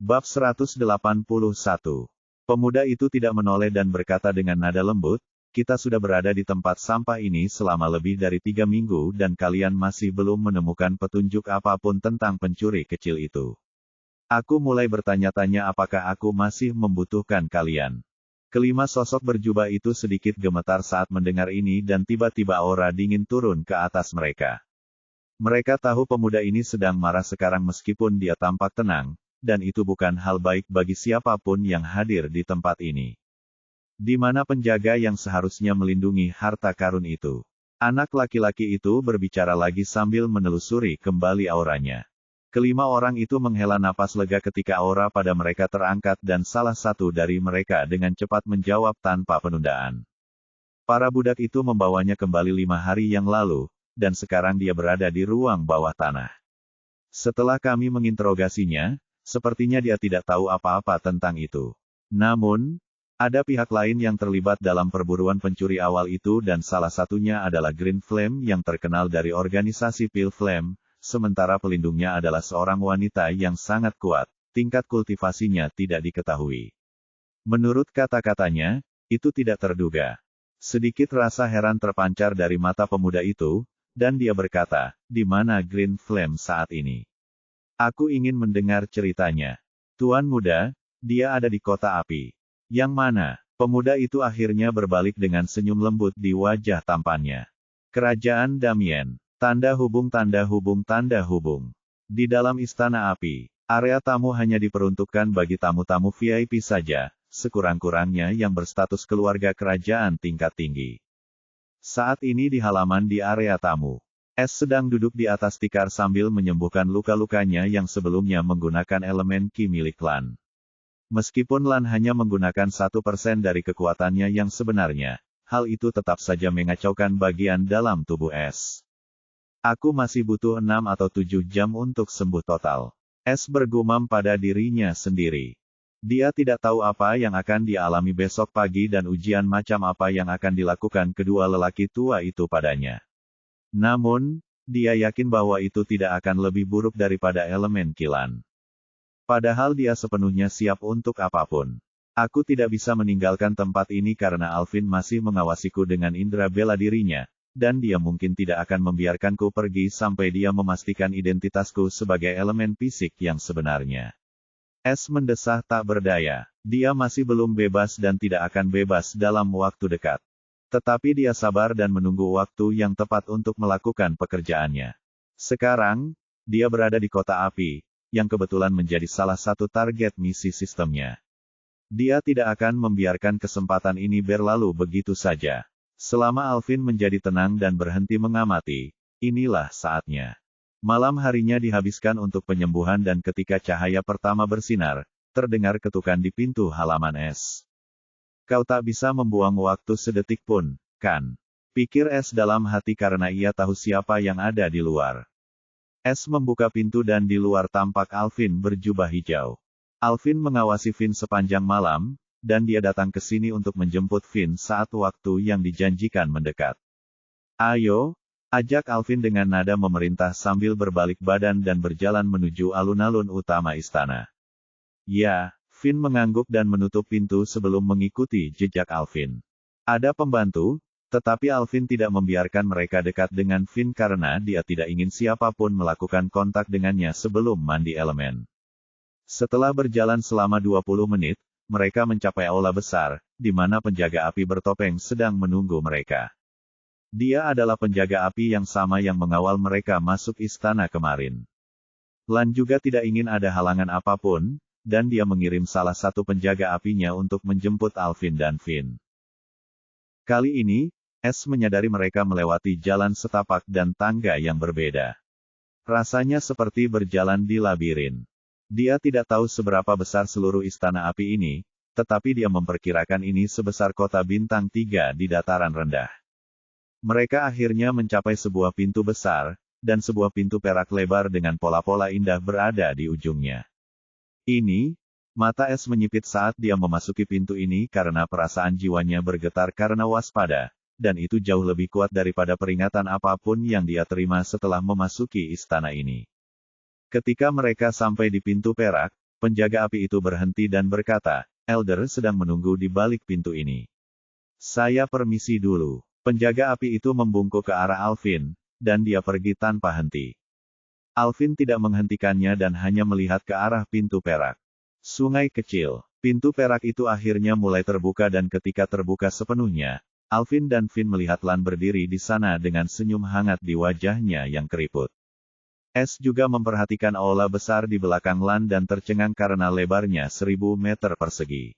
Bab 181. Pemuda itu tidak menoleh dan berkata dengan nada lembut, "Kita sudah berada di tempat sampah ini selama lebih dari 3 minggu dan kalian masih belum menemukan petunjuk apapun tentang pencuri kecil itu. Aku mulai bertanya-tanya apakah aku masih membutuhkan kalian." Kelima sosok berjubah itu sedikit gemetar saat mendengar ini dan tiba-tiba aura dingin turun ke atas mereka. Mereka tahu pemuda ini sedang marah sekarang meskipun dia tampak tenang, dan itu bukan hal baik bagi siapapun yang hadir di tempat ini. Di mana penjaga yang seharusnya melindungi harta karun itu? Anak laki-laki itu berbicara lagi sambil menelusuri kembali auranya. Kelima orang itu menghela napas lega ketika aura pada mereka terangkat dan salah satu dari mereka dengan cepat menjawab tanpa penundaan. Para budak itu membawanya kembali 5 hari yang lalu, dan sekarang dia berada di ruang bawah tanah. Setelah kami menginterogasinya, sepertinya dia tidak tahu apa-apa tentang itu. Namun, ada pihak lain yang terlibat dalam perburuan pencuri awal itu dan salah satunya adalah Green Flame yang terkenal dari organisasi Pale Flame, sementara pelindungnya adalah seorang wanita yang sangat kuat, tingkat kultivasinya tidak diketahui. Menurut kata-katanya, itu tidak terduga. Sedikit rasa heran terpancar dari mata pemuda itu, dan dia berkata, "Di mana Green Flame saat ini? Aku ingin mendengar ceritanya." "Tuan muda, dia ada di kota api." "Yang mana?" Pemuda itu akhirnya berbalik dengan senyum lembut di wajah tampannya. "Kerajaan Damien. Tanda hubung tanda hubung tanda hubung. Di dalam istana api. Area tamu hanya diperuntukkan bagi tamu-tamu VIP saja, sekurang-kurangnya yang berstatus keluarga kerajaan tingkat tinggi. Saat ini di halaman di area tamu. S sedang duduk di atas tikar sambil menyembuhkan luka-lukanya yang sebelumnya menggunakan elemen ki milik Lan. Meskipun Lan hanya menggunakan 1% dari kekuatannya yang sebenarnya, hal itu tetap saja mengacaukan bagian dalam tubuh S. "Aku masih butuh 6 atau 7 jam untuk sembuh total." S bergumam pada dirinya sendiri. Dia tidak tahu apa yang akan dia alami besok pagi dan ujian macam apa yang akan dilakukan kedua lelaki tua itu padanya. Namun, dia yakin bahwa itu tidak akan lebih buruk daripada elemen kilan. Padahal dia sepenuhnya siap untuk apapun. "Aku tidak bisa meninggalkan tempat ini karena Alvin masih mengawasiku dengan indera bela dirinya, dan dia mungkin tidak akan membiarkanku pergi sampai dia memastikan identitasku sebagai elemen fisik yang sebenarnya." S mendesah tak berdaya. Dia masih belum bebas dan tidak akan bebas dalam waktu dekat. Tetapi dia sabar dan menunggu waktu yang tepat untuk melakukan pekerjaannya. Sekarang, dia berada di kota api, yang kebetulan menjadi salah satu target misi sistemnya. Dia tidak akan membiarkan kesempatan ini berlalu begitu saja. Selama Alvin menjadi tenang dan berhenti mengamati, inilah saatnya. Malam harinya dihabiskan untuk penyembuhan dan ketika cahaya pertama bersinar, terdengar ketukan di pintu halaman S. "Kau tak bisa membuang waktu sedetik pun, kan?" pikir S dalam hati karena ia tahu siapa yang ada di luar. S membuka pintu dan di luar tampak Alvin berjubah hijau. Alvin mengawasi Finn sepanjang malam, dan dia datang ke sini untuk menjemput Finn saat waktu yang dijanjikan mendekat. "Ayo," ajak Alvin dengan nada memerintah sambil berbalik badan dan berjalan menuju alun-alun utama istana. "Ya." Finn mengangguk dan menutup pintu sebelum mengikuti jejak Alvin. Ada pembantu, tetapi Alvin tidak membiarkan mereka dekat dengan Finn karena dia tidak ingin siapapun melakukan kontak dengannya sebelum mandi elemen. Setelah berjalan selama 20 menit, mereka mencapai aula besar, di mana penjaga api bertopeng sedang menunggu mereka. Dia adalah penjaga api yang sama yang mengawal mereka masuk istana kemarin. Lan juga tidak ingin ada halangan apapun, dan dia mengirim salah satu penjaga apinya untuk menjemput Alvin dan Finn. Kali ini, S menyadari mereka melewati jalan setapak dan tangga yang berbeda. Rasanya seperti berjalan di labirin. Dia tidak tahu seberapa besar seluruh istana api ini, tetapi dia memperkirakan ini sebesar kota bintang 3 di dataran rendah. Mereka akhirnya mencapai sebuah pintu besar, dan sebuah pintu perak lebar dengan pola-pola indah berada di ujungnya. Mata S menyipit saat dia memasuki pintu ini karena perasaan jiwanya bergetar karena waspada, dan itu jauh lebih kuat daripada peringatan apapun yang dia terima setelah memasuki istana ini. Ketika mereka sampai di pintu perak, Penjaga api itu berhenti dan berkata, Elder sedang menunggu di balik pintu ini. Saya permisi dulu. Penjaga api itu membungkuk ke arah Alvin, dan dia pergi tanpa henti. Alvin tidak menghentikannya dan hanya melihat ke arah pintu perak. Sungai kecil. Pintu perak itu akhirnya mulai terbuka dan ketika terbuka sepenuhnya, Alvin dan Finn melihat Lan berdiri di sana dengan senyum hangat di wajahnya yang keriput. S juga memperhatikan aula besar di belakang Lan dan tercengang karena lebarnya 1000 meter persegi.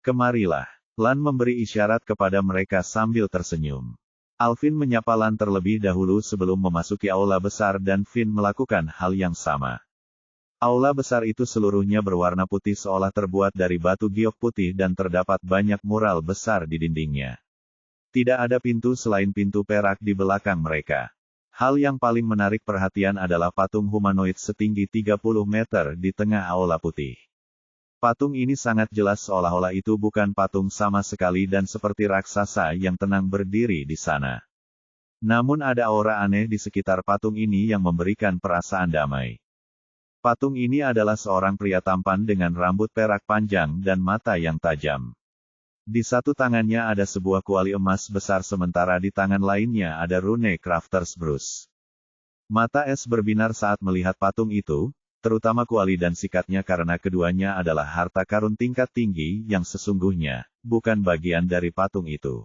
Kemarilah. Lan memberi isyarat kepada mereka sambil tersenyum. Alvin menyapa Lan terlebih dahulu sebelum memasuki aula besar dan Finn melakukan hal yang sama. Aula besar itu seluruhnya berwarna putih seolah terbuat dari batu giok putih dan terdapat banyak mural besar di dindingnya. Tidak ada pintu selain pintu perak di belakang mereka. Hal yang paling menarik perhatian adalah patung humanoid setinggi 30 meter di tengah aula putih. Patung ini sangat jelas seolah-olah itu bukan patung sama sekali dan seperti raksasa yang tenang berdiri di sana. Namun ada aura aneh di sekitar patung ini yang memberikan perasaan damai. Patung ini adalah seorang pria tampan dengan rambut perak panjang dan mata yang tajam. Di satu tangannya ada sebuah kuali emas besar sementara di tangan lainnya ada rune Crafter's Brush. Mata S berbinar saat melihat patung itu, terutama kuali dan sikatnya karena keduanya adalah harta karun tingkat tinggi yang sesungguhnya, bukan bagian dari patung itu.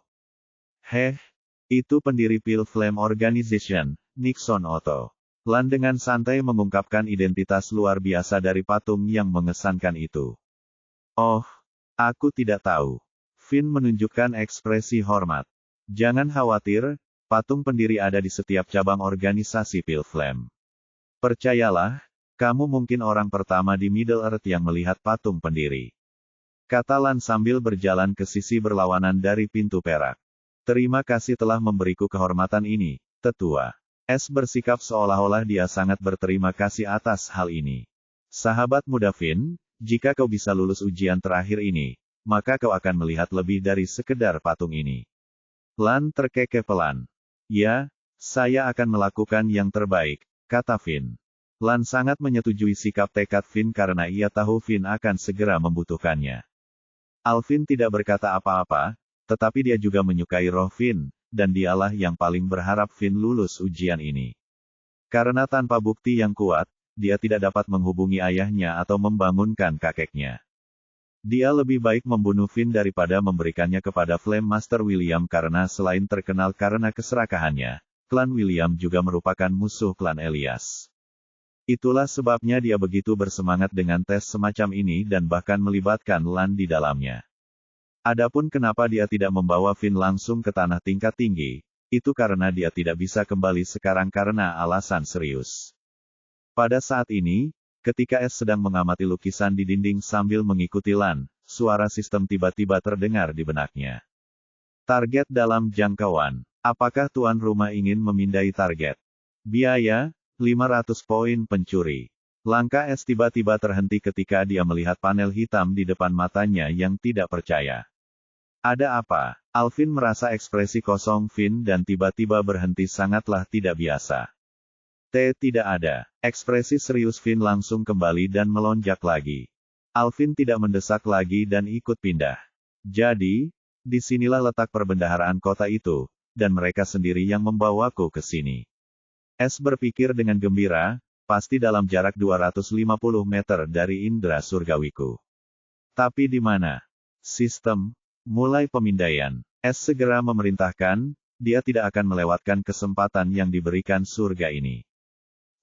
Itu pendiri Pale Flame Organization, Nixon Otto. Lan dengan santai mengungkapkan identitas luar biasa dari patung yang mengesankan itu. Oh, aku tidak tahu. Finn menunjukkan ekspresi hormat. Jangan khawatir, patung pendiri ada di setiap cabang organisasi Pale Flame. Percayalah, kamu mungkin orang pertama di Middle Earth yang melihat patung pendiri. Kata Lan sambil berjalan ke sisi berlawanan dari pintu perak. Terima kasih telah memberiku kehormatan ini, tetua. S bersikap seolah-olah dia sangat berterima kasih atas hal ini. Sahabat muda Finn, jika kau bisa lulus ujian terakhir ini, maka kau akan melihat lebih dari sekedar patung ini. Lan terkekeh pelan. Ya, saya akan melakukan yang terbaik, kata Finn. Lan sangat menyetujui sikap tekad Finn karena ia tahu Finn akan segera membutuhkannya. Alvin tidak berkata apa-apa, tetapi dia juga menyukai roh Finn, dan dialah yang paling berharap Finn lulus ujian ini. Karena tanpa bukti yang kuat, dia tidak dapat menghubungi ayahnya atau membangunkan kakeknya. Dia lebih baik membunuh Finn daripada memberikannya kepada Flame Master William karena selain terkenal karena keserakahannya, klan William juga merupakan musuh klan Elias. Itulah sebabnya dia begitu bersemangat dengan tes semacam ini dan bahkan melibatkan Lan di dalamnya. Adapun kenapa dia tidak membawa Finn langsung ke tanah tingkat tinggi, itu karena dia tidak bisa kembali sekarang karena alasan serius. Pada saat ini, ketika S sedang mengamati lukisan di dinding sambil mengikuti Lan, suara sistem tiba-tiba terdengar di benaknya. Target dalam jangkauan. Apakah tuan rumah ingin memindai target? Biaya, 500 poin pencuri. Langkah S tiba-tiba terhenti ketika dia melihat panel hitam di depan matanya yang tidak percaya. Ada apa? Alvin merasa ekspresi kosong Finn dan tiba-tiba berhenti sangatlah tidak biasa. Tidak ada. Ekspresi serius Finn langsung kembali dan melonjak lagi. Alvin tidak mendesak lagi dan ikut pindah. Jadi, disinilah letak perbendaharaan kota itu, dan mereka sendiri yang membawaku ke sini. S berpikir dengan gembira, pasti dalam jarak 250 meter dari indera surgawiku. Tapi di mana? Sistem. Mulai pemindaian. S segera memerintahkan, dia tidak akan melewatkan kesempatan yang diberikan surga ini.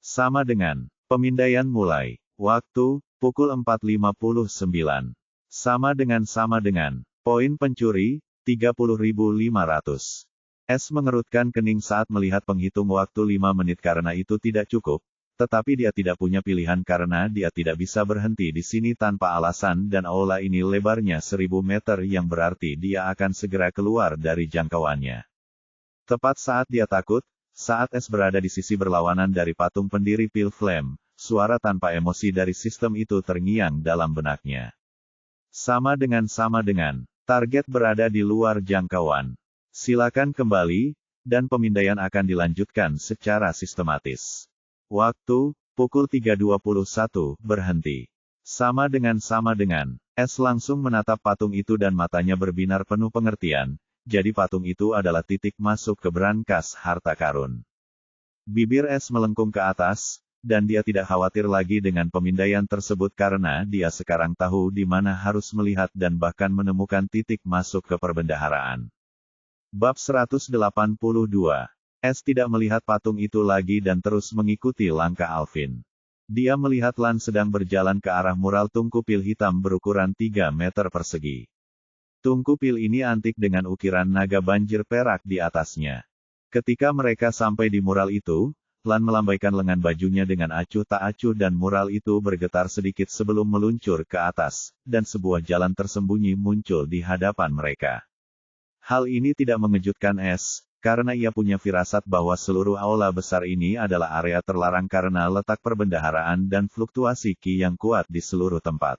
Sama dengan, pemindaian mulai. Waktu, pukul 4.59. Sama dengan, poin pencuri, 30.500. S mengerutkan kening saat melihat penghitung waktu 5 menit karena itu tidak cukup, tetapi dia tidak punya pilihan karena dia tidak bisa berhenti di sini tanpa alasan dan aula ini lebarnya 1000 meter yang berarti dia akan segera keluar dari jangkauannya. Tepat saat dia takut, saat S berada di sisi berlawanan dari patung pendiri Pale Flame, suara tanpa emosi dari sistem itu terngiang dalam benaknya. Sama dengan, target berada di luar jangkauan. Silakan kembali, dan pemindaian akan dilanjutkan secara sistematis. Waktu, pukul 3.21, berhenti. Sama dengan. Es langsung menatap patung itu dan matanya berbinar penuh pengertian, jadi patung itu adalah titik masuk ke brankas harta karun. Bibir Es melengkung ke atas, dan dia tidak khawatir lagi dengan pemindaian tersebut karena dia sekarang tahu di mana harus melihat dan bahkan menemukan titik masuk ke perbendaharaan. Bab 182. Es tidak melihat patung itu lagi dan terus mengikuti langkah Alvin. Dia melihat Lan sedang berjalan ke arah mural tungku pil hitam berukuran 3 meter persegi. Tungku pil ini antik dengan ukiran naga banjir perak di atasnya. Ketika mereka sampai di mural itu, Lan melambaikan lengan bajunya dengan acuh tak acuh dan mural itu bergetar sedikit sebelum meluncur ke atas, dan sebuah jalan tersembunyi muncul di hadapan mereka. Hal ini tidak mengejutkan Es, karena ia punya firasat bahwa seluruh aula besar ini adalah area terlarang karena letak perbendaharaan dan fluktuasi ki yang kuat di seluruh tempat.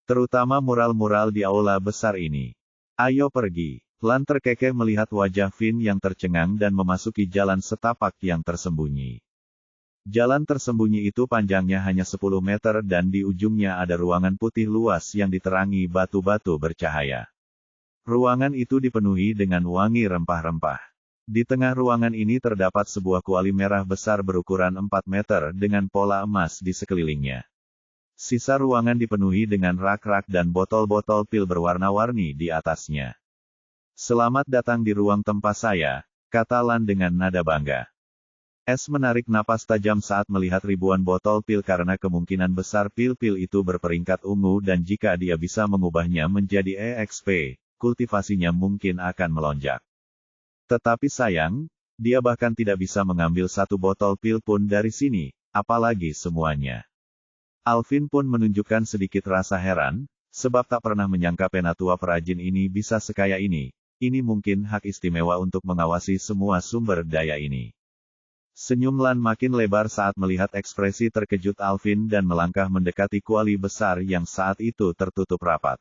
Terutama mural-mural di aula besar ini. Ayo pergi. Lan terkekeh melihat wajah Finn yang tercengang dan memasuki jalan setapak yang tersembunyi. Jalan tersembunyi itu panjangnya hanya 10 meter dan di ujungnya ada ruangan putih luas yang diterangi batu-batu bercahaya. Ruangan itu dipenuhi dengan wangi rempah-rempah. Di tengah ruangan ini terdapat sebuah kuali merah besar berukuran 4 meter dengan pola emas di sekelilingnya. Sisa ruangan dipenuhi dengan rak-rak dan botol-botol pil berwarna-warni di atasnya. Selamat datang di ruang tempat saya, kata Lan dengan nada bangga. Es menarik napas tajam saat melihat ribuan botol pil karena kemungkinan besar pil-pil itu berperingkat ungu dan jika dia bisa mengubahnya menjadi EXP, kultivasinya mungkin akan melonjak. Tetapi sayang, dia bahkan tidak bisa mengambil satu botol pil pun dari sini, apalagi semuanya. Alvin pun menunjukkan sedikit rasa heran, sebab tak pernah menyangka penatua perajin ini bisa sekaya ini. Ini mungkin hak istimewa untuk mengawasi semua sumber daya ini. Senyum Lan makin lebar saat melihat ekspresi terkejut Alvin dan melangkah mendekati kuali besar yang saat itu tertutup rapat.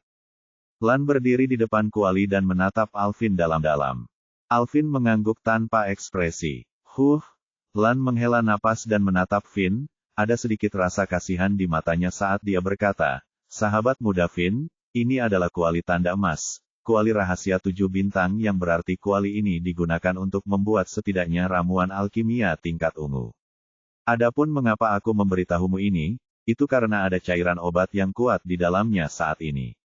Lan berdiri di depan kuali dan menatap Alvin dalam-dalam. Alvin mengangguk tanpa ekspresi. Lan menghela napas dan menatap Finn, ada sedikit rasa kasihan di matanya saat dia berkata, sahabat muda Finn, ini adalah kuali tanda emas, kuali rahasia 7 bintang yang berarti kuali ini digunakan untuk membuat setidaknya ramuan alkimia tingkat ungu. Adapun mengapa aku memberitahumu ini, itu karena ada cairan obat yang kuat di dalamnya saat ini.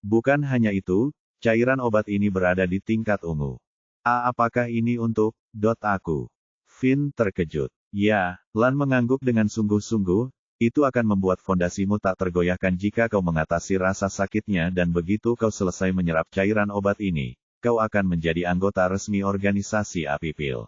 Bukan hanya itu, cairan obat ini berada di tingkat ungu. Apakah ini untuk, aku? Finn terkejut. Ya, Lan mengangguk dengan sungguh-sungguh, itu akan membuat fondasimu tak tergoyahkan jika kau mengatasi rasa sakitnya dan begitu kau selesai menyerap cairan obat ini, kau akan menjadi anggota resmi organisasi Api Pil.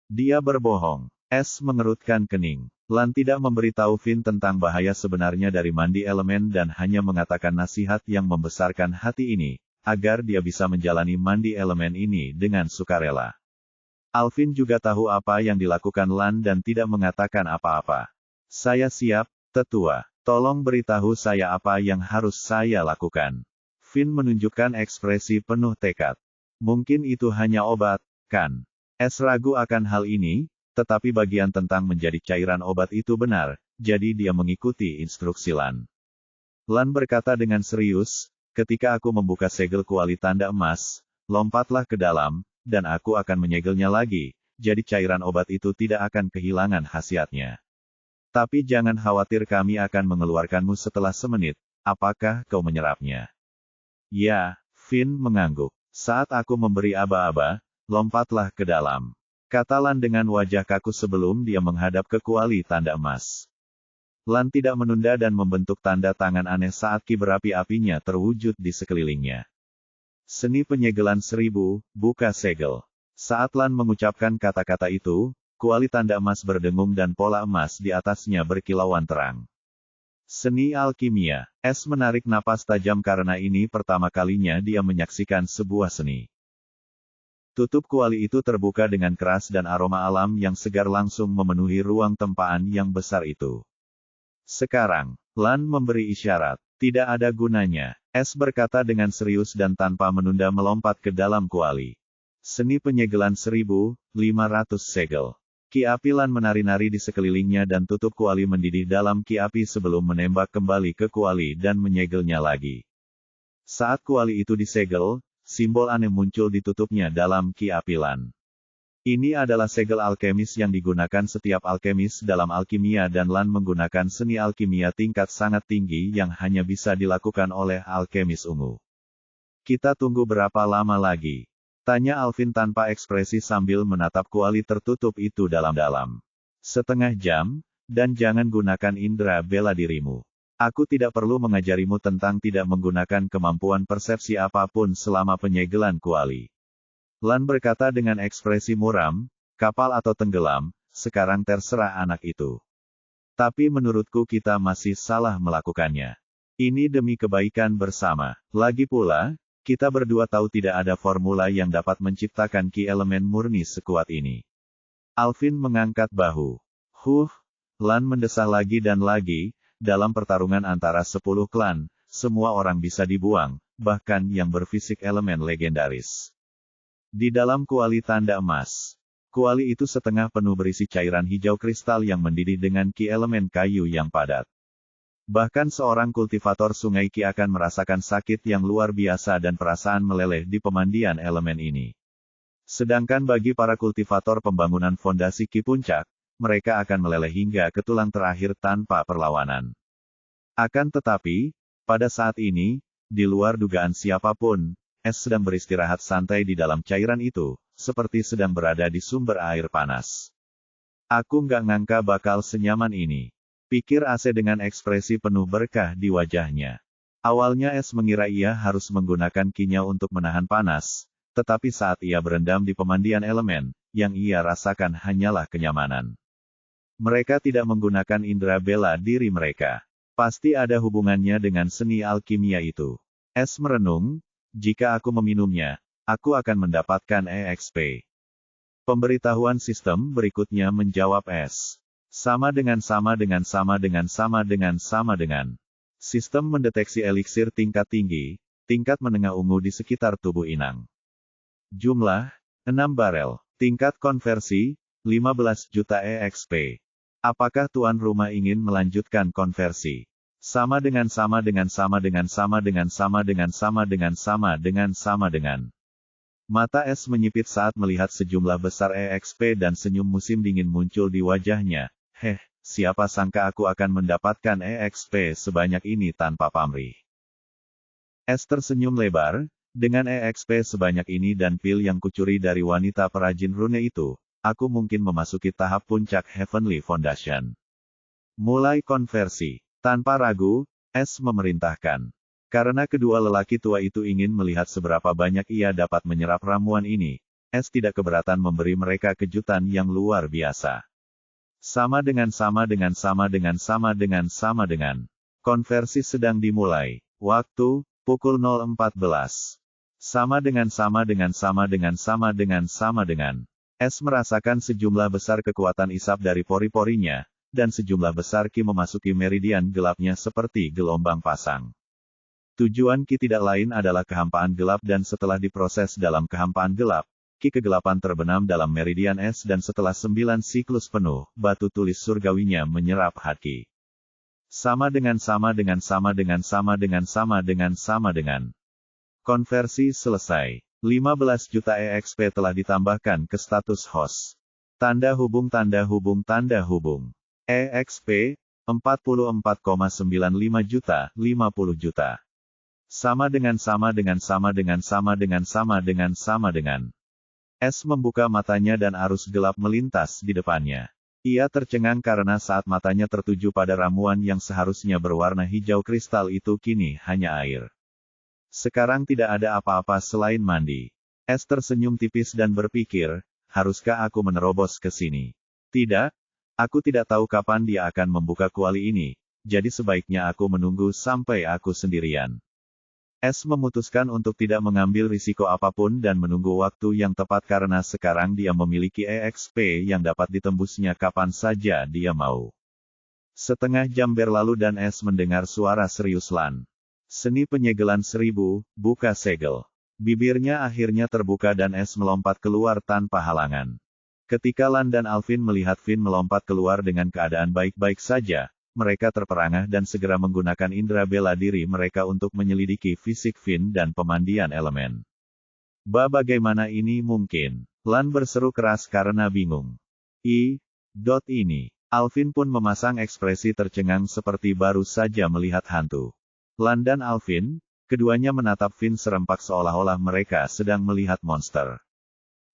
Dia berbohong. Es mengerutkan kening. Lan tidak memberitahu Finn tentang bahaya sebenarnya dari mandi elemen dan hanya mengatakan nasihat yang membesarkan hati ini, agar dia bisa menjalani mandi elemen ini dengan sukarela. Alvin juga tahu apa yang dilakukan Lan dan tidak mengatakan apa-apa. Saya siap, tetua. Tolong beritahu saya apa yang harus saya lakukan. Finn menunjukkan ekspresi penuh tekad. Mungkin itu hanya obat, kan? Es ragu akan hal ini, tetapi bagian tentang menjadi cairan obat itu benar, jadi dia mengikuti instruksi Lan. Lan berkata dengan serius, ketika aku membuka segel kuali tanda emas, lompatlah ke dalam, dan aku akan menyegelnya lagi, jadi cairan obat itu tidak akan kehilangan khasiatnya. Tapi jangan khawatir kami akan mengeluarkanmu setelah semenit, apakah kau menyerapnya? Ya, Finn mengangguk. Saat aku memberi aba-aba, lompatlah ke dalam. Kata Lan dengan wajah kaku sebelum dia menghadap ke kuali tanda emas. Lan tidak menunda dan membentuk tanda tangan aneh saat ki berapi-apinya terwujud di sekelilingnya. Seni penyegelan 1000, buka segel. Saat Lan mengucapkan kata-kata itu, kuali tanda emas berdengung dan pola emas di atasnya berkilauan terang. Seni alkimia. Es menarik napas tajam karena ini pertama kalinya dia menyaksikan sebuah seni. Tutup kuali itu terbuka dengan keras dan aroma alam yang segar langsung memenuhi ruang tempaan yang besar itu. Sekarang, Lan memberi isyarat. Tidak ada gunanya. Es berkata dengan serius dan tanpa menunda melompat ke dalam kuali. Seni penyegelan 1500 segel. Ki api Lan menari-nari di sekelilingnya dan tutup kuali mendidih dalam ki api sebelum menembak kembali ke kuali dan menyegelnya lagi. Saat kuali itu disegel, simbol aneh muncul di tutupnya dalam ki api Lan. Ini adalah segel alkemis yang digunakan setiap alkemis dalam alkimia dan Lan menggunakan seni alkimia tingkat sangat tinggi yang hanya bisa dilakukan oleh alkemis ungu. Kita tunggu berapa lama lagi? Tanya Alvin tanpa ekspresi sambil menatap kuali tertutup itu dalam-dalam. Setengah jam, dan jangan gunakan indera bela dirimu. Aku tidak perlu mengajarimu tentang tidak menggunakan kemampuan persepsi apapun selama penyegelan kuali. Lan berkata dengan ekspresi muram, kapal atau tenggelam, sekarang terserah anak itu. Tapi menurutku kita masih salah melakukannya. Ini demi kebaikan bersama. Lagi pula, kita berdua tahu tidak ada formula yang dapat menciptakan ki elemen murni sekuat ini. Alvin mengangkat bahu. Lan mendesah lagi dan lagi, dalam pertarungan antara 10 klan, semua orang bisa dibuang, bahkan yang berfisik elemen legendaris. Di dalam kuali tanda emas. Kuali itu setengah penuh berisi cairan hijau kristal yang mendidih dengan ki elemen kayu yang padat. Bahkan seorang kultivator sungai ki akan merasakan sakit yang luar biasa dan perasaan meleleh di pemandian elemen ini. Sedangkan bagi para kultivator pembangunan fondasi ki puncak, mereka akan meleleh hingga ke tulang terakhir tanpa perlawanan. Akan tetapi, pada saat ini, di luar dugaan siapapun, es sedang beristirahat santai di dalam cairan itu, seperti sedang berada di sumber air panas. Aku nggak ngangka bakal senyaman ini. Pikir AC dengan ekspresi penuh berkah di wajahnya. Awalnya Es mengira ia harus menggunakan kinya untuk menahan panas, tetapi saat ia berendam di pemandian elemen, yang ia rasakan hanyalah kenyamanan. Mereka tidak menggunakan indera bela diri mereka. Pasti ada hubungannya dengan seni alkimia itu. Es merenung, jika aku meminumnya, aku akan mendapatkan EXP. Pemberitahuan sistem berikutnya menjawab Es. Sama dengan. Sistem mendeteksi eliksir tingkat tinggi, tingkat menengah ungu di sekitar tubuh inang. Jumlah, 6 barel. Tingkat konversi, 15 juta EXP. Apakah tuan rumah ingin melanjutkan konversi? Sama dengan. Mata Es menyipit saat melihat sejumlah besar EXP dan senyum musim dingin muncul di wajahnya. Siapa sangka aku akan mendapatkan EXP sebanyak ini tanpa pamrih. Es tersenyum lebar, dengan EXP sebanyak ini dan pil yang kucuri dari wanita perajin rune itu, aku mungkin memasuki tahap puncak Heavenly Foundation. Mulai konversi. Tanpa ragu, Es memerintahkan. Karena kedua lelaki tua itu ingin melihat seberapa banyak ia dapat menyerap ramuan ini, Es tidak keberatan memberi mereka kejutan yang luar biasa. Sama dengan. Konversi sedang dimulai. Waktu, pukul 0:14. Sama dengan. Es merasakan sejumlah besar kekuatan isap dari pori-porinya, dan sejumlah besar ki memasuki meridian gelapnya seperti gelombang pasang. Tujuan ki tidak lain adalah kehampaan gelap dan setelah diproses dalam kehampaan gelap, ki kegelapan terbenam dalam meridian es dan setelah 9 siklus penuh, batu tulis surgawinya menyerap haki. Sama dengan. Konversi selesai. 15 juta EXP telah ditambahkan ke status host. Tanda hubung. EXP, 44,95 juta, 50 juta. Sama dengan. Es membuka matanya dan arus gelap melintas di depannya. Ia tercengang karena saat matanya tertuju pada ramuan yang seharusnya berwarna hijau kristal itu kini hanya air. Sekarang tidak ada apa-apa selain mandi. Es tersenyum tipis dan berpikir, haruskah aku menerobos ke sini? Tidak, aku tidak tahu kapan dia akan membuka kuali ini, jadi sebaiknya aku menunggu sampai aku sendirian. Es memutuskan untuk tidak mengambil risiko apapun dan menunggu waktu yang tepat karena sekarang dia memiliki EXP yang dapat ditembusnya kapan saja dia mau. Setengah jam berlalu dan Es mendengar suara serius Lan. Seni penyegelan 1000, buka segel. Bibirnya akhirnya terbuka dan Es melompat keluar tanpa halangan. Ketika Lan dan Alvin melihat Finn melompat keluar dengan keadaan baik-baik saja, mereka terperangah dan segera menggunakan indera bela diri mereka untuk menyelidiki fisik Finn dan pemandian elemen. Bagaimana ini mungkin? Lan berseru keras karena bingung. Ini. Alvin pun memasang ekspresi tercengang seperti baru saja melihat hantu. Lan dan Alvin, keduanya menatap Finn serempak seolah-olah mereka sedang melihat monster.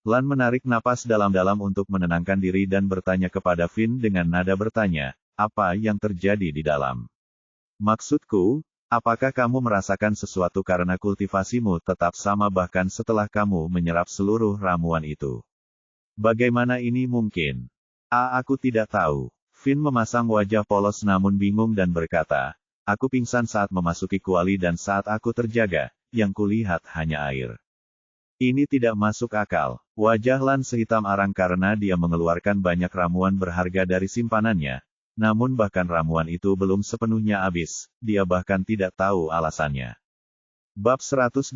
Lan menarik napas dalam-dalam untuk menenangkan diri dan bertanya kepada Finn dengan nada bertanya, apa yang terjadi di dalam? Maksudku, apakah kamu merasakan sesuatu karena kultivasimu tetap sama bahkan setelah kamu menyerap seluruh ramuan itu? Bagaimana ini mungkin? Aku tidak tahu. Finn memasang wajah polos namun bingung dan berkata, aku pingsan saat memasuki kuali dan saat aku terjaga, yang kulihat hanya air. Ini tidak masuk akal. Wajah Lan sehitam arang karena dia mengeluarkan banyak ramuan berharga dari simpanannya. Namun bahkan ramuan itu belum sepenuhnya habis, dia bahkan tidak tahu alasannya. Bab 183.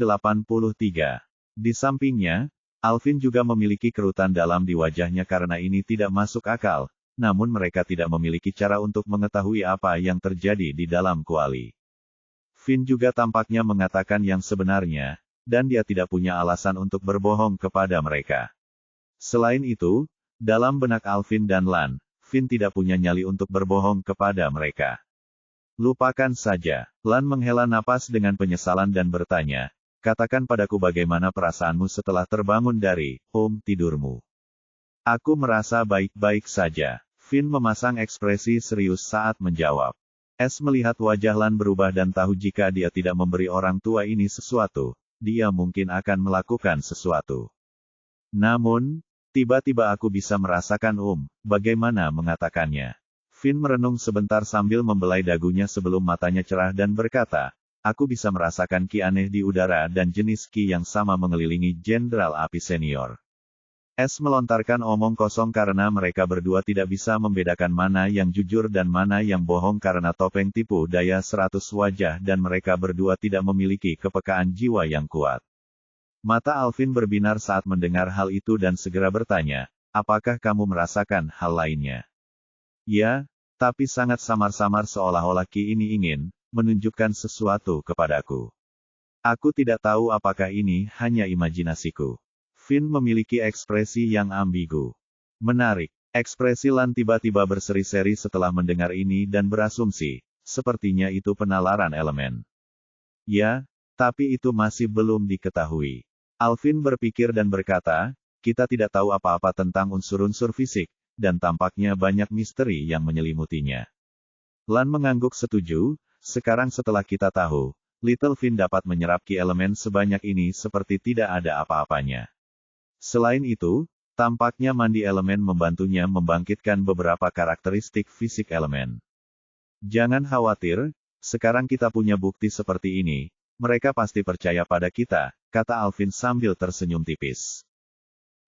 Di sampingnya, Alvin juga memiliki kerutan dalam di wajahnya karena ini tidak masuk akal, namun mereka tidak memiliki cara untuk mengetahui apa yang terjadi di dalam kuali. Finn juga tampaknya mengatakan yang sebenarnya, dan dia tidak punya alasan untuk berbohong kepada mereka. Selain itu, dalam benak Alvin dan Lan, Finn tidak punya nyali untuk berbohong kepada mereka. Lupakan saja. Lan menghela napas dengan penyesalan dan bertanya, katakan padaku bagaimana perasaanmu setelah terbangun dari tidurmu. Aku merasa baik-baik saja. Finn memasang ekspresi serius saat menjawab. Melihat wajah Lan berubah dan tahu jika dia tidak memberi orang tua ini sesuatu, dia mungkin akan melakukan sesuatu. Namun, tiba-tiba aku bisa merasakan bagaimana mengatakannya. Finn merenung sebentar sambil membelai dagunya sebelum matanya cerah dan berkata, aku bisa merasakan ki aneh di udara dan jenis ki yang sama mengelilingi Jenderal Api Senior. Melontarkan omong kosong karena mereka berdua tidak bisa membedakan mana yang jujur dan mana yang bohong karena topeng tipu daya 100 wajah dan mereka berdua tidak memiliki kepekaan jiwa yang kuat. Mata Alvin berbinar saat mendengar hal itu dan segera bertanya, apakah kamu merasakan hal lainnya? Ya, tapi sangat samar-samar seolah-olah ki ini ingin menunjukkan sesuatu kepadaku. Aku tidak tahu apakah ini hanya imajinasiku. Finn memiliki ekspresi yang ambigu. Menarik. Ekspresi Lan tiba-tiba berseri-seri setelah mendengar ini dan berasumsi, sepertinya itu penalaran elemen. Ya, tapi itu masih belum diketahui. Alvin berpikir dan berkata, kita tidak tahu apa-apa tentang unsur-unsur fisik, dan tampaknya banyak misteri yang menyelimutinya. Lan mengangguk setuju, sekarang setelah kita tahu, Little Finn dapat menyerap ki elemen sebanyak ini seperti tidak ada apa-apanya. Selain itu, tampaknya mandi elemen membantunya membangkitkan beberapa karakteristik fisik elemen. Jangan khawatir, sekarang kita punya bukti seperti ini, mereka pasti percaya pada kita, kata Alvin sambil tersenyum tipis.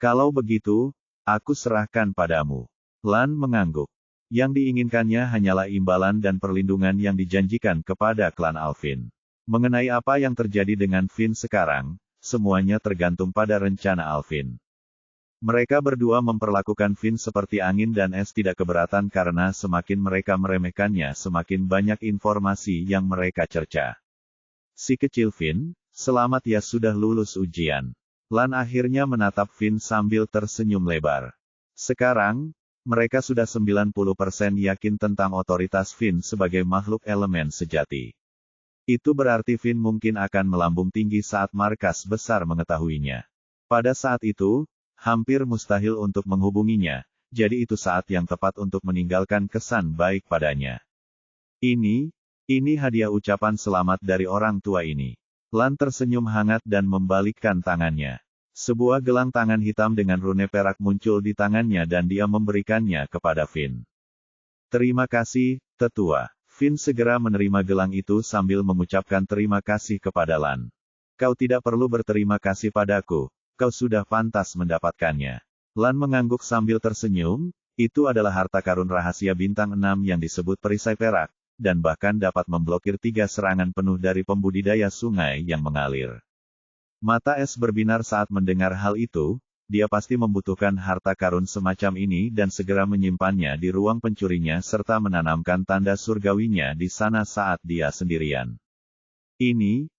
Kalau begitu, aku serahkan padamu. Lan mengangguk. Yang diinginkannya hanyalah imbalan dan perlindungan yang dijanjikan kepada klan Alvin. Mengenai apa yang terjadi dengan Finn sekarang, semuanya tergantung pada rencana Alvin. Mereka berdua memperlakukan Finn seperti angin dan tidak keberatan karena semakin mereka meremehkannya semakin banyak informasi yang mereka cerca. Si kecil Finn, selamat ya sudah lulus ujian. Lan akhirnya menatap Finn sambil tersenyum lebar. Sekarang, mereka sudah 90% yakin tentang otoritas Finn sebagai makhluk elemen sejati. Itu berarti Finn mungkin akan melambung tinggi saat markas besar mengetahuinya. Pada saat itu, hampir mustahil untuk menghubunginya, jadi itu saat yang tepat untuk meninggalkan kesan baik padanya. Ini hadiah ucapan selamat dari orang tua ini. Lan tersenyum hangat dan membalikkan tangannya. Sebuah gelang tangan hitam dengan rune perak muncul di tangannya dan dia memberikannya kepada Finn. Terima kasih, tetua. Finn segera menerima gelang itu sambil mengucapkan terima kasih kepada Lan. Kau tidak perlu berterima kasih padaku, kau sudah pantas mendapatkannya. Lan mengangguk sambil tersenyum, itu adalah harta karun rahasia bintang 6 yang disebut perisai perak, dan bahkan dapat memblokir 3 serangan penuh dari pembudidaya sungai yang mengalir. Mata berbinar saat mendengar hal itu, dia pasti membutuhkan harta karun semacam ini dan segera menyimpannya di ruang pencurinya serta menanamkan tanda surgawinya di sana saat dia sendirian. Ini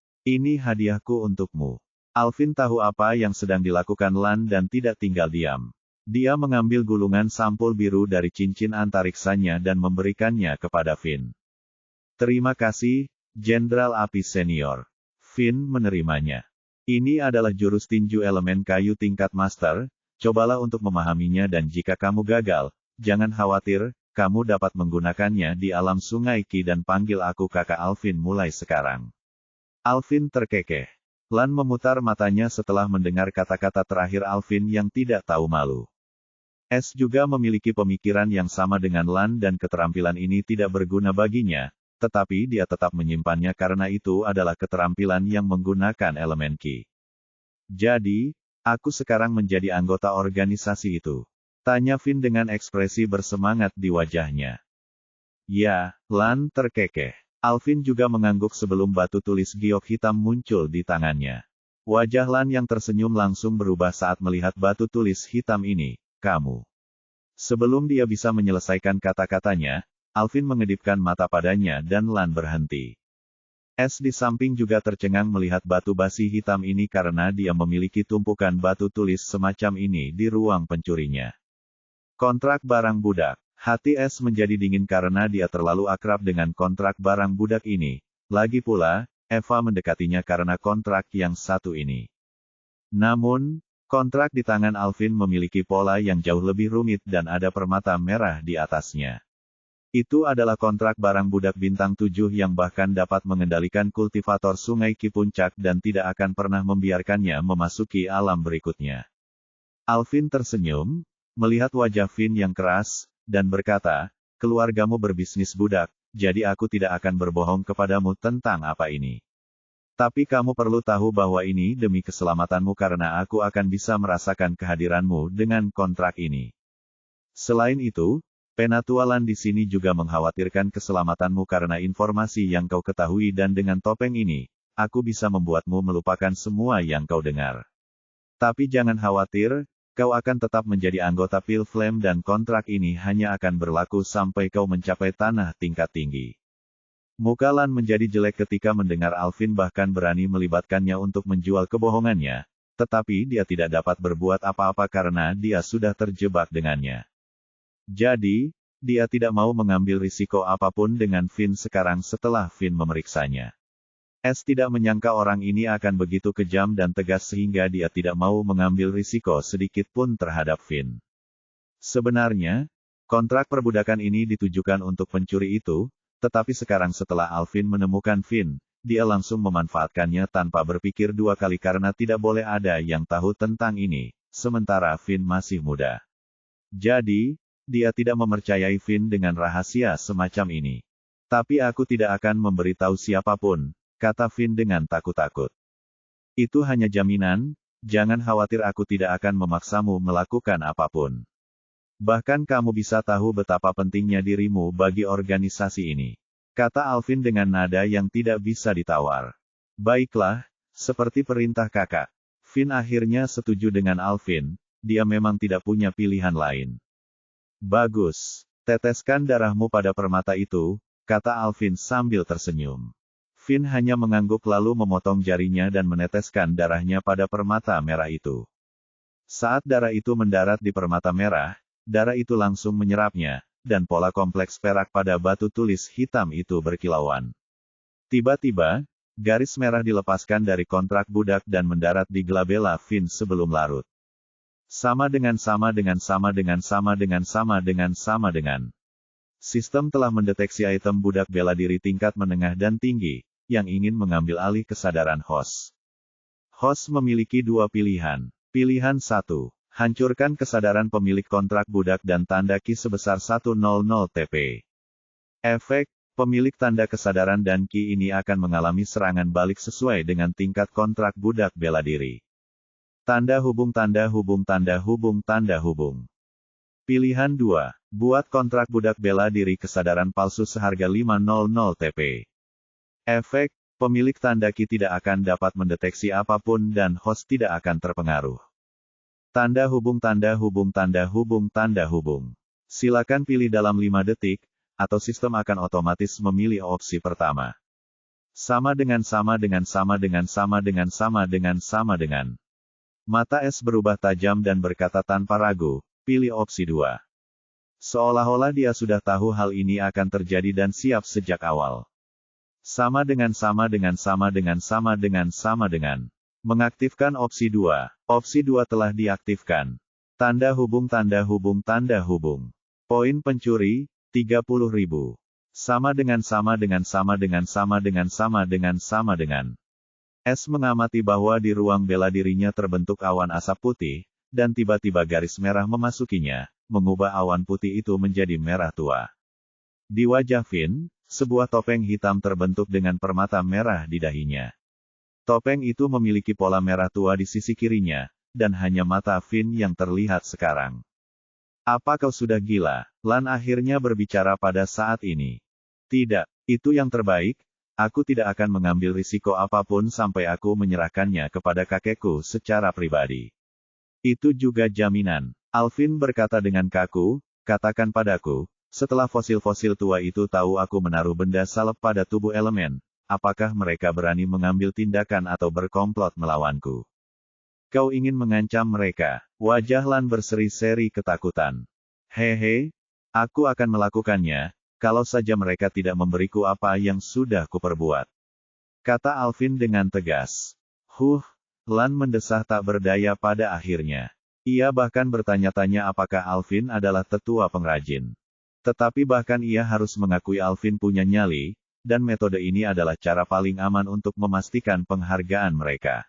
hadiahku untukmu. Alvin tahu apa yang sedang dilakukan Lan dan tidak tinggal diam. Dia mengambil gulungan sampul biru dari cincin antariksanya dan memberikannya kepada Finn. Terima kasih, Jenderal Api Senior. Finn menerimanya. Ini adalah jurus tinju elemen kayu tingkat master, cobalah untuk memahaminya dan jika kamu gagal, jangan khawatir, kamu dapat menggunakannya di alam sungai Qi dan panggil aku kakak Alvin mulai sekarang. Alvin terkekeh. Lan memutar matanya setelah mendengar kata-kata terakhir Alvin yang tidak tahu malu. S juga memiliki pemikiran yang sama dengan Lan dan keterampilan ini tidak berguna baginya, tetapi dia tetap menyimpannya karena itu adalah keterampilan yang menggunakan elemen Qi. Jadi, aku sekarang menjadi anggota organisasi itu. Tanya Finn dengan ekspresi bersemangat di wajahnya. Ya, Lan terkekeh. Alvin juga mengangguk sebelum batu tulis giok hitam muncul di tangannya. Wajah Lan yang tersenyum langsung berubah saat melihat batu tulis hitam ini. Kamu. Sebelum dia bisa menyelesaikan kata-katanya, Alvin mengedipkan mata padanya dan Lan berhenti. S di samping juga tercengang melihat batu basi hitam ini karena dia memiliki tumpukan batu tulis semacam ini di ruang pencurinya. Kontrak barang budak. Hati S menjadi dingin karena dia terlalu akrab dengan kontrak barang budak ini. Lagi pula, Eva mendekatinya karena kontrak yang satu ini. Namun, kontrak di tangan Alvin memiliki pola yang jauh lebih rumit dan ada permata merah di atasnya. Itu adalah kontrak barang budak bintang 7 yang bahkan dapat mengendalikan kultivator sungai Qi Puncak dan tidak akan pernah membiarkannya memasuki alam berikutnya. Alvin tersenyum, melihat wajah Finn yang keras, dan berkata, keluargamu berbisnis budak, jadi aku tidak akan berbohong kepadamu tentang apa ini. Tapi kamu perlu tahu bahwa ini demi keselamatanmu karena aku akan bisa merasakan kehadiranmu dengan kontrak ini. Selain itu, Penatua Lan di sini juga mengkhawatirkan keselamatanmu karena informasi yang kau ketahui dan dengan topeng ini, aku bisa membuatmu melupakan semua yang kau dengar. Tapi jangan khawatir, kau akan tetap menjadi anggota Pale Flame dan kontrak ini hanya akan berlaku sampai kau mencapai tanah tingkat tinggi. Muka Lan menjadi jelek ketika mendengar Alvin bahkan berani melibatkannya untuk menjual kebohongannya, tetapi dia tidak dapat berbuat apa-apa karena dia sudah terjebak dengannya. Jadi, dia tidak mau mengambil risiko apapun dengan Finn sekarang setelah Finn memeriksanya. S tidak menyangka orang ini akan begitu kejam dan tegas sehingga dia tidak mau mengambil risiko sedikit pun terhadap Finn. Sebenarnya, kontrak perbudakan ini ditujukan untuk pencuri itu, tetapi sekarang setelah Alvin menemukan Finn, dia langsung memanfaatkannya tanpa berpikir dua kali karena tidak boleh ada yang tahu tentang ini, sementara Finn masih muda. Jadi, dia tidak mempercayai Finn dengan rahasia semacam ini. Tapi aku tidak akan memberitahu siapapun, kata Finn dengan takut-takut. Itu hanya jaminan, jangan khawatir aku tidak akan memaksamu melakukan apapun. Bahkan kamu bisa tahu betapa pentingnya dirimu bagi organisasi ini. Kata Alvin dengan nada yang tidak bisa ditawar. Baiklah, seperti perintah kakak. Finn akhirnya setuju dengan Alvin, dia memang tidak punya pilihan lain. Bagus, teteskan darahmu pada permata itu, kata Alvin sambil tersenyum. Finn hanya mengangguk lalu memotong jarinya dan meneteskan darahnya pada permata merah itu. Saat darah itu mendarat di permata merah, darah itu langsung menyerapnya, dan pola kompleks perak pada batu tulis hitam itu berkilauan. Tiba-tiba, garis merah dilepaskan dari kontrak budak dan mendarat di glabella Finn sebelum larut. Sama dengan. Sistem telah mendeteksi item budak bela diri tingkat menengah dan tinggi, yang ingin mengambil alih kesadaran host. Host memiliki dua pilihan. Pilihan 1. Hancurkan kesadaran pemilik kontrak budak dan tanda Qi sebesar 100 TP. Efek, pemilik tanda kesadaran dan Qi ini akan mengalami serangan balik sesuai dengan tingkat kontrak budak bela diri. Tanda hubung. Pilihan 2. Buat kontrak budak bela diri kesadaran palsu seharga 500 TP. Efek, pemilik tanda Qi tidak akan dapat mendeteksi apapun dan host tidak akan terpengaruh. Tanda hubung tanda hubung tanda hubung tanda hubung. Silakan pilih dalam 5 detik, atau sistem akan otomatis memilih opsi pertama. Sama dengan sama dengan sama dengan sama dengan sama dengan sama dengan. Mata S berubah tajam dan berkata tanpa ragu, pilih opsi 2. Seolah-olah dia sudah tahu hal ini akan terjadi dan siap sejak awal. Sama dengan sama dengan sama dengan sama dengan sama dengan. Mengaktifkan opsi 2. Opsi 2 telah diaktifkan. Tanda hubung tanda hubung tanda hubung. Poin pencuri, 30.000. Sama dengan sama dengan sama dengan sama dengan sama dengan sama dengan. S mengamati bahwa di ruang bela dirinya terbentuk awan asap putih, dan tiba-tiba garis merah memasukinya, mengubah awan putih itu menjadi merah tua. Di wajah Finn, sebuah topeng hitam terbentuk dengan permata merah di dahinya. Topeng itu memiliki pola merah tua di sisi kirinya, dan hanya mata Finn yang terlihat sekarang. Apa kau sudah gila? Lan akhirnya berbicara pada saat ini. Tidak, itu yang terbaik, aku tidak akan mengambil risiko apapun sampai aku menyerahkannya kepada kakekku secara pribadi. Itu juga jaminan. Alvin berkata dengan kaku, katakan padaku, setelah fosil-fosil tua itu tahu aku menaruh benda salep pada tubuh elemen, apakah mereka berani mengambil tindakan atau berkomplot melawanku? Kau ingin mengancam mereka. Wajah Lan berseri-seri ketakutan. Hehe, aku akan melakukannya, kalau saja mereka tidak memberiku apa yang sudah kuperbuat. Kata Alvin dengan tegas. Lan mendesah tak berdaya pada akhirnya. Ia bahkan bertanya-tanya apakah Alvin adalah tetua pengrajin. Tetapi bahkan ia harus mengakui Alvin punya nyali, dan metode ini adalah cara paling aman untuk memastikan penghargaan mereka.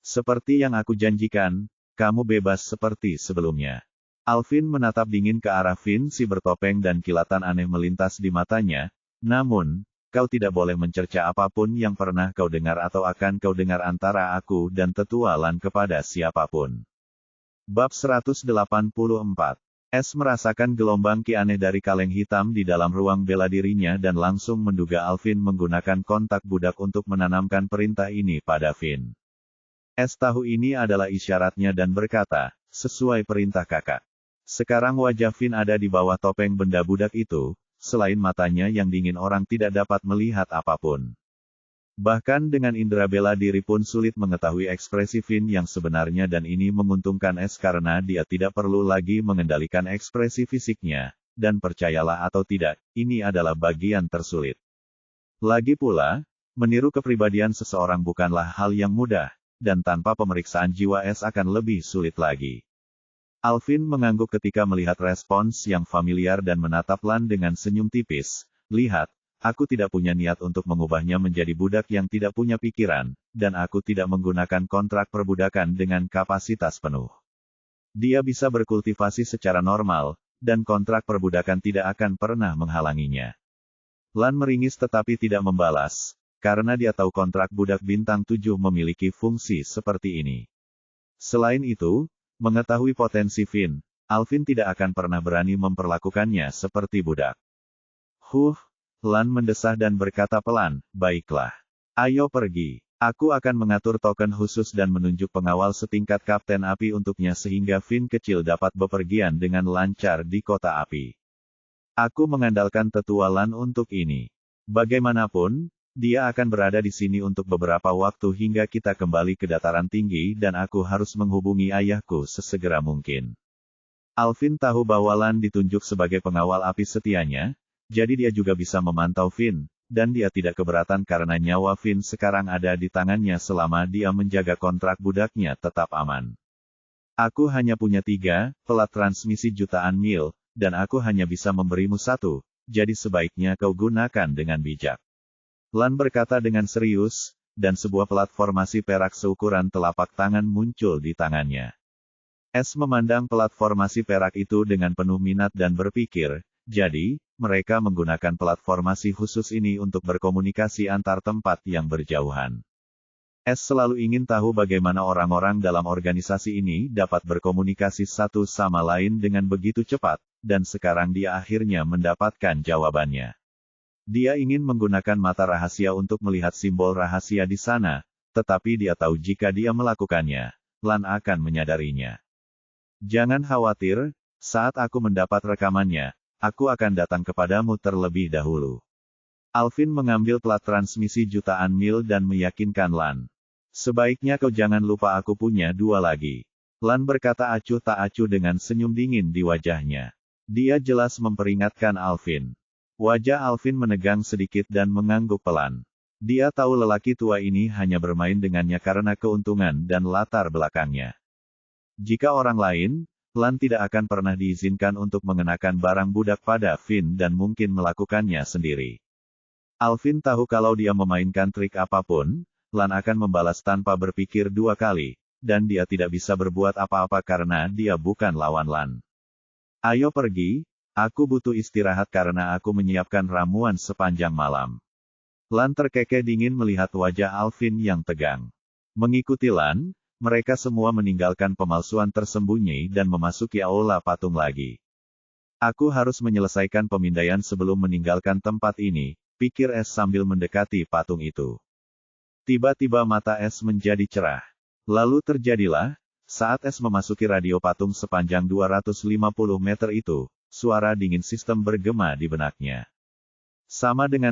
Seperti yang aku janjikan, kamu bebas seperti sebelumnya. Alvin menatap dingin ke arah Finn si bertopeng dan kilatan aneh melintas di matanya, namun, kau tidak boleh mencerca apapun yang pernah kau dengar atau akan kau dengar antara aku dan tetua Lan kepada siapapun. Bab 184. S merasakan gelombang ki aneh dari kaleng hitam di dalam ruang bela dirinya dan langsung menduga Alvin menggunakan kontak budak untuk menanamkan perintah ini pada Finn. S tahu ini adalah isyaratnya dan berkata, sesuai perintah kakak. Sekarang wajah Finn ada di bawah topeng benda budak itu, selain matanya yang dingin orang tidak dapat melihat apapun. Bahkan dengan indera bela diri pun sulit mengetahui ekspresi Finn yang sebenarnya dan ini menguntungkan S karena dia tidak perlu lagi mengendalikan ekspresi fisiknya, dan percayalah atau tidak, ini adalah bagian tersulit. Lagi pula, meniru kepribadian seseorang bukanlah hal yang mudah, dan tanpa pemeriksaan jiwa S akan lebih sulit lagi. Alvin mengangguk ketika melihat respons yang familiar dan menatap Lan dengan senyum tipis. Lihat, aku tidak punya niat untuk mengubahnya menjadi budak yang tidak punya pikiran, dan aku tidak menggunakan kontrak perbudakan dengan kapasitas penuh. Dia bisa berkultivasi secara normal, dan kontrak perbudakan tidak akan pernah menghalanginya. Lan meringis tetapi tidak membalas, karena dia tahu kontrak budak bintang 7 memiliki fungsi seperti ini. Selain itu, mengetahui potensi Finn, Alvin tidak akan pernah berani memperlakukannya seperti budak. Lan mendesah dan berkata pelan, baiklah. Ayo pergi. Aku akan mengatur token khusus dan menunjuk pengawal setingkat Kapten Api untuknya sehingga Finn kecil dapat bepergian dengan lancar di kota api. Aku mengandalkan tetua Lan untuk ini. Bagaimanapun, dia akan berada di sini untuk beberapa waktu hingga kita kembali ke dataran tinggi dan aku harus menghubungi ayahku sesegera mungkin. Alvin tahu bahwa Lan ditunjuk sebagai pengawal api setianya, jadi dia juga bisa memantau Finn, dan dia tidak keberatan karena nyawa Finn sekarang ada di tangannya selama dia menjaga kontrak budaknya tetap aman. Aku hanya punya 3 pelat transmisi jutaan mil, dan aku hanya bisa memberimu 1, jadi sebaiknya kau gunakan dengan bijak. Lan berkata dengan serius, dan sebuah pelat formasi perak seukuran telapak tangan muncul di tangannya. S memandang pelat formasi perak itu dengan penuh minat dan berpikir, jadi, mereka menggunakan platformasi khusus ini untuk berkomunikasi antar tempat yang berjauhan. S selalu ingin tahu bagaimana orang-orang dalam organisasi ini dapat berkomunikasi satu sama lain dengan begitu cepat, dan sekarang dia akhirnya mendapatkan jawabannya. Dia ingin menggunakan mata rahasia untuk melihat simbol rahasia di sana, tetapi dia tahu jika dia melakukannya, Lan akan menyadarinya. Jangan khawatir, saat aku mendapat rekamannya, aku akan datang kepadamu terlebih dahulu. Alvin mengambil plat transmisi jutaan mil dan meyakinkan Lan. Sebaiknya kau jangan lupa aku punya dua lagi. Lan berkata acuh tak acuh dengan senyum dingin di wajahnya. Dia jelas memperingatkan Alvin. Wajah Alvin menegang sedikit dan mengangguk pelan. Dia tahu lelaki tua ini hanya bermain dengannya karena keuntungan dan latar belakangnya. Jika orang lain, Lan tidak akan pernah diizinkan untuk mengenakan barang budak pada Finn dan mungkin melakukannya sendiri. Alvin tahu kalau dia memainkan trik apapun, Lan akan membalas tanpa berpikir dua kali, dan dia tidak bisa berbuat apa-apa karena dia bukan lawan Lan. Ayo pergi, aku butuh istirahat karena aku menyiapkan ramuan sepanjang malam. Lan terkekeh dingin melihat wajah Alvin yang tegang. Mengikuti Lan, mereka semua meninggalkan pemalsuan tersembunyi dan memasuki aula patung lagi. Aku harus menyelesaikan pemindaian sebelum meninggalkan tempat ini, pikir S sambil mendekati patung itu. Tiba-tiba mata S menjadi cerah. Lalu terjadilah, saat S memasuki radio patung sepanjang 250 meter itu, suara dingin sistem bergema di benaknya. Sama dengan.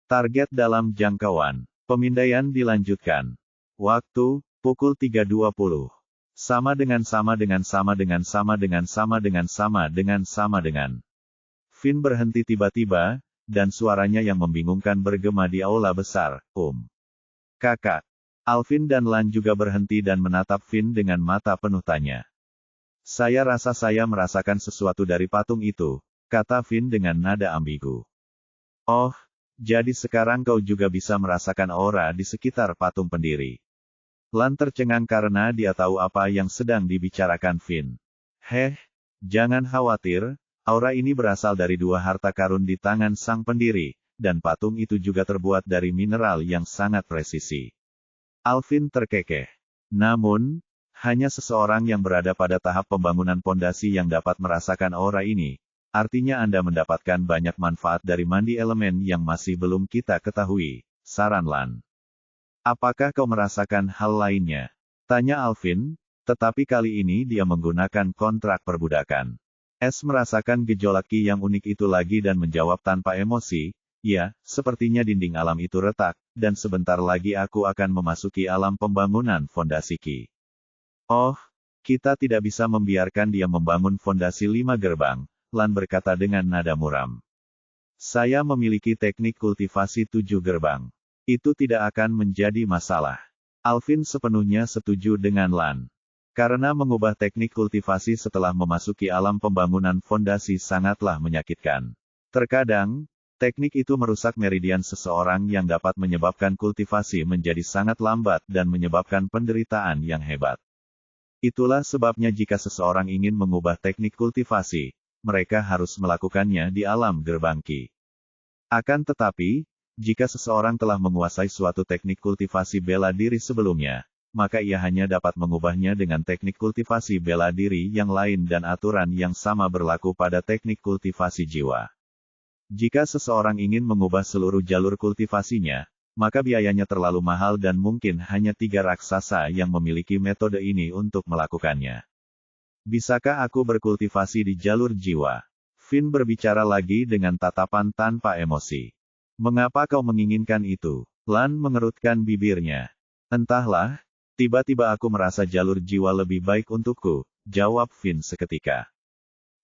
Target dalam jangkauan. Pemindaian dilanjutkan. Waktu, pukul 3.20. Sama dengan. Finn berhenti tiba-tiba, dan suaranya yang membingungkan bergema di aula besar, Kakak. Alvin dan Lan juga berhenti dan menatap Finn dengan mata penuh tanya. Saya rasa saya merasakan sesuatu dari patung itu, kata Finn dengan nada ambigu. Oh, jadi sekarang kau juga bisa merasakan aura di sekitar patung pendiri. Lan tercengang karena dia tahu apa yang sedang dibicarakan Finn. Jangan khawatir, aura ini berasal dari dua harta karun di tangan sang pendiri, dan patung itu juga terbuat dari mineral yang sangat presisi. Alvin terkekeh. Namun, hanya seseorang yang berada pada tahap pembangunan pondasi yang dapat merasakan aura ini. Artinya Anda mendapatkan banyak manfaat dari mandi elemen yang masih belum kita ketahui, saran Lan. Apakah kau merasakan hal lainnya? Tanya Alvin, tetapi kali ini dia menggunakan kontrak perbudakan. S merasakan gejolak Ki yang unik itu lagi dan menjawab tanpa emosi, ya, sepertinya dinding alam itu retak, dan sebentar lagi aku akan memasuki alam pembangunan fondasi Ki. Oh, kita tidak bisa membiarkan dia membangun fondasi 5 gerbang, Lan berkata dengan nada muram. Saya memiliki teknik kultivasi 7 gerbang. Itu tidak akan menjadi masalah. Alvin sepenuhnya setuju dengan Lan. Karena mengubah teknik kultivasi setelah memasuki alam pembangunan fondasi sangatlah menyakitkan. Terkadang, teknik itu merusak meridian seseorang yang dapat menyebabkan kultivasi menjadi sangat lambat dan menyebabkan penderitaan yang hebat. Itulah sebabnya jika seseorang ingin mengubah teknik kultivasi, mereka harus melakukannya di alam gerbang Ki. Akan tetapi, jika seseorang telah menguasai suatu teknik kultivasi bela diri sebelumnya, maka ia hanya dapat mengubahnya dengan teknik kultivasi bela diri yang lain dan aturan yang sama berlaku pada teknik kultivasi jiwa. Jika seseorang ingin mengubah seluruh jalur kultivasinya, maka biayanya terlalu mahal dan mungkin hanya 3 raksasa yang memiliki metode ini untuk melakukannya. Bisakah aku berkultivasi di jalur jiwa? Finn berbicara lagi dengan tatapan tanpa emosi. Mengapa kau menginginkan itu? Lan mengerutkan bibirnya. Entahlah. Tiba-tiba aku merasa jalur jiwa lebih baik untukku, jawab Finn seketika.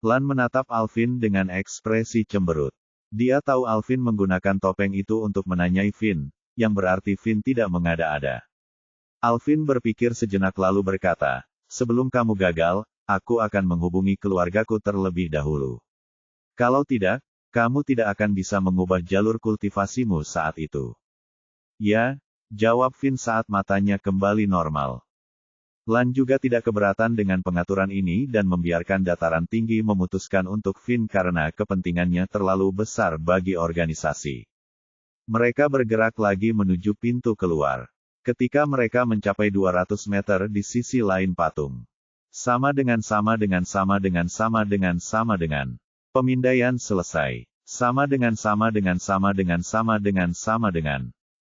Lan menatap Alvin dengan ekspresi cemberut. Dia tahu Alvin menggunakan topeng itu untuk menanyai Finn, yang berarti Finn tidak mengada-ada. Alvin berpikir sejenak lalu berkata, sebelum kamu gagal, aku akan menghubungi keluargaku terlebih dahulu. Kalau tidak, kamu tidak akan bisa mengubah jalur kultivasimu saat itu. Ya, jawab Finn saat matanya kembali normal. Lan juga tidak keberatan dengan pengaturan ini dan membiarkan dataran tinggi memutuskan untuk Finn karena kepentingannya terlalu besar bagi organisasi. Mereka bergerak lagi menuju pintu keluar. Ketika mereka mencapai 200 meter di sisi lain patung. Sama dengan. Pemindaian selesai. Sama dengan.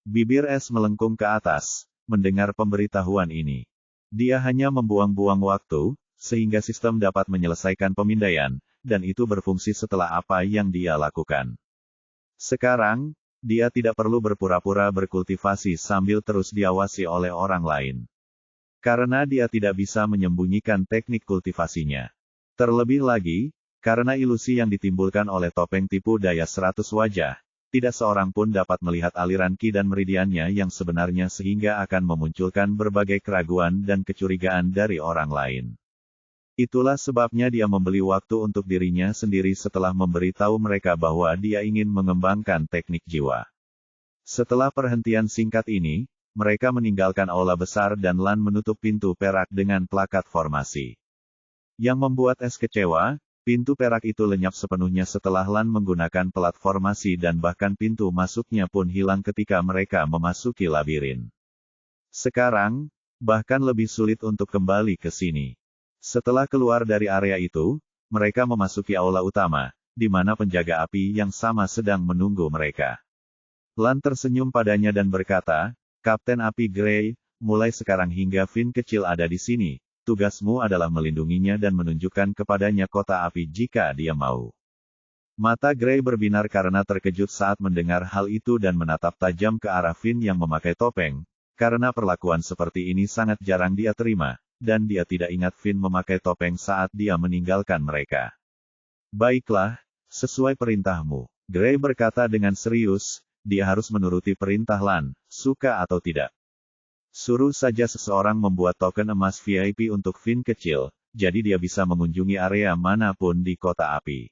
Bibir S melengkung ke atas, mendengar pemberitahuan ini. Dia hanya membuang-buang waktu, sehingga sistem dapat menyelesaikan pemindaian, dan itu berfungsi setelah apa yang dia lakukan. Sekarang, dia tidak perlu berpura-pura berkultivasi sambil terus diawasi oleh orang lain. Karena dia tidak bisa menyembunyikan teknik kultivasinya. Terlebih lagi, karena ilusi yang ditimbulkan oleh topeng tipu daya 100 wajah, tidak seorang pun dapat melihat aliran ki dan meridiannya yang sebenarnya sehingga akan memunculkan berbagai keraguan dan kecurigaan dari orang lain. Itulah sebabnya dia membeli waktu untuk dirinya sendiri setelah memberitahu mereka bahwa dia ingin mengembangkan teknik jiwa. Setelah perhentian singkat ini, mereka meninggalkan aula besar dan Lan menutup pintu perak dengan plakat formasi. Yang membuat Es kecewa, pintu perak itu lenyap sepenuhnya setelah Lan menggunakan pelat formasi dan bahkan pintu masuknya pun hilang ketika mereka memasuki labirin. Sekarang, bahkan lebih sulit untuk kembali ke sini. Setelah keluar dari area itu, mereka memasuki aula utama, di mana penjaga api yang sama sedang menunggu mereka. Lan tersenyum padanya dan berkata, "Kapten Api Grey, mulai sekarang hingga Finn kecil ada di sini, tugasmu adalah melindunginya dan menunjukkan kepadanya kota api jika dia mau." Mata Grey berbinar karena terkejut saat mendengar hal itu dan menatap tajam ke arah Finn yang memakai topeng, karena perlakuan seperti ini sangat jarang dia terima, dan dia tidak ingat Finn memakai topeng saat dia meninggalkan mereka. "Baiklah, sesuai perintahmu," Grey berkata dengan serius. Dia harus menuruti perintah Lan, suka atau tidak. Suruh saja seseorang membuat token emas VIP untuk Finn kecil, jadi dia bisa mengunjungi area manapun di kota api.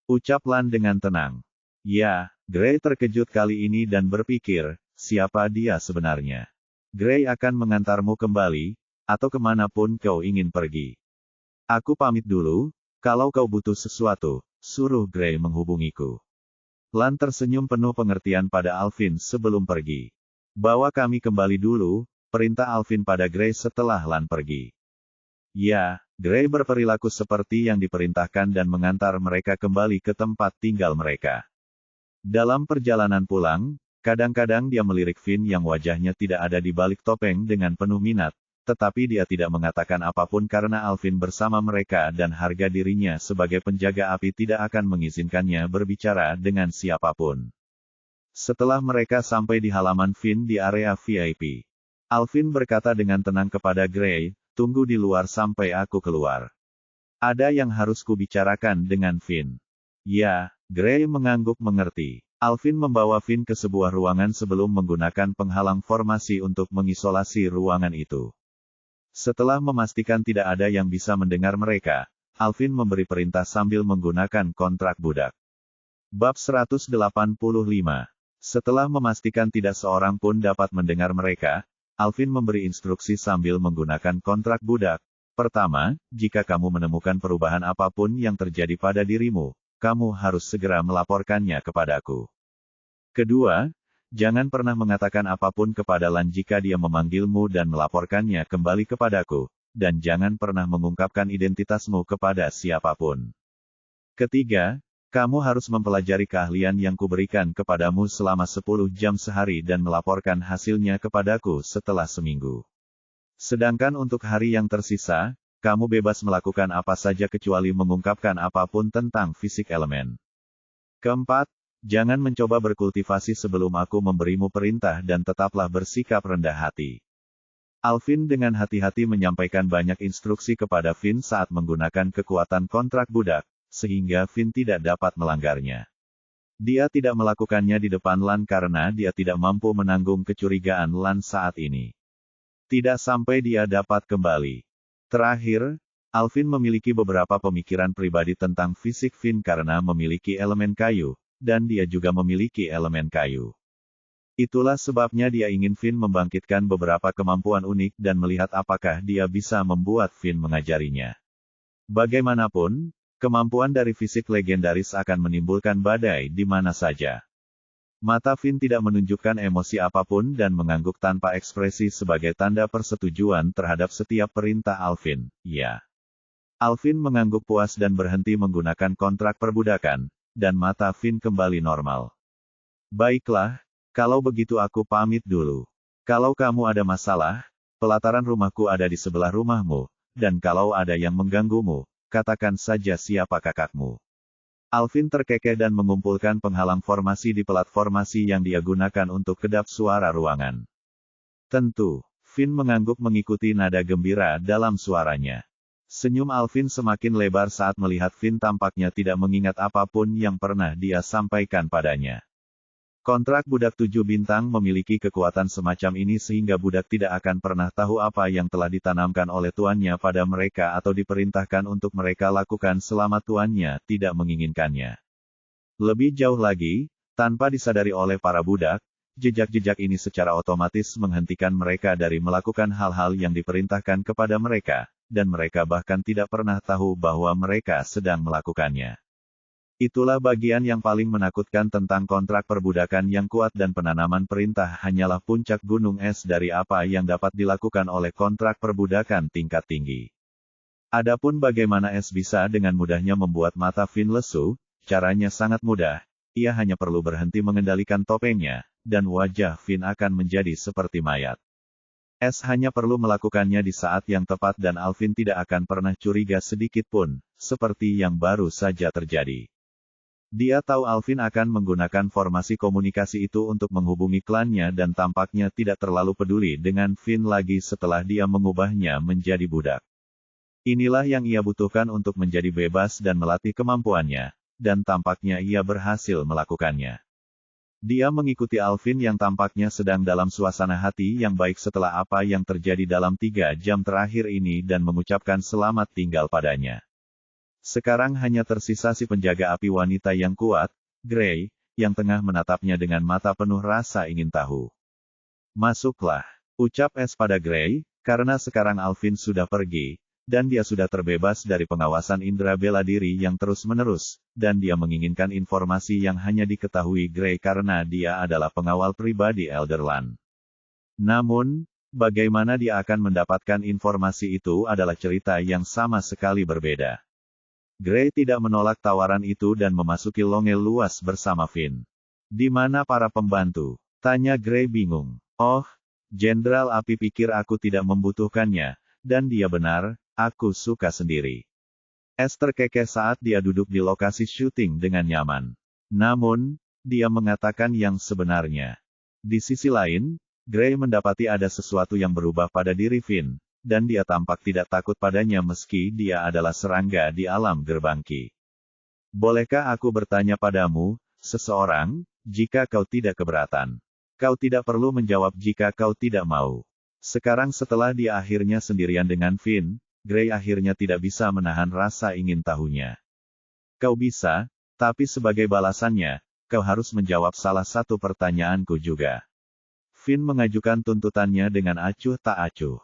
Ucap Lan dengan tenang. Ya, Grey terkejut kali ini dan berpikir, siapa dia sebenarnya? Grey akan mengantarmu kembali, atau kemanapun kau ingin pergi. Aku pamit dulu, kalau kau butuh sesuatu, suruh Grey menghubungiku. Lan tersenyum penuh pengertian pada Alvin sebelum pergi. "Bawa kami kembali dulu," perintah Alvin pada Grey setelah Lan pergi. Ya, Grey berperilaku seperti yang diperintahkan dan mengantar mereka kembali ke tempat tinggal mereka. Dalam perjalanan pulang, kadang-kadang dia melirik Finn yang wajahnya tidak ada di balik topeng dengan penuh minat, tetapi dia tidak mengatakan apapun karena Alvin bersama mereka dan harga dirinya sebagai penjaga api tidak akan mengizinkannya berbicara dengan siapapun. Setelah mereka sampai di halaman Finn di area VIP, Alvin berkata dengan tenang kepada Grey, "Tunggu di luar sampai aku keluar. Ada yang harus kubicarakan dengan Finn." Ya, Grey mengangguk mengerti. Alvin membawa Finn ke sebuah ruangan sebelum menggunakan penghalang formasi untuk mengisolasi ruangan itu. Setelah memastikan tidak ada yang bisa mendengar mereka, Alvin memberi perintah sambil menggunakan kontrak budak. Bab 185. Setelah memastikan tidak seorang pun dapat mendengar mereka, Alvin memberi instruksi sambil menggunakan kontrak budak. Pertama, jika kamu menemukan perubahan apapun yang terjadi pada dirimu, kamu harus segera melaporkannya kepadaku. Kedua, jangan pernah mengatakan apapun kepada Lan jika dia memanggilmu dan melaporkannya kembali kepadaku, dan jangan pernah mengungkapkan identitasmu kepada siapapun. Ketiga, kamu harus mempelajari keahlian yang kuberikan kepadamu selama 10 jam sehari dan melaporkan hasilnya kepadaku setelah seminggu. Sedangkan untuk hari yang tersisa, kamu bebas melakukan apa saja kecuali mengungkapkan apapun tentang fisik elemen. Keempat, jangan mencoba berkultivasi sebelum aku memberimu perintah dan tetaplah bersikap rendah hati. Alvin dengan hati-hati menyampaikan banyak instruksi kepada Finn saat menggunakan kekuatan kontrak budak, sehingga Finn tidak dapat melanggarnya. Dia tidak melakukannya di depan Lan karena dia tidak mampu menanggung kecurigaan Lan saat ini. Tidak sampai dia dapat kembali. Terakhir, Alvin memiliki beberapa pemikiran pribadi tentang fisik Finn karena memiliki elemen kayu, dan dia juga memiliki elemen kayu. Itulah sebabnya dia ingin Finn membangkitkan beberapa kemampuan unik dan melihat apakah dia bisa membuat Finn mengajarinya. Bagaimanapun, kemampuan dari fisik legendaris akan menimbulkan badai di mana saja. Mata Finn tidak menunjukkan emosi apapun dan mengangguk tanpa ekspresi sebagai tanda persetujuan terhadap setiap perintah Alvin. Ya. Alvin mengangguk puas dan berhenti menggunakan kontrak perbudakan, dan mata Finn kembali normal. Baiklah, kalau begitu aku pamit dulu. Kalau kamu ada masalah, pelataran rumahku ada di sebelah rumahmu, dan kalau ada yang mengganggumu, katakan saja siapa kakakmu. Alvin terkekeh dan mengumpulkan penghalang formasi di pelat formasi yang dia gunakan untuk kedap suara ruangan. Tentu, Finn mengangguk mengikuti nada gembira dalam suaranya. Senyum Alvin semakin lebar saat melihat Finn tampaknya tidak mengingat apapun yang pernah dia sampaikan padanya. Kontrak budak 7 bintang memiliki kekuatan semacam ini sehingga budak tidak akan pernah tahu apa yang telah ditanamkan oleh tuannya pada mereka atau diperintahkan untuk mereka lakukan selama tuannya tidak menginginkannya. Lebih jauh lagi, tanpa disadari oleh para budak, jejak-jejak ini secara otomatis menghentikan mereka dari melakukan hal-hal yang diperintahkan kepada mereka, dan mereka bahkan tidak pernah tahu bahwa mereka sedang melakukannya. Itulah bagian yang paling menakutkan tentang kontrak perbudakan yang kuat dan penanaman perintah hanyalah puncak gunung es dari apa yang dapat dilakukan oleh kontrak perbudakan tingkat tinggi. Adapun bagaimana es bisa dengan mudahnya membuat mata Finn lesu, caranya sangat mudah, ia hanya perlu berhenti mengendalikan topengnya, dan wajah Finn akan menjadi seperti mayat. Es hanya perlu melakukannya di saat yang tepat dan Alvin tidak akan pernah curiga sedikit pun, seperti yang baru saja terjadi. Dia tahu Alvin akan menggunakan formasi komunikasi itu untuk menghubungi klannya dan tampaknya tidak terlalu peduli dengan Finn lagi setelah dia mengubahnya menjadi budak. Inilah yang ia butuhkan untuk menjadi bebas dan melatih kemampuannya, dan tampaknya ia berhasil melakukannya. Dia mengikuti Alvin yang tampaknya sedang dalam suasana hati yang baik setelah apa yang terjadi dalam 3 jam terakhir ini dan mengucapkan selamat tinggal padanya. Sekarang hanya tersisa si penjaga api wanita yang kuat, Gray, yang tengah menatapnya dengan mata penuh rasa ingin tahu. Masuklah, ucap Es pada Gray, karena sekarang Alvin sudah pergi, dan dia sudah terbebas dari pengawasan indera bela diri yang terus-menerus, dan dia menginginkan informasi yang hanya diketahui Gray karena dia adalah pengawal pribadi Elderland. Namun, bagaimana dia akan mendapatkan informasi itu adalah cerita yang sama sekali berbeda. Gray tidak menolak tawaran itu dan memasuki longe luas bersama Finn. Di mana para pembantu? Tanya Gray bingung. Oh, Jenderal Api pikir aku tidak membutuhkannya, dan dia benar, aku suka sendiri. Es terkekeh saat dia duduk di lokasi syuting dengan nyaman. Namun, dia mengatakan yang sebenarnya. Di sisi lain, Gray mendapati ada sesuatu yang berubah pada diri Finn. Dan dia tampak tidak takut padanya meski dia adalah serangga di alam gerbangki. Bolehkah aku bertanya padamu, seseorang, jika kau tidak keberatan? Kau tidak perlu menjawab jika kau tidak mau. Sekarang setelah dia akhirnya sendirian dengan Finn, Gray akhirnya tidak bisa menahan rasa ingin tahunya. Kau bisa, tapi sebagai balasannya, kau harus menjawab salah satu pertanyaanku juga. Finn mengajukan tuntutannya dengan acuh tak acuh.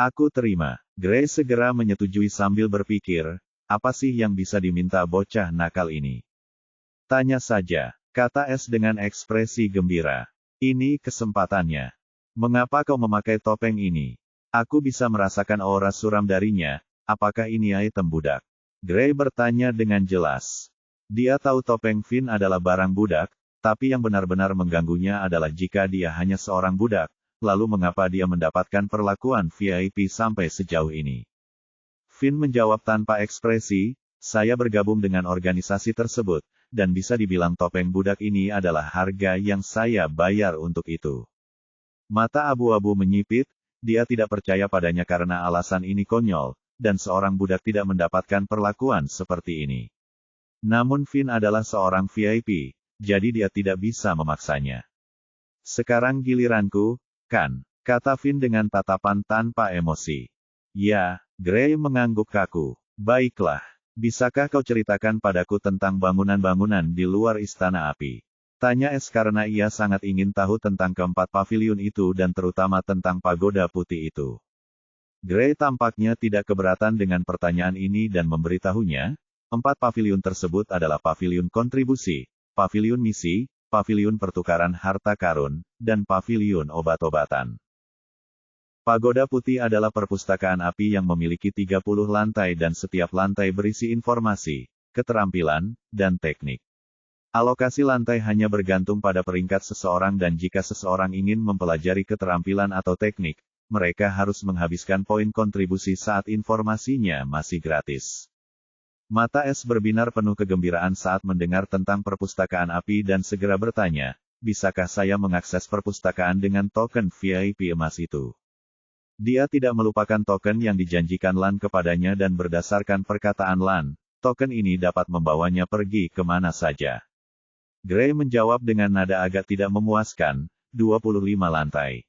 Aku terima. Gray segera menyetujui sambil berpikir, apa sih yang bisa diminta bocah nakal ini? Tanya saja, kata Es dengan ekspresi gembira. Ini kesempatannya. Mengapa kau memakai topeng ini? Aku bisa merasakan aura suram darinya, apakah ini item budak? Gray bertanya dengan jelas. Dia tahu topeng Finn adalah barang budak, tapi yang benar-benar mengganggunya adalah jika dia hanya seorang budak. Lalu mengapa dia mendapatkan perlakuan VIP sampai sejauh ini? Finn menjawab tanpa ekspresi, saya bergabung dengan organisasi tersebut, dan bisa dibilang topeng budak ini adalah harga yang saya bayar untuk itu. Mata abu-abu menyipit, dia tidak percaya padanya karena alasan ini konyol, dan seorang budak tidak mendapatkan perlakuan seperti ini. Namun Finn adalah seorang VIP, jadi dia tidak bisa memaksanya. Sekarang giliranku, kan? Kata Finn dengan tatapan tanpa emosi. Ya, Gray mengangguk kaku. Baiklah, bisakah kau ceritakan padaku tentang bangunan-bangunan di luar Istana Api? Tanya Es karena ia sangat ingin tahu tentang keempat paviliun itu dan terutama tentang pagoda putih itu. Gray tampaknya tidak keberatan dengan pertanyaan ini dan memberitahunya, 4 paviliun tersebut adalah paviliun kontribusi, paviliun misi, paviliun pertukaran harta karun, dan paviliun obat-obatan. Pagoda Putih adalah perpustakaan api yang memiliki 30 lantai dan setiap lantai berisi informasi, keterampilan, dan teknik. Alokasi lantai hanya bergantung pada peringkat seseorang dan jika seseorang ingin mempelajari keterampilan atau teknik, mereka harus menghabiskan poin kontribusi saat informasinya masih gratis. Mata S berbinar penuh kegembiraan saat mendengar tentang perpustakaan api dan segera bertanya, bisakah saya mengakses perpustakaan dengan token VIP emas itu? Dia tidak melupakan token yang dijanjikan Lan kepadanya dan berdasarkan perkataan Lan, token ini dapat membawanya pergi kemana saja. Gray menjawab dengan nada agak tidak memuaskan, 25 lantai.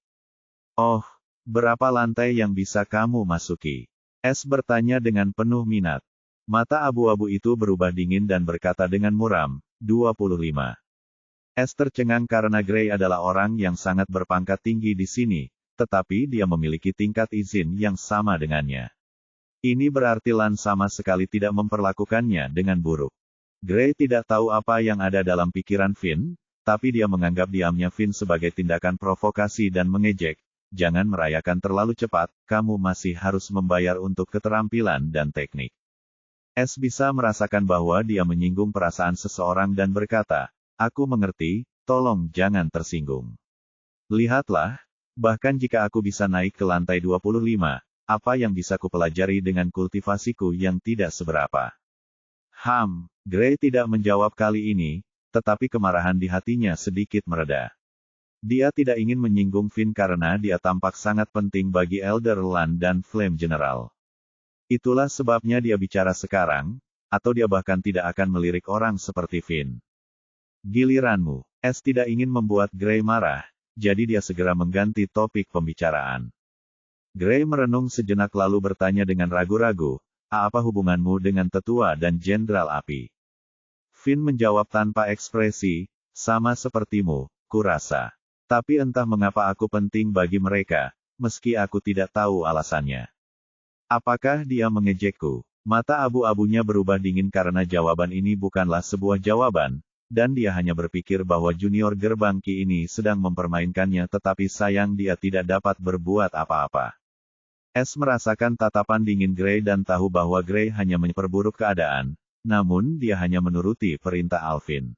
Oh, berapa lantai yang bisa kamu masuki? S bertanya dengan penuh minat. Mata abu-abu itu berubah dingin dan berkata dengan muram, 25. S tercengang karena Gray adalah orang yang sangat berpangkat tinggi di sini, tetapi dia memiliki tingkat izin yang sama dengannya. Ini berarti Lan sama sekali tidak memperlakukannya dengan buruk. Gray tidak tahu apa yang ada dalam pikiran Finn, tapi dia menganggap diamnya Finn sebagai tindakan provokasi dan mengejek. Jangan merayakan terlalu cepat, kamu masih harus membayar untuk keterampilan dan teknik. S bisa merasakan bahwa dia menyinggung perasaan seseorang dan berkata, aku mengerti, tolong jangan tersinggung. Lihatlah, bahkan jika aku bisa naik ke lantai 25, apa yang bisa kupelajari dengan kultivasiku yang tidak seberapa? Gray tidak menjawab kali ini, tetapi kemarahan di hatinya sedikit mereda. Dia tidak ingin menyinggung Finn karena dia tampak sangat penting bagi Elder Lan dan Flame General. Itulah sebabnya dia bicara sekarang, atau dia bahkan tidak akan melirik orang seperti Finn. Giliranmu. S tidak ingin membuat Gray marah, jadi dia segera mengganti topik pembicaraan. Gray merenung sejenak lalu bertanya dengan ragu-ragu, apa hubunganmu dengan tetua dan jenderal api? Finn menjawab tanpa ekspresi, sama sepertimu, kurasa. Tapi entah mengapa aku penting bagi mereka, meski aku tidak tahu alasannya. Apakah dia mengejekku? Mata abu-abunya berubah dingin karena jawaban ini bukanlah sebuah jawaban, dan dia hanya berpikir bahwa junior gerbang Ki ini sedang mempermainkannya tetapi sayang dia tidak dapat berbuat apa-apa. S merasakan tatapan dingin Gray dan tahu bahwa Gray hanya memperburuk keadaan, namun dia hanya menuruti perintah Alvin.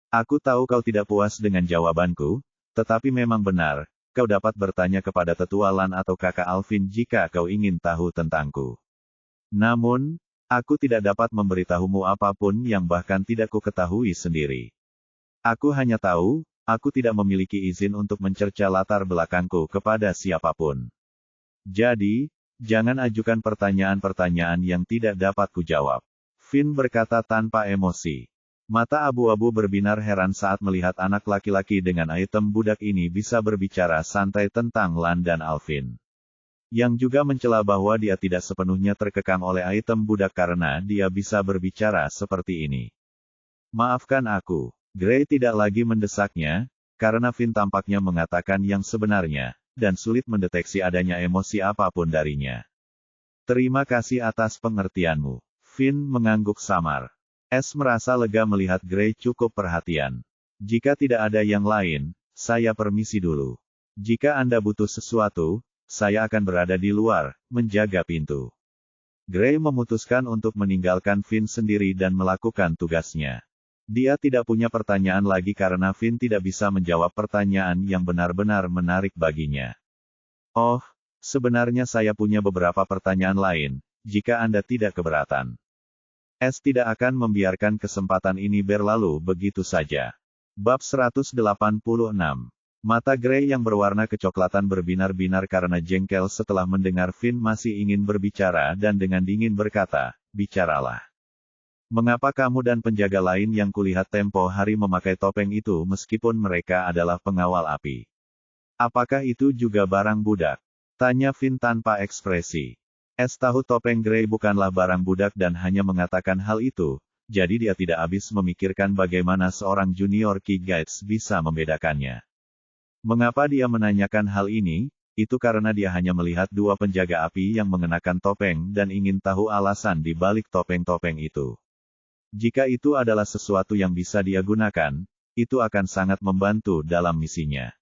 Aku tahu kau tidak puas dengan jawabanku, tetapi memang benar, kau dapat bertanya kepada tetua Lan atau kakak Alvin jika kau ingin tahu tentangku. Namun, aku tidak dapat memberitahumu apapun yang bahkan tidak ku ketahui sendiri. Aku hanya tahu, aku tidak memiliki izin untuk mencerca latar belakangku kepada siapapun. Jadi, jangan ajukan pertanyaan-pertanyaan yang tidak dapat kujawab. Finn berkata tanpa emosi. Mata abu-abu berbinar heran saat melihat anak laki-laki dengan item budak ini bisa berbicara santai tentang Lan dan Alvin. Yang juga mencela bahwa dia tidak sepenuhnya terkekang oleh item budak karena dia bisa berbicara seperti ini. Maafkan aku. Gray tidak lagi mendesaknya, karena Finn tampaknya mengatakan yang sebenarnya, dan sulit mendeteksi adanya emosi apapun darinya. Terima kasih atas pengertianmu. Finn mengangguk samar. S merasa lega melihat Gray cukup perhatian. Jika tidak ada yang lain, saya permisi dulu. Jika Anda butuh sesuatu, saya akan berada di luar, menjaga pintu. Gray memutuskan untuk meninggalkan Finn sendiri dan melakukan tugasnya. Dia tidak punya pertanyaan lagi karena Finn tidak bisa menjawab pertanyaan yang benar-benar menarik baginya. Oh, sebenarnya saya punya beberapa pertanyaan lain, jika Anda tidak keberatan. S tidak akan membiarkan kesempatan ini berlalu begitu saja. Bab 186. Mata Gray yang berwarna kecoklatan berbinar-binar karena jengkel setelah mendengar Finn masih ingin berbicara dan dengan dingin berkata, bicaralah. Mengapa kamu dan penjaga lain yang kulihat tempo hari memakai topeng itu meskipun mereka adalah pengawal api? Apakah itu juga barang budak? Tanya Finn tanpa ekspresi. S tahu topeng Gray bukanlah barang budak dan hanya mengatakan hal itu, jadi dia tidak habis memikirkan bagaimana seorang junior Ki Guides bisa membedakannya. Mengapa dia menanyakan hal ini? Itu karena dia hanya melihat dua penjaga api yang mengenakan topeng dan ingin tahu alasan di balik topeng-topeng itu. Jika itu adalah sesuatu yang bisa dia gunakan, itu akan sangat membantu dalam misinya.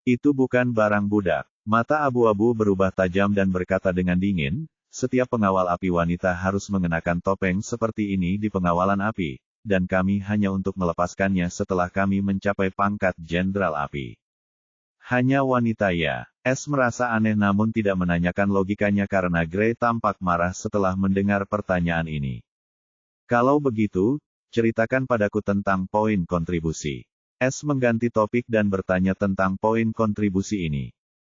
Itu bukan barang budak. Mata abu-abu berubah tajam dan berkata dengan dingin, setiap pengawal api wanita harus mengenakan topeng seperti ini di pengawalan api, dan kami hanya untuk melepaskannya setelah kami mencapai pangkat Jenderal Api. Hanya wanita ya. S merasa aneh namun tidak menanyakan logikanya karena Gray tampak marah setelah mendengar pertanyaan ini. Kalau begitu, ceritakan padaku tentang poin kontribusi. S mengganti topik dan bertanya tentang poin kontribusi ini.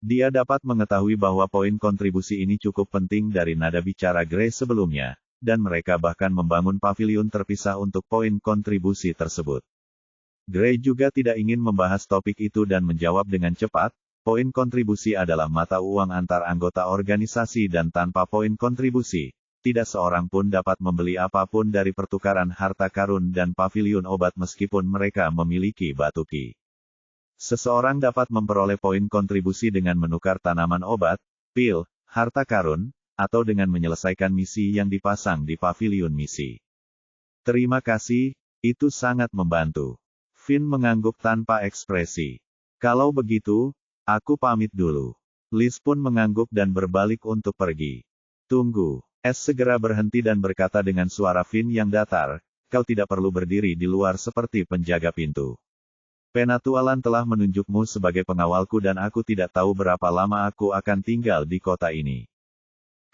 Dia dapat mengetahui bahwa poin kontribusi ini cukup penting dari nada bicara Gray sebelumnya, dan mereka bahkan membangun paviliun terpisah untuk poin kontribusi tersebut. Gray juga tidak ingin membahas topik itu dan menjawab dengan cepat, poin kontribusi adalah mata uang antar anggota organisasi dan tanpa poin kontribusi, tidak seorang pun dapat membeli apapun dari pertukaran harta karun dan paviliun obat meskipun mereka memiliki batu ki. Seseorang dapat memperoleh poin kontribusi dengan menukar tanaman obat, pil, harta karun, atau dengan menyelesaikan misi yang dipasang di paviliun misi. Terima kasih, itu sangat membantu. Finn mengangguk tanpa ekspresi. Kalau begitu, aku pamit dulu. Liz pun mengangguk dan berbalik untuk pergi. Tunggu. S segera berhenti dan berkata dengan suara Finn yang datar, kau tidak perlu berdiri di luar seperti penjaga pintu. Penatualan telah menunjukmu sebagai pengawalku dan aku tidak tahu berapa lama aku akan tinggal di kota ini.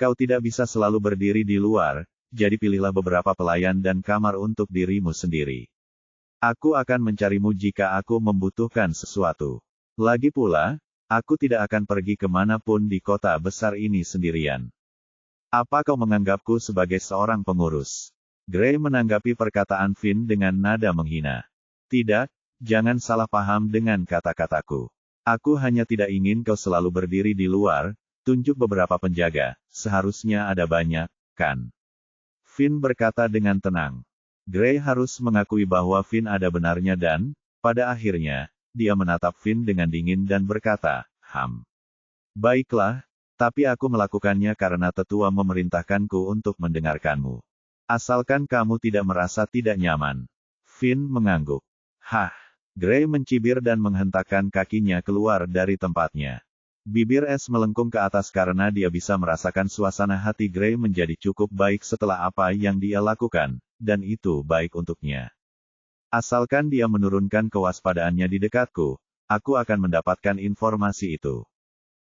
Kau tidak bisa selalu berdiri di luar, jadi pilihlah beberapa pelayan dan kamar untuk dirimu sendiri. Aku akan mencarimu jika aku membutuhkan sesuatu. Lagi pula, aku tidak akan pergi kemanapun di kota besar ini sendirian. Apa kau menganggapku sebagai seorang pengurus? Gray menanggapi perkataan Finn dengan nada menghina. Tidak, jangan salah paham dengan kata-kataku. Aku hanya tidak ingin kau selalu berdiri di luar, tunjuk beberapa penjaga, seharusnya ada banyak, kan? Finn berkata dengan tenang. Gray harus mengakui bahwa Finn ada benarnya dan, pada akhirnya, dia menatap Finn dengan dingin dan berkata, Baiklah, tapi aku melakukannya karena tetua memerintahkanku untuk mendengarkanmu. Asalkan kamu tidak merasa tidak nyaman. Finn mengangguk. Gray mencibir dan menghentakkan kakinya keluar dari tempatnya. Bibir S melengkung ke atas karena dia bisa merasakan suasana hati Gray menjadi cukup baik setelah apa yang dia lakukan, dan itu baik untuknya. Asalkan dia menurunkan kewaspadaannya di dekatku, aku akan mendapatkan informasi itu.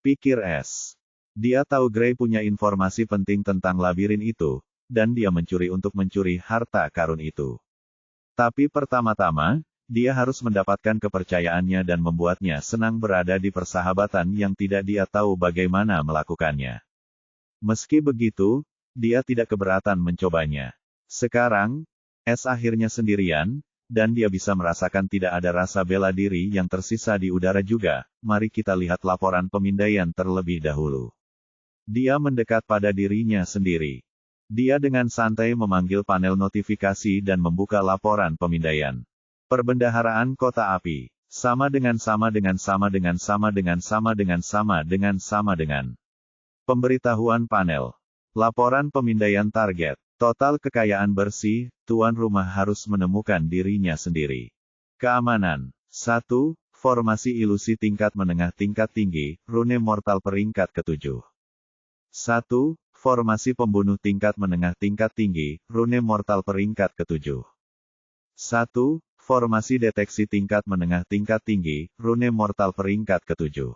Pikir S. Dia tahu Gray punya informasi penting tentang labirin itu, dan dia mencuri untuk mencuri harta karun itu. Tapi pertama-tama, dia harus mendapatkan kepercayaannya dan membuatnya senang berada di persahabatan yang tidak dia tahu bagaimana melakukannya. Meski begitu, dia tidak keberatan mencobanya. Sekarang, S akhirnya sendirian, dan dia bisa merasakan tidak ada rasa bela diri yang tersisa di udara juga. Mari kita lihat laporan pemindaian terlebih dahulu. Dia mendekat pada dirinya sendiri. Dia dengan santai memanggil panel notifikasi dan membuka laporan pemindaian. Perbendaharaan Kota Api. Sama dengan. Pemberitahuan panel. Laporan pemindaian target. Total kekayaan bersih, tuan rumah harus menemukan dirinya sendiri. Keamanan. 1. Formasi ilusi tingkat menengah tingkat tinggi, rune mortal peringkat ke-7. 1. Formasi pembunuh tingkat menengah tingkat tinggi, rune mortal peringkat ke-7. 1. Formasi deteksi tingkat menengah tingkat tinggi, rune mortal peringkat ke-7.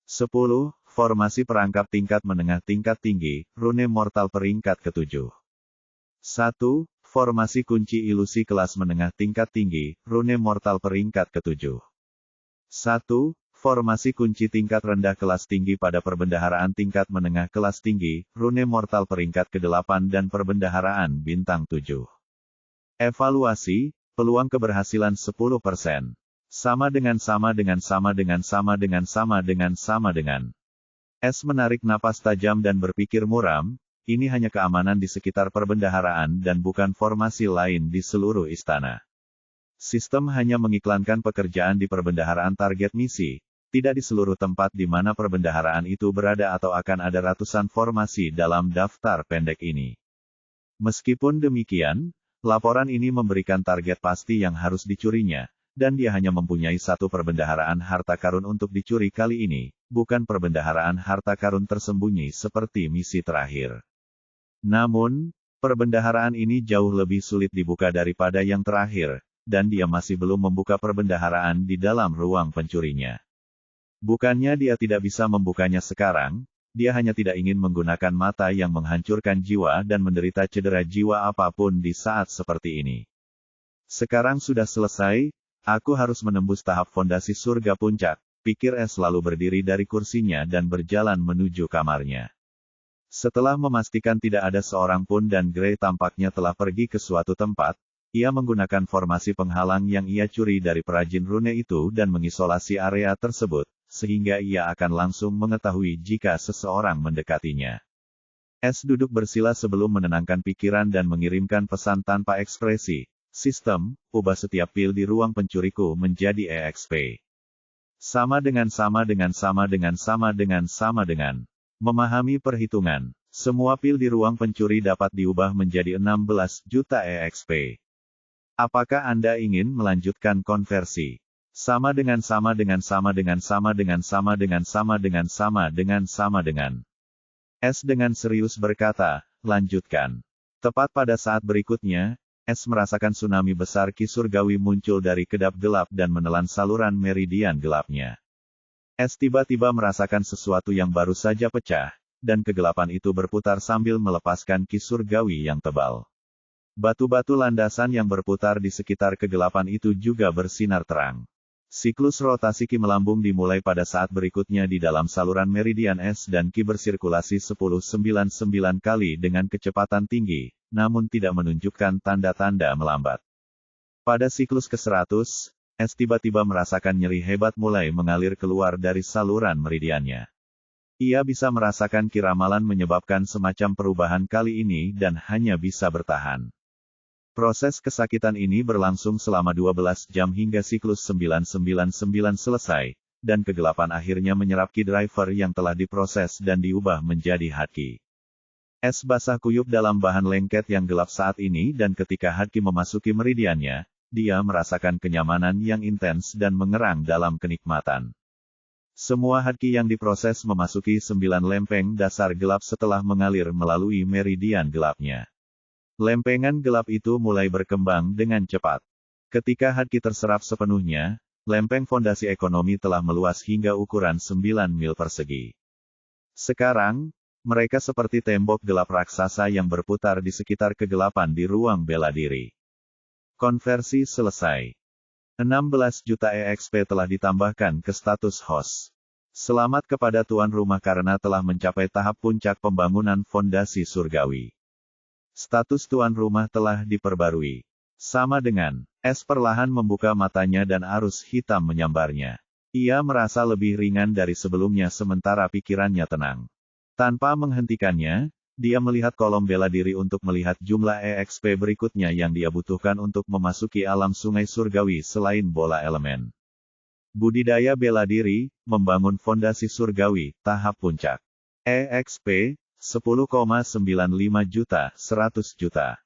10. Formasi perangkap tingkat menengah tingkat tinggi, rune mortal peringkat ke-7. 1. Formasi kunci ilusi kelas menengah tingkat tinggi, rune mortal peringkat ke-7. 1. Formasi kunci tingkat rendah kelas tinggi pada perbendaharaan tingkat menengah kelas tinggi, rune mortal peringkat ke-8 dan perbendaharaan bintang 7. Evaluasi, peluang keberhasilan 10%. Sama dengan. S menarik napas tajam dan berpikir muram, ini hanya keamanan di sekitar perbendaharaan dan bukan formasi lain di seluruh istana. Sistem hanya mengiklankan pekerjaan di perbendaharaan target misi, tidak di seluruh tempat di mana perbendaharaan itu berada atau akan ada ratusan formasi dalam daftar pendek ini. Meskipun demikian, laporan ini memberikan target pasti yang harus dicurinya, dan dia hanya mempunyai satu perbendaharaan harta karun untuk dicuri kali ini, bukan perbendaharaan harta karun tersembunyi seperti misi terakhir. Namun, Perbendaharaan ini jauh lebih sulit dibuka daripada yang terakhir, dan dia masih belum membuka perbendaharaan di dalam ruang pencurinya. Bukannya dia tidak bisa membukanya sekarang, dia hanya tidak ingin menggunakan mata yang menghancurkan jiwa dan menderita cedera jiwa apapun di saat seperti ini. Sekarang sudah selesai, aku harus menembus tahap fondasi surga puncak, pikir S lalu berdiri dari kursinya dan berjalan menuju kamarnya. Setelah memastikan tidak ada seorang pun dan Gray tampaknya telah pergi ke suatu tempat, ia menggunakan formasi penghalang yang ia curi dari perajin rune itu dan mengisolasi area tersebut, sehingga ia akan langsung mengetahui jika seseorang mendekatinya. S duduk bersila sebelum menenangkan pikiran dan mengirimkan pesan tanpa ekspresi. Sistem, ubah setiap pil di ruang pencuriku menjadi EXP. Sama dengan. Memahami perhitungan. Semua pil di ruang pencuri dapat diubah menjadi 16 juta EXP. Apakah Anda ingin melanjutkan konversi? Sama dengan. S dengan serius berkata, lanjutkan. Tepat pada saat berikutnya, S merasakan tsunami besar ki surgawi muncul dari kedap gelap dan menelan saluran meridian gelapnya. S tiba-tiba merasakan sesuatu yang baru saja pecah, dan kegelapan itu berputar sambil melepaskan ki surgawi yang tebal. Batu-batu landasan yang berputar di sekitar kegelapan itu juga bersinar terang. Siklus rotasi ki melambung dimulai pada saat berikutnya di dalam saluran meridian S dan ki bersirkulasi 1099 kali dengan kecepatan tinggi, namun tidak menunjukkan tanda-tanda melambat. Pada siklus ke-100, S tiba-tiba merasakan nyeri hebat mulai mengalir keluar dari saluran meridiannya. Ia bisa merasakan ki ramalan menyebabkan semacam perubahan kali ini dan hanya bisa bertahan. Proses kesakitan ini berlangsung selama 12 jam hingga siklus 999 selesai, dan kegelapan akhirnya menyerap ki driver yang telah diproses dan diubah menjadi haki. Es basah kuyup dalam bahan lengket yang gelap saat ini dan ketika haki memasuki meridiannya, dia merasakan kenyamanan yang intens dan mengerang dalam kenikmatan. Semua haki yang diproses memasuki 9 lempeng dasar gelap setelah mengalir melalui meridian gelapnya. Lempengan gelap itu mulai berkembang dengan cepat. Ketika haki terserap sepenuhnya, lempeng fondasi ekonomi telah meluas hingga ukuran 9 mil persegi. Sekarang, mereka seperti tembok gelap raksasa yang berputar di sekitar kegelapan di ruang bela diri. Konversi selesai. 16 juta EXP telah ditambahkan ke status host. Selamat kepada tuan rumah karena telah mencapai tahap puncak pembangunan fondasi surgawi. Status tuan rumah telah diperbarui. Sama dengan, S perlahan membuka matanya dan arus hitam menyambarnya. Ia merasa lebih ringan dari sebelumnya sementara pikirannya tenang. Tanpa menghentikannya, dia melihat kolom bela diri untuk melihat jumlah EXP berikutnya yang dia butuhkan untuk memasuki alam sungai surgawi selain bola elemen. Budidaya bela diri, membangun fondasi surgawi, tahap puncak. EXP, 10,95 juta, 100 juta.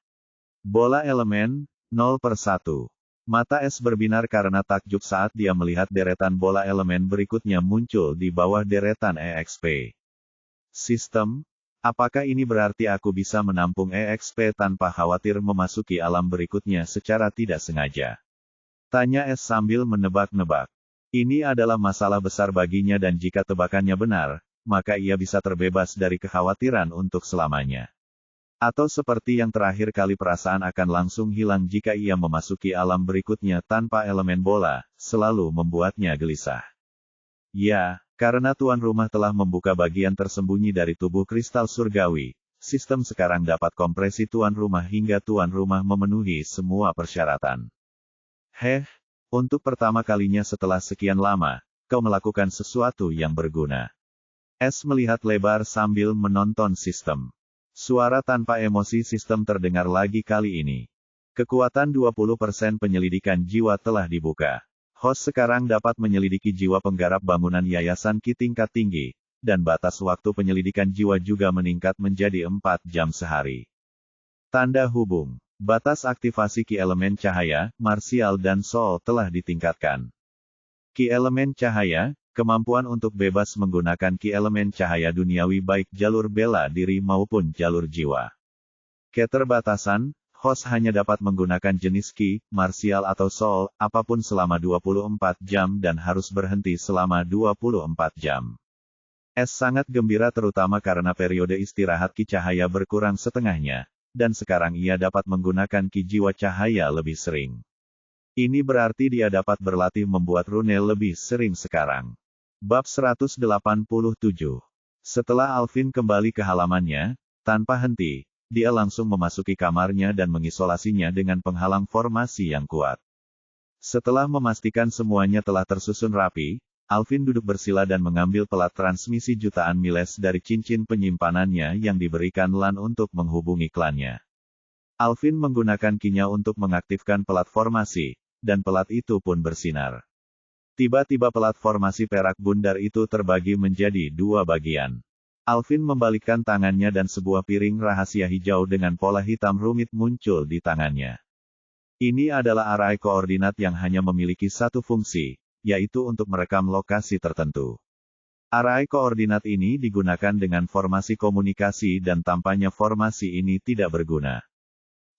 Bola elemen, 0/1. Mata S berbinar karena takjub saat dia melihat deretan bola elemen berikutnya muncul di bawah deretan EXP. Sistem, apakah ini berarti aku bisa menampung EXP tanpa khawatir memasuki alam berikutnya secara tidak sengaja? Tanya S sambil menebak-nebak. Ini adalah masalah besar baginya dan jika tebakannya benar, maka ia bisa terbebas dari kekhawatiran untuk selamanya. Atau seperti yang terakhir kali perasaan akan langsung hilang jika ia memasuki alam berikutnya tanpa elemen bola, selalu membuatnya gelisah. Ya, karena tuan rumah telah membuka bagian tersembunyi dari tubuh kristal surgawi, sistem sekarang dapat kompresi tuan rumah hingga tuan rumah memenuhi semua persyaratan. Untuk pertama kalinya setelah sekian lama, kau melakukan sesuatu yang berguna. S melihat lebar sambil menonton sistem. Suara tanpa emosi sistem terdengar lagi kali ini. Kekuatan 20% penyelidikan jiwa telah dibuka. Host sekarang dapat menyelidiki jiwa penggarap bangunan yayasan ki tingkat tinggi, dan batas waktu penyelidikan jiwa juga meningkat menjadi 4 jam sehari. Tanda hubung. Batas aktivasi ki elemen cahaya, marsial dan soul telah ditingkatkan. Ki elemen cahaya, kemampuan untuk bebas menggunakan ki elemen cahaya duniawi baik jalur bela diri maupun jalur jiwa. Keterbatasan, host hanya dapat menggunakan jenis ki, martial atau soul, apapun selama 24 jam dan harus berhenti selama 24 jam. Sangat gembira terutama karena periode istirahat ki cahaya berkurang setengahnya, dan sekarang ia dapat menggunakan ki jiwa cahaya lebih sering. Ini berarti dia dapat berlatih membuat rune lebih sering sekarang. Bab 187. Setelah Alvin kembali ke halamannya, tanpa henti, dia langsung memasuki kamarnya dan mengisolasinya dengan penghalang formasi yang kuat. Setelah memastikan semuanya telah tersusun rapi, Alvin duduk bersila dan mengambil pelat transmisi jutaan miles dari cincin penyimpanannya yang diberikan Lan untuk menghubungi klannya. Alvin menggunakan kinya untuk mengaktifkan pelat formasi, dan pelat itu pun bersinar. Tiba-tiba pelat formasi perak bundar itu terbagi menjadi dua bagian. Alvin membalikkan tangannya dan sebuah piring rahasia hijau dengan pola hitam rumit muncul di tangannya. Ini adalah array koordinat yang hanya memiliki satu fungsi, yaitu untuk merekam lokasi tertentu. Array koordinat ini digunakan dengan formasi komunikasi dan tampaknya formasi ini tidak berguna.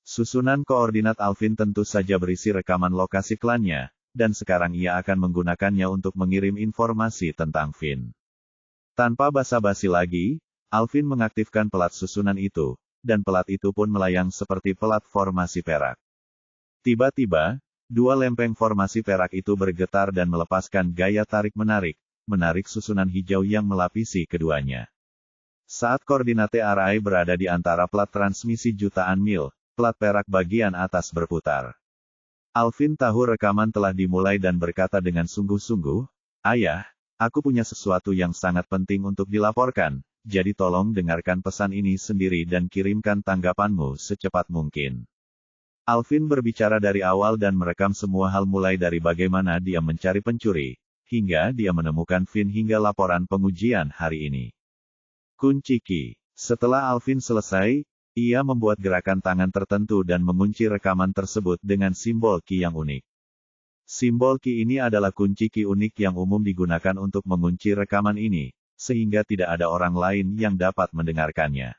Susunan koordinat Alvin tentu saja berisi rekaman lokasi klannya, dan sekarang ia akan menggunakannya untuk mengirim informasi tentang Finn. Tanpa basa-basi lagi, Alvin mengaktifkan pelat susunan itu, dan pelat itu pun melayang seperti pelat formasi perak. Tiba-tiba, dua lempeng formasi perak itu bergetar dan melepaskan gaya tarik-menarik, menarik susunan hijau yang melapisi keduanya. Saat koordinate array berada di antara plat transmisi jutaan mil, plat perak bagian atas berputar. Alvin tahu rekaman telah dimulai dan berkata dengan sungguh-sungguh, "Ayah, aku punya sesuatu yang sangat penting untuk dilaporkan, jadi tolong dengarkan pesan ini sendiri dan kirimkan tanggapanmu secepat mungkin." Alvin berbicara dari awal dan merekam semua hal mulai dari bagaimana dia mencari pencuri, hingga dia menemukan Finn hingga laporan pengujian hari ini. Kunci ki. Setelah Alvin selesai, ia membuat gerakan tangan tertentu dan mengunci rekaman tersebut dengan simbol ki yang unik. Simbol ki ini adalah kunci ki unik yang umum digunakan untuk mengunci rekaman ini, sehingga tidak ada orang lain yang dapat mendengarkannya.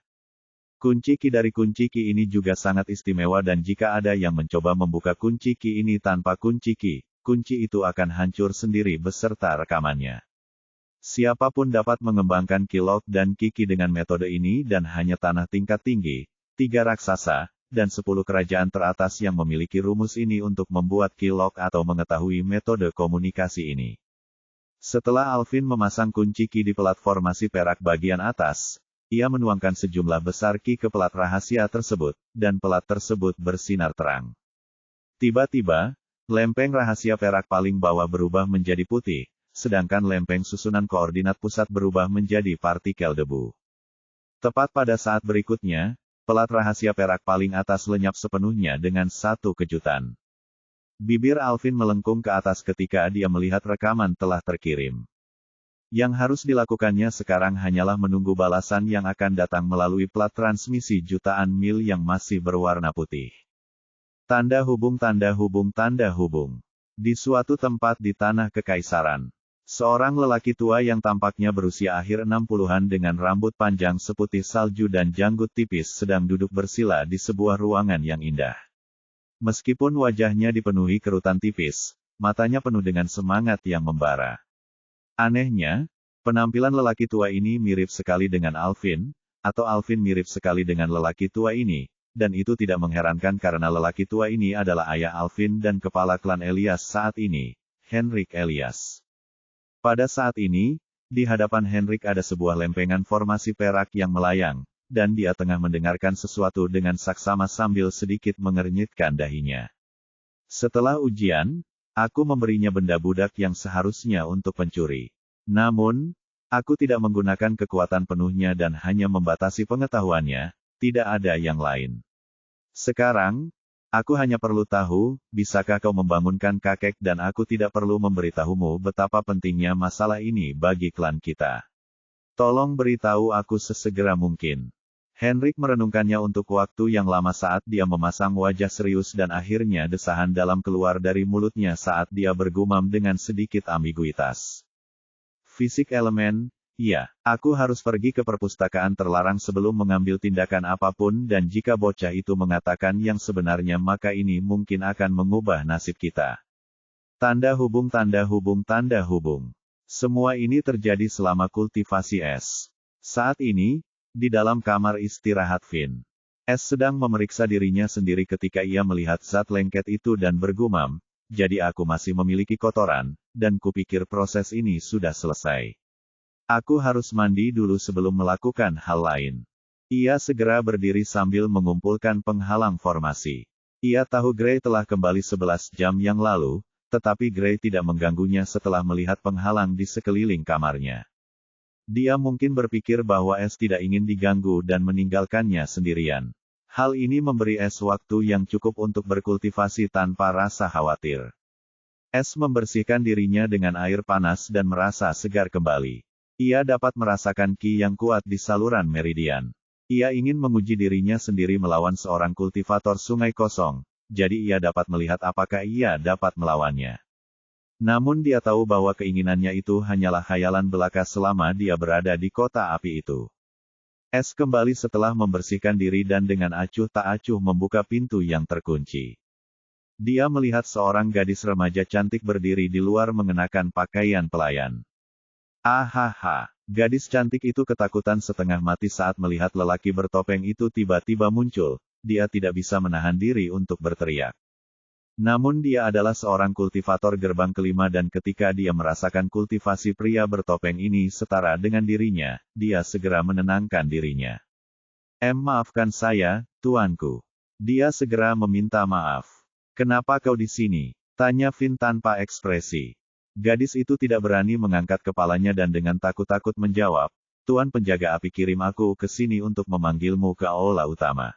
Kunci ki dari kunci ki ini juga sangat istimewa dan jika ada yang mencoba membuka kunci ki ini tanpa kunci ki, kunci itu akan hancur sendiri beserta rekamannya. Siapapun dapat mengembangkan ki-lock dan ki-ki dengan metode ini dan hanya tanah tingkat tinggi, 3 raksasa, dan 10 kerajaan teratas yang memiliki rumus ini untuk membuat ki-lock atau mengetahui metode komunikasi ini. Setelah Alvin memasang kunci ki di pelat formasi perak bagian atas, ia menuangkan sejumlah besar ki ke pelat rahasia tersebut, dan pelat tersebut bersinar terang. Tiba-tiba, lempeng rahasia perak paling bawah berubah menjadi putih, sedangkan lempeng susunan koordinat pusat berubah menjadi partikel debu. Tepat pada saat berikutnya, pelat rahasia perak paling atas lenyap sepenuhnya dengan satu kejutan. Bibir Alvin melengkung ke atas ketika dia melihat rekaman telah terkirim. Yang harus dilakukannya sekarang hanyalah menunggu balasan yang akan datang melalui plat transmisi jutaan mil yang masih berwarna putih. Tanda hubung tanda hubung tanda hubung. Di suatu tempat di tanah kekaisaran, seorang lelaki tua yang tampaknya berusia akhir 60-an dengan rambut panjang seputih salju dan janggut tipis sedang duduk bersila di sebuah ruangan yang indah. Meskipun wajahnya dipenuhi kerutan tipis, matanya penuh dengan semangat yang membara. Anehnya, penampilan lelaki tua ini mirip sekali dengan Alvin, atau Alvin mirip sekali dengan lelaki tua ini, dan itu tidak mengherankan karena lelaki tua ini adalah ayah Alvin dan kepala klan Elias saat ini, Henrik Elias. Pada saat ini, di hadapan Henrik ada sebuah lempengan formasi perak yang melayang, dan dia tengah mendengarkan sesuatu dengan saksama sambil sedikit mengernyitkan dahinya. Setelah ujian, aku memberinya benda budak yang seharusnya untuk pencuri. Namun, aku tidak menggunakan kekuatan penuhnya dan hanya membatasi pengetahuannya, tidak ada yang lain. Sekarang, aku hanya perlu tahu, bisakah kau membangunkan kakek dan aku tidak perlu memberitahumu betapa pentingnya masalah ini bagi klan kita. Tolong beritahu aku sesegera mungkin. Henrik merenungkannya untuk waktu yang lama saat dia memasang wajah serius dan akhirnya desahan dalam keluar dari mulutnya saat dia bergumam dengan sedikit ambiguitas. Fisik elemen, Iya, aku harus pergi ke perpustakaan terlarang sebelum mengambil tindakan apapun dan jika bocah itu mengatakan yang sebenarnya maka ini mungkin akan mengubah nasib kita. Tanda hubung tanda hubung tanda hubung. Semua ini terjadi selama kultivasi es. Saat ini, di dalam kamar istirahat Finn. Es sedang memeriksa dirinya sendiri ketika ia melihat zat lengket itu dan bergumam, jadi aku masih memiliki kotoran, dan kupikir proses ini sudah selesai. Aku harus mandi dulu sebelum melakukan hal lain. Ia segera berdiri sambil mengumpulkan penghalang formasi. Ia tahu Gray telah kembali 11 jam yang lalu, tetapi Gray tidak mengganggunya setelah melihat penghalang di sekeliling kamarnya. Dia mungkin berpikir bahwa Es tidak ingin diganggu dan meninggalkannya sendirian. Hal ini memberi Es waktu yang cukup untuk berkultivasi tanpa rasa khawatir. Es membersihkan dirinya dengan air panas dan merasa segar kembali. Ia dapat merasakan ki yang kuat di saluran meridian. Ia ingin menguji dirinya sendiri melawan seorang kultivator sungai kosong, jadi ia dapat melihat apakah ia dapat melawannya. Namun dia tahu bahwa keinginannya itu hanyalah khayalan belaka selama dia berada di kota api itu. Es kembali setelah membersihkan diri dan dengan acuh tak acuh membuka pintu yang terkunci. Dia melihat seorang gadis remaja cantik berdiri di luar mengenakan pakaian pelayan. Ahaha, gadis cantik itu ketakutan setengah mati saat melihat lelaki bertopeng itu tiba-tiba muncul, dia tidak bisa menahan diri untuk berteriak. Namun dia adalah seorang kultivator gerbang kelima dan ketika dia merasakan kultivasi pria bertopeng ini setara dengan dirinya, dia segera menenangkan dirinya. Maafkan saya, tuanku. Dia segera meminta maaf. Kenapa kau di sini? Tanya Finn tanpa ekspresi. Gadis itu tidak berani mengangkat kepalanya dan dengan takut-takut menjawab, Tuan penjaga api kirim aku ke sini untuk memanggilmu ke aula utama.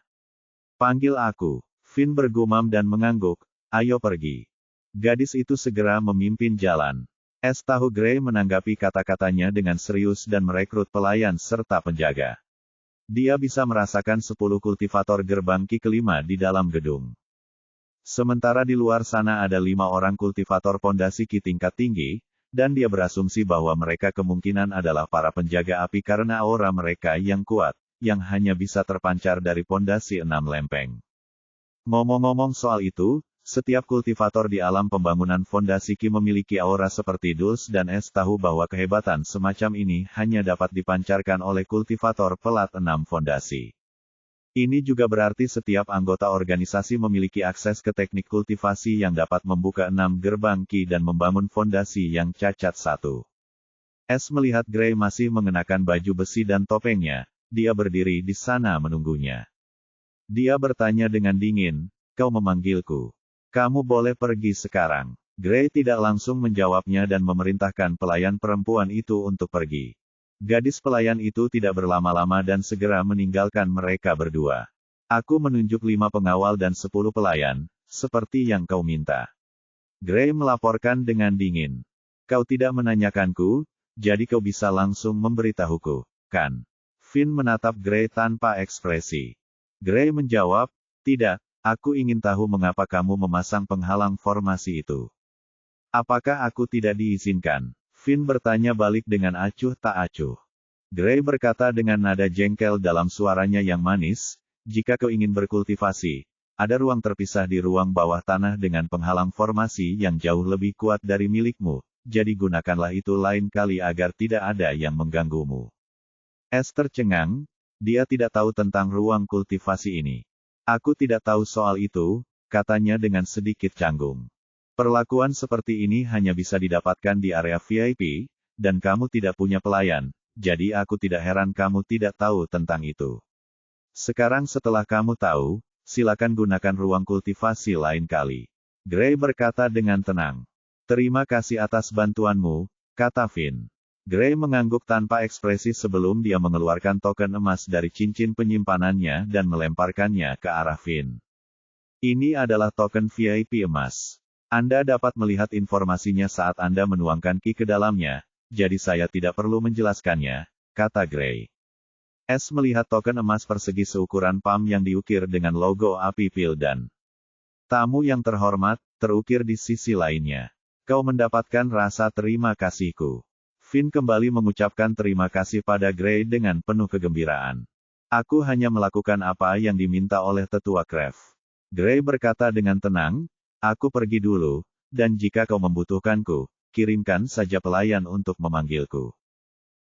Panggil aku. Finn bergumam dan mengangguk, ayo pergi. Gadis itu segera memimpin jalan. Es tahu Gray menanggapi kata-katanya dengan serius dan merekrut pelayan serta penjaga. Dia bisa merasakan 10 kultivator gerbang ki kelima di dalam gedung. Sementara di luar sana ada 5 orang kultivator pondasi ki tingkat tinggi, dan dia berasumsi bahwa mereka kemungkinan adalah para penjaga api karena aura mereka yang kuat, yang hanya bisa terpancar dari pondasi 6 lempeng. Ngomong-ngomong soal itu, setiap kultivator di alam pembangunan fondasi ki memiliki aura seperti Dulce dan Es tahu bahwa kehebatan semacam ini hanya dapat dipancarkan oleh kultivator pelat 6 fondasi. Ini juga berarti setiap anggota organisasi memiliki akses ke teknik kultivasi yang dapat membuka 6 gerbang ki dan membangun fondasi yang cacat satu. Es melihat Gray masih mengenakan baju besi dan topengnya, dia berdiri di sana menunggunya. Dia bertanya dengan dingin, kau memanggilku. Kamu boleh pergi sekarang. Gray tidak langsung menjawabnya dan memerintahkan pelayan perempuan itu untuk pergi. Gadis pelayan itu tidak berlama-lama dan segera meninggalkan mereka berdua. Aku menunjuk 5 pengawal dan 10 pelayan, seperti yang kau minta. Gray melaporkan dengan dingin. Kau tidak menanyakanku, jadi kau bisa langsung memberitahuku, kan? Finn menatap Gray tanpa ekspresi. Gray menjawab, tidak, aku ingin tahu mengapa kamu memasang penghalang formasi itu. Apakah aku tidak diizinkan? Finn bertanya balik dengan acuh tak acuh. Gray berkata dengan nada jengkel dalam suaranya yang manis, jika kau ingin berkultivasi, ada ruang terpisah di ruang bawah tanah dengan penghalang formasi yang jauh lebih kuat dari milikmu, jadi gunakanlah itu lain kali agar tidak ada yang mengganggumu. Esther cengang, dia tidak tahu tentang ruang kultivasi ini. Aku tidak tahu soal itu, katanya dengan sedikit canggung. Perlakuan seperti ini hanya bisa didapatkan di area VIP, dan kamu tidak punya pelayan, jadi aku tidak heran kamu tidak tahu tentang itu. Sekarang setelah kamu tahu, silakan gunakan ruang kultivasi lain kali. Gray berkata dengan tenang. Terima kasih atas bantuanmu, kata Finn. Gray mengangguk tanpa ekspresi sebelum dia mengeluarkan token emas dari cincin penyimpanannya dan melemparkannya ke arah Finn. Ini adalah token VIP emas. Anda dapat melihat informasinya saat Anda menuangkan ki ke dalamnya, jadi saya tidak perlu menjelaskannya, kata Gray. Es melihat token emas persegi seukuran palm yang diukir dengan logo api Pildan. Tamu yang terhormat, terukir di sisi lainnya. Kau mendapatkan rasa terima kasihku. Finn kembali mengucapkan terima kasih pada Gray dengan penuh kegembiraan. Aku hanya melakukan apa yang diminta oleh tetua Kraft. Gray berkata dengan tenang, aku pergi dulu, dan jika kau membutuhkanku, kirimkan saja pelayan untuk memanggilku.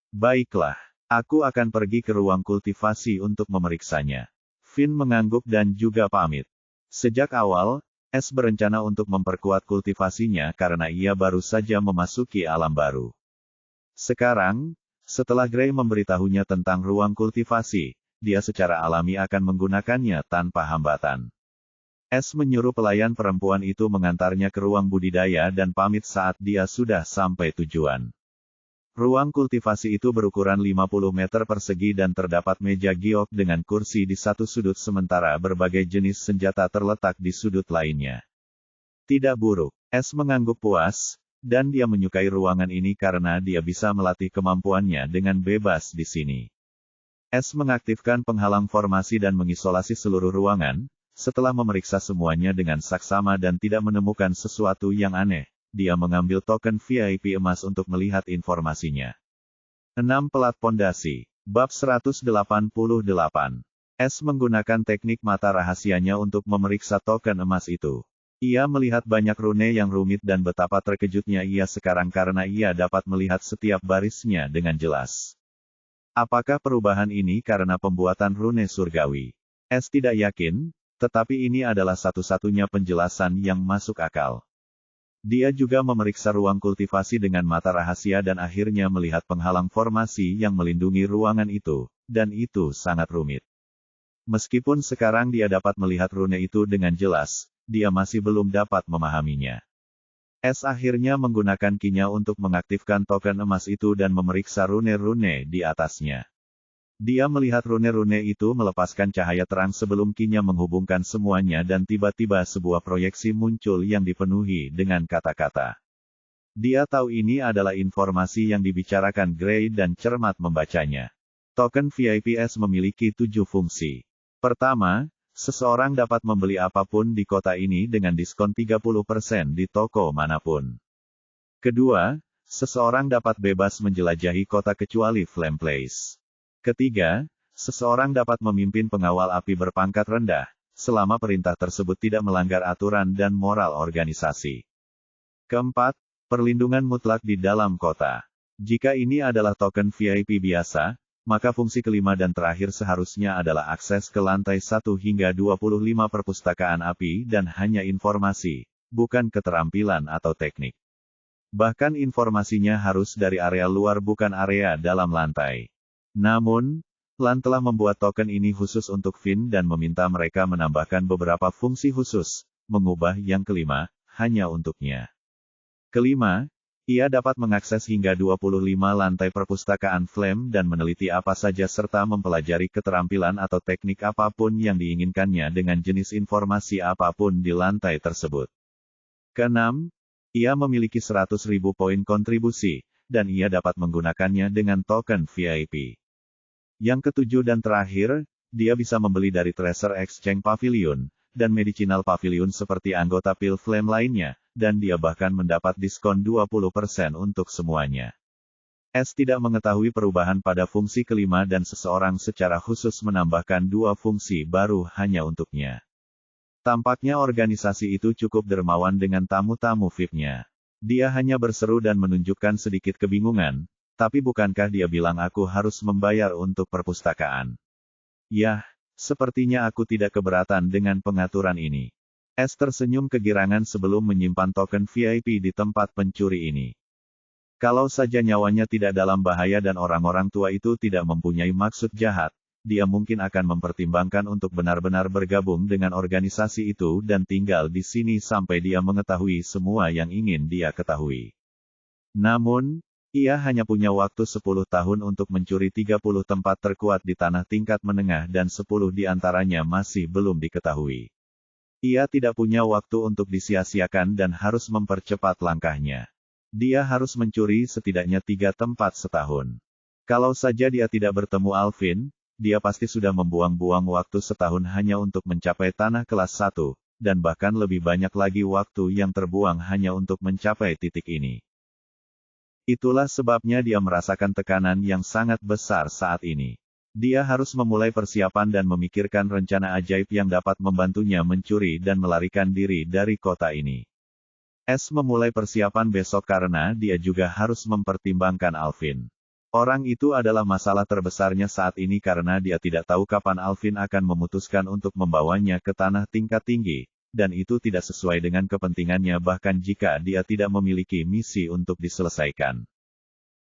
Baiklah, aku akan pergi ke ruang kultivasi untuk memeriksanya. Finn mengangguk dan juga pamit. Sejak awal, S berencana untuk memperkuat kultivasinya karena ia baru saja memasuki alam baru. Sekarang, setelah Gray memberitahunya tentang ruang kultivasi, dia secara alami akan menggunakannya tanpa hambatan. S menyuruh pelayan perempuan itu mengantarnya ke ruang budidaya dan pamit saat dia sudah sampai tujuan. Ruang kultivasi itu berukuran 50 meter persegi dan terdapat meja giok dengan kursi di satu sudut sementara berbagai jenis senjata terletak di sudut lainnya. Tidak buruk, S mengangguk puas, dan dia menyukai ruangan ini karena dia bisa melatih kemampuannya dengan bebas di sini. S mengaktifkan penghalang formasi dan mengisolasi seluruh ruangan. Setelah memeriksa semuanya dengan saksama dan tidak menemukan sesuatu yang aneh, dia mengambil token VIP emas untuk melihat informasinya. 6 Pelat Pondasi. Bab 188. S menggunakan teknik mata rahasianya untuk memeriksa token emas itu. Ia melihat banyak rune yang rumit dan betapa terkejutnya ia sekarang karena ia dapat melihat setiap barisnya dengan jelas. Apakah perubahan ini karena pembuatan rune surgawi? S tidak yakin, tetapi ini adalah satu-satunya penjelasan yang masuk akal. Dia juga memeriksa ruang kultivasi dengan mata rahasia dan akhirnya melihat penghalang formasi yang melindungi ruangan itu, dan itu sangat rumit. Meskipun sekarang dia dapat melihat rune itu dengan jelas, dia masih belum dapat memahaminya. S akhirnya menggunakan kinya untuk mengaktifkan token emas itu dan memeriksa rune-rune di atasnya. Dia melihat rune-rune itu melepaskan cahaya terang sebelum kinya menghubungkan semuanya dan tiba-tiba sebuah proyeksi muncul yang dipenuhi dengan kata-kata. Dia tahu ini adalah informasi yang dibicarakan Gray dan cermat membacanya. Token VIPS memiliki 7 fungsi. Pertama, seseorang dapat membeli apapun di kota ini dengan diskon 30% di toko manapun. Kedua, seseorang dapat bebas menjelajahi kota kecuali Flame Place. Ketiga, seseorang dapat memimpin pengawal api berpangkat rendah, selama perintah tersebut tidak melanggar aturan dan moral organisasi. Keempat, perlindungan mutlak di dalam kota. Jika ini adalah token VIP biasa, maka fungsi kelima dan terakhir seharusnya adalah akses ke lantai 1 hingga 25 perpustakaan api dan hanya informasi, bukan keterampilan atau teknik. Bahkan informasinya harus dari area luar bukan area dalam lantai. Namun, LAN telah membuat token ini khusus untuk Finn dan meminta mereka menambahkan beberapa fungsi khusus, mengubah yang kelima, hanya untuknya. Kelima, ia dapat mengakses hingga 25 lantai perpustakaan Flame dan meneliti apa saja serta mempelajari keterampilan atau teknik apapun yang diinginkannya dengan jenis informasi apapun di lantai tersebut. Keenam, ia memiliki 100.000 poin kontribusi, dan ia dapat menggunakannya dengan token VIP. Yang ketujuh dan terakhir, dia bisa membeli dari Treasure Exchange Pavilion, dan Medicinal Pavilion seperti anggota Pil Flame lainnya, dan dia bahkan mendapat diskon 20% untuk semuanya. S tidak mengetahui perubahan pada fungsi kelima dan seseorang secara khusus menambahkan 2 fungsi baru hanya untuknya. Tampaknya organisasi itu cukup dermawan dengan tamu-tamu VIP-nya. Dia hanya berseru dan menunjukkan sedikit kebingungan, tapi bukankah dia bilang aku harus membayar untuk perpustakaan? Yah, sepertinya aku tidak keberatan dengan pengaturan ini. S tersenyum kegirangan sebelum menyimpan token VIP di tempat pencuri ini. Kalau saja nyawanya tidak dalam bahaya dan orang-orang tua itu tidak mempunyai maksud jahat, dia mungkin akan mempertimbangkan untuk benar-benar bergabung dengan organisasi itu dan tinggal di sini sampai dia mengetahui semua yang ingin dia ketahui. Namun, ia hanya punya waktu 10 tahun untuk mencuri 30 tempat terkuat di tanah tingkat menengah dan 10 di antaranya masih belum diketahui. Ia tidak punya waktu untuk disia-siakan dan harus mempercepat langkahnya. Dia harus mencuri setidaknya 3 tempat setahun. Kalau saja dia tidak bertemu Alvin, dia pasti sudah membuang-buang waktu setahun hanya untuk mencapai tanah kelas 1, dan bahkan lebih banyak lagi waktu yang terbuang hanya untuk mencapai titik ini. Itulah sebabnya dia merasakan tekanan yang sangat besar saat ini. Dia harus memulai persiapan dan memikirkan rencana ajaib yang dapat membantunya mencuri dan melarikan diri dari kota ini. S memulai persiapan besok karena dia juga harus mempertimbangkan Alvin. Orang itu adalah masalah terbesarnya saat ini karena dia tidak tahu kapan Alvin akan memutuskan untuk membawanya ke tanah tingkat tinggi, dan itu tidak sesuai dengan kepentingannya bahkan jika dia tidak memiliki misi untuk diselesaikan.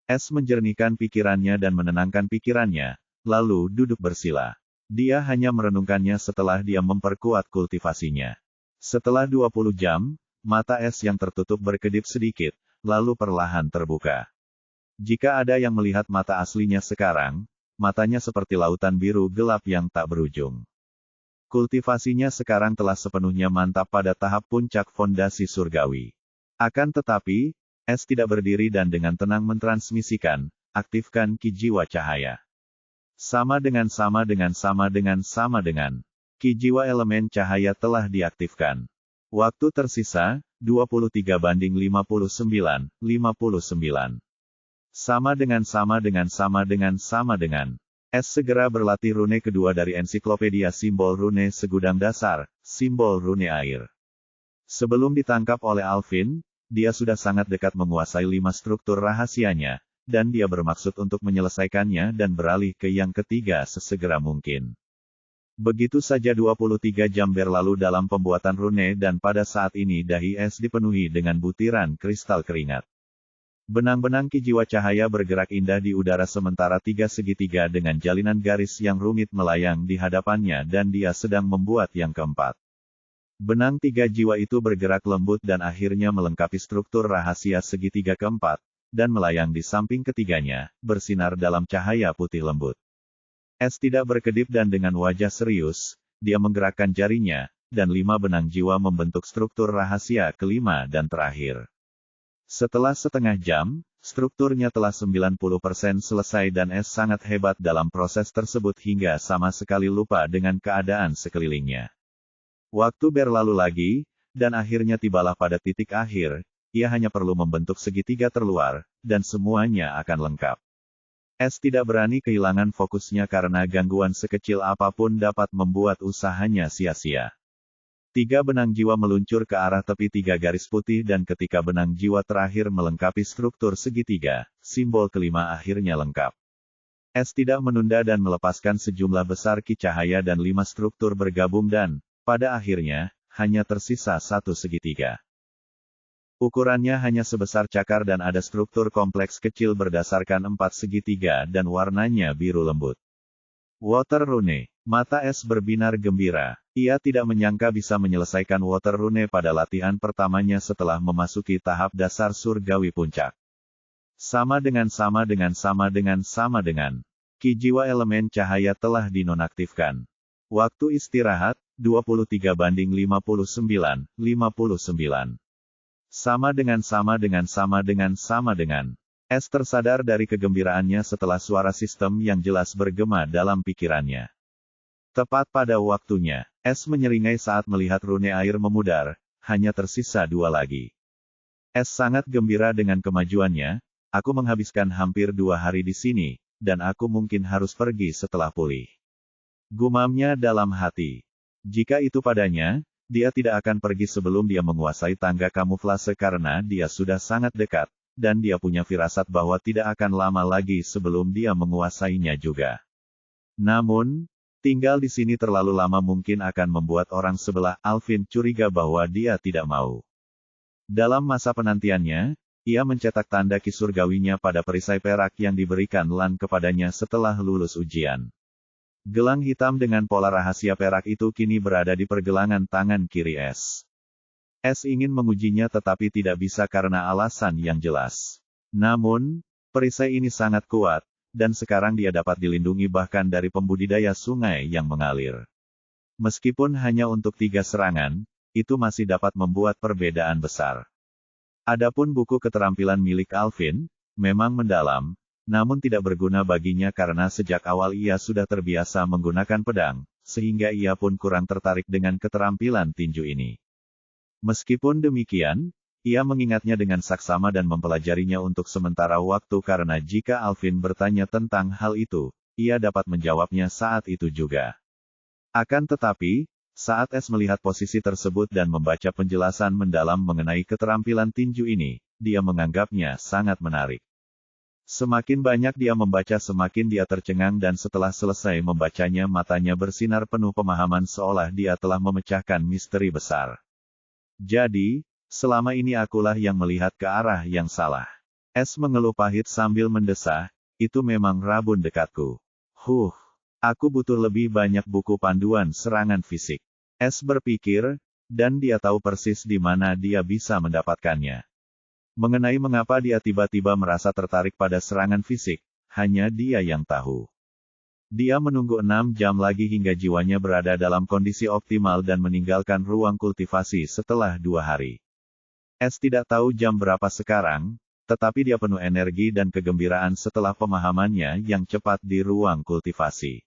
S menjernihkan pikirannya dan menenangkan pikirannya, lalu duduk bersila. Dia hanya merenungkannya setelah dia memperkuat kultivasinya. Setelah 20 jam, mata S yang tertutup berkedip sedikit, lalu perlahan terbuka. Jika ada yang melihat mata aslinya sekarang, matanya seperti lautan biru gelap yang tak berujung. Kultivasinya sekarang telah sepenuhnya mantap pada tahap puncak fondasi surgawi. Akan tetapi, S tidak berdiri dan dengan tenang mentransmisikan, aktifkan ki jiwa cahaya. Sama dengan. Ki jiwa elemen cahaya telah diaktifkan. Waktu tersisa, 23:59. Sama dengan. S segera berlatih rune kedua dari ensiklopedia simbol rune segudang dasar, simbol rune air. Sebelum ditangkap oleh Alvin, dia sudah sangat dekat menguasai 5 struktur rahasianya, dan dia bermaksud untuk menyelesaikannya dan beralih ke yang ketiga sesegera mungkin. Begitu saja 23 jam berlalu dalam pembuatan rune dan pada saat ini dahi S dipenuhi dengan butiran kristal keringat. Benang-benang ki jiwa cahaya bergerak indah di udara sementara 3 segitiga dengan jalinan garis yang rumit melayang di hadapannya dan dia sedang membuat yang keempat. Benang 3 jiwa itu bergerak lembut dan akhirnya melengkapi struktur rahasia segitiga keempat, dan melayang di samping ketiganya, bersinar dalam cahaya putih lembut. S tidak berkedip dan dengan wajah serius, dia menggerakkan jarinya, dan 5 benang jiwa membentuk struktur rahasia kelima dan terakhir. Setelah setengah jam, strukturnya telah 90% selesai dan S sangat hebat dalam proses tersebut hingga sama sekali lupa dengan keadaan sekelilingnya. Waktu berlalu lagi, dan akhirnya tibalah pada titik akhir, ia hanya perlu membentuk segitiga terluar, dan semuanya akan lengkap. S tidak berani kehilangan fokusnya karena gangguan sekecil apapun dapat membuat usahanya sia-sia. 3 benang jiwa meluncur ke arah tepi 3 garis putih dan ketika benang jiwa terakhir melengkapi struktur segitiga, simbol kelima akhirnya lengkap. S tidak menunda dan melepaskan sejumlah besar ki cahaya dan 5 struktur bergabung dan, pada akhirnya, hanya tersisa 1 segitiga. Ukurannya hanya sebesar cakar dan ada struktur kompleks kecil berdasarkan 4 segitiga dan warnanya biru lembut. Water Rune. Mata S berbinar gembira. Ia tidak menyangka bisa menyelesaikan Water Rune pada latihan pertamanya setelah memasuki tahap dasar surgawi puncak. Sama dengan. Ki jiwa elemen cahaya telah dinonaktifkan. Waktu istirahat, 23:59. Sama dengan. S tersadar dari kegembiraannya setelah suara sistem yang jelas bergema dalam pikirannya. Tepat pada waktunya, S menyeringai saat melihat rune air memudar, hanya tersisa 2 lagi. S sangat gembira dengan kemajuannya, aku menghabiskan hampir 2 hari di sini, dan aku mungkin harus pergi setelah pulih. Gumamnya dalam hati. Jika itu padanya, dia tidak akan pergi sebelum dia menguasai tangga kamuflase karena dia sudah sangat dekat, dan dia punya firasat bahwa tidak akan lama lagi sebelum dia menguasainya juga. Namun, tinggal di sini terlalu lama mungkin akan membuat orang sebelah Alvin curiga bahwa dia tidak mau. Dalam masa penantiannya, ia mencetak tanda ki surgawinya pada perisai perak yang diberikan Lan kepadanya setelah lulus ujian. Gelang hitam dengan pola rahasia perak itu kini berada di pergelangan tangan kiri S. S ingin mengujinya tetapi tidak bisa karena alasan yang jelas. Namun, perisai ini sangat kuat, dan sekarang dia dapat dilindungi bahkan dari pembudidaya sungai yang mengalir. Meskipun hanya untuk 3 serangan, itu masih dapat membuat perbedaan besar. Adapun buku keterampilan milik Alvin, memang mendalam, namun tidak berguna baginya karena sejak awal ia sudah terbiasa menggunakan pedang, sehingga ia pun kurang tertarik dengan keterampilan tinju ini. Meskipun demikian, Ia mengingatnya dengan saksama dan mempelajarinya untuk sementara waktu karena jika Alvin bertanya tentang hal itu, ia dapat menjawabnya saat itu juga. Akan tetapi, saat S melihat posisi tersebut dan membaca penjelasan mendalam mengenai keterampilan tinju ini, dia menganggapnya sangat menarik. Semakin banyak dia membaca semakin dia tercengang dan setelah selesai membacanya matanya bersinar penuh pemahaman seolah dia telah memecahkan misteri besar. Jadi, selama ini akulah yang melihat ke arah yang salah. S mengeluh pahit sambil mendesah, itu memang rabun dekatku. Aku butuh lebih banyak buku panduan serangan fisik. S berpikir, dan dia tahu persis di mana dia bisa mendapatkannya. Mengenai mengapa dia tiba-tiba merasa tertarik pada serangan fisik, hanya dia yang tahu. Dia menunggu 6 jam lagi hingga jiwanya berada dalam kondisi optimal dan meninggalkan ruang kultivasi setelah 2 hari. S tidak tahu jam berapa sekarang, tetapi dia penuh energi dan kegembiraan setelah pemahamannya yang cepat di ruang kultivasi.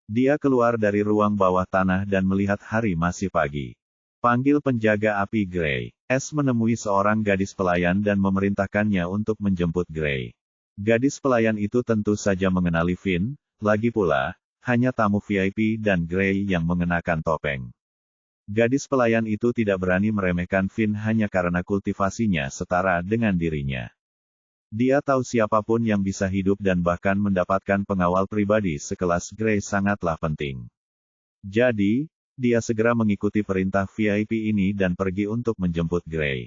Dia keluar dari ruang bawah tanah dan melihat hari masih pagi. Panggil penjaga api Gray. S menemui seorang gadis pelayan dan memerintahkannya untuk menjemput Gray. Gadis pelayan itu tentu saja mengenali Finn, lagi pula, hanya tamu VIP dan Gray yang mengenakan topeng. Gadis pelayan itu tidak berani meremehkan Finn hanya karena kultivasinya setara dengan dirinya. Dia tahu siapapun yang bisa hidup dan bahkan mendapatkan pengawal pribadi sekelas Gray sangatlah penting. Jadi, dia segera mengikuti perintah VIP ini dan pergi untuk menjemput Gray.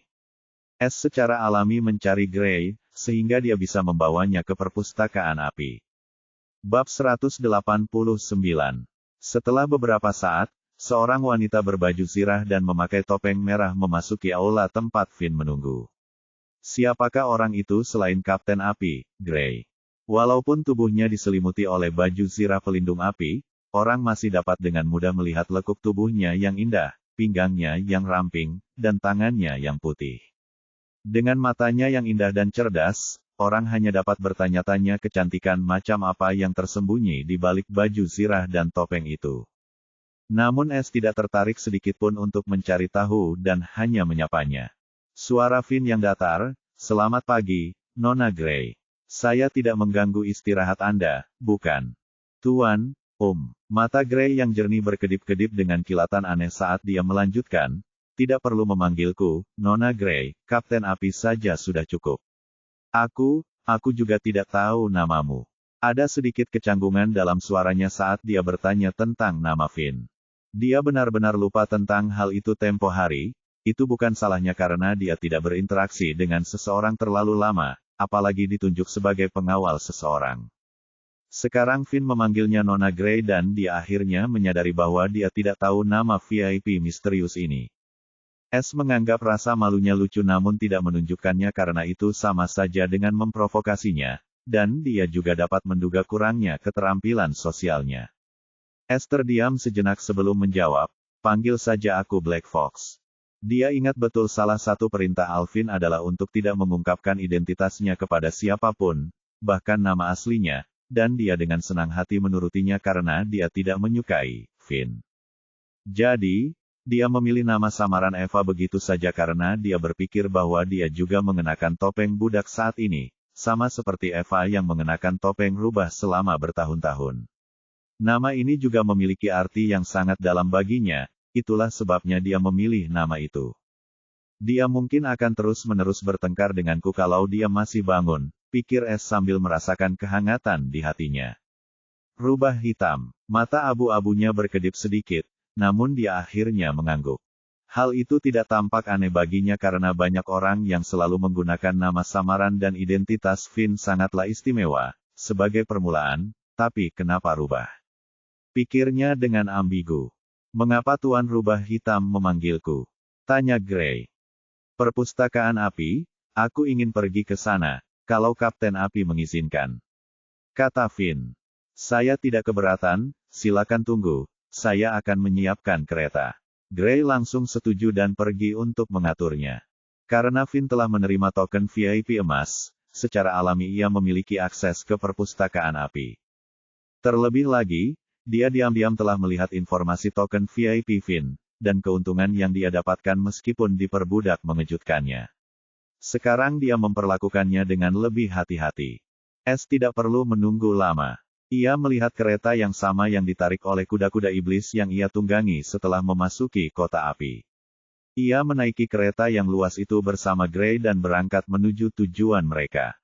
S secara alami mencari Gray, sehingga dia bisa membawanya ke perpustakaan api. Bab 189. Setelah beberapa saat, seorang wanita berbaju zirah dan memakai topeng merah memasuki aula tempat Finn menunggu. Siapakah orang itu selain Kapten Api, Gray? Walaupun tubuhnya diselimuti oleh baju zirah pelindung api, orang masih dapat dengan mudah melihat lekuk tubuhnya yang indah, pinggangnya yang ramping, dan tangannya yang putih. Dengan matanya yang indah dan cerdas, orang hanya dapat bertanya-tanya kecantikan macam apa yang tersembunyi di balik baju zirah dan topeng itu. Namun S tidak tertarik sedikitpun untuk mencari tahu dan hanya menyapanya. Suara Finn yang datar, "Selamat pagi, Nona Gray. Saya tidak mengganggu istirahat Anda, bukan?" "Tuan, Mata Gray yang jernih berkedip-kedip dengan kilatan aneh saat dia melanjutkan, "Tidak perlu memanggilku, Nona Gray, Kapten Api saja sudah cukup. Aku juga tidak tahu namamu." Ada sedikit kecanggungan dalam suaranya saat dia bertanya tentang nama Finn. Dia benar-benar lupa tentang hal itu tempo hari, itu bukan salahnya karena dia tidak berinteraksi dengan seseorang terlalu lama, apalagi ditunjuk sebagai pengawal seseorang. Sekarang Finn memanggilnya Nona Gray dan dia akhirnya menyadari bahwa dia tidak tahu nama VIP misterius ini. S menganggap rasa malunya lucu namun tidak menunjukkannya karena itu sama saja dengan memprovokasinya, dan dia juga dapat menduga kurangnya keterampilan sosialnya. S terdiam sejenak sebelum menjawab, "Panggil saja aku Black Fox." Dia ingat betul salah satu perintah Alvin adalah untuk tidak mengungkapkan identitasnya kepada siapapun, bahkan nama aslinya, dan dia dengan senang hati menurutinya karena dia tidak menyukai Finn. Jadi, dia memilih nama samaran Eva begitu saja karena dia berpikir bahwa dia juga mengenakan topeng budak saat ini, sama seperti Eva yang mengenakan topeng rubah selama bertahun-tahun. Nama ini juga memiliki arti yang sangat dalam baginya, itulah sebabnya dia memilih nama itu. Dia mungkin akan terus-menerus bertengkar denganku kalau dia masih bangun, pikir S sambil merasakan kehangatan di hatinya. Rubah hitam, mata abu-abunya berkedip sedikit, namun dia akhirnya mengangguk. Hal itu tidak tampak aneh baginya karena banyak orang yang selalu menggunakan nama samaran dan identitas Finn sangatlah istimewa, sebagai permulaan, tapi kenapa rubah? Pikirnya dengan ambigu. "Mengapa Tuan Rubah Hitam memanggilku?" tanya Gray. "Perpustakaan api, aku ingin pergi ke sana, kalau Kapten Api mengizinkan," kata Finn. "Saya tidak keberatan, silakan tunggu, saya akan menyiapkan kereta." Gray langsung setuju dan pergi untuk mengaturnya. Karena Finn telah menerima token VIP emas, secara alami ia memiliki akses ke perpustakaan api. Terlebih lagi, dia diam-diam telah melihat informasi token VIP Finn, dan keuntungan yang dia dapatkan meskipun diperbudak mengejutkannya. Sekarang dia memperlakukannya dengan lebih hati-hati. S tidak perlu menunggu lama. Ia melihat kereta yang sama yang ditarik oleh kuda-kuda iblis yang ia tunggangi setelah memasuki kota api. Ia menaiki kereta yang luas itu bersama Gray dan berangkat menuju tujuan mereka.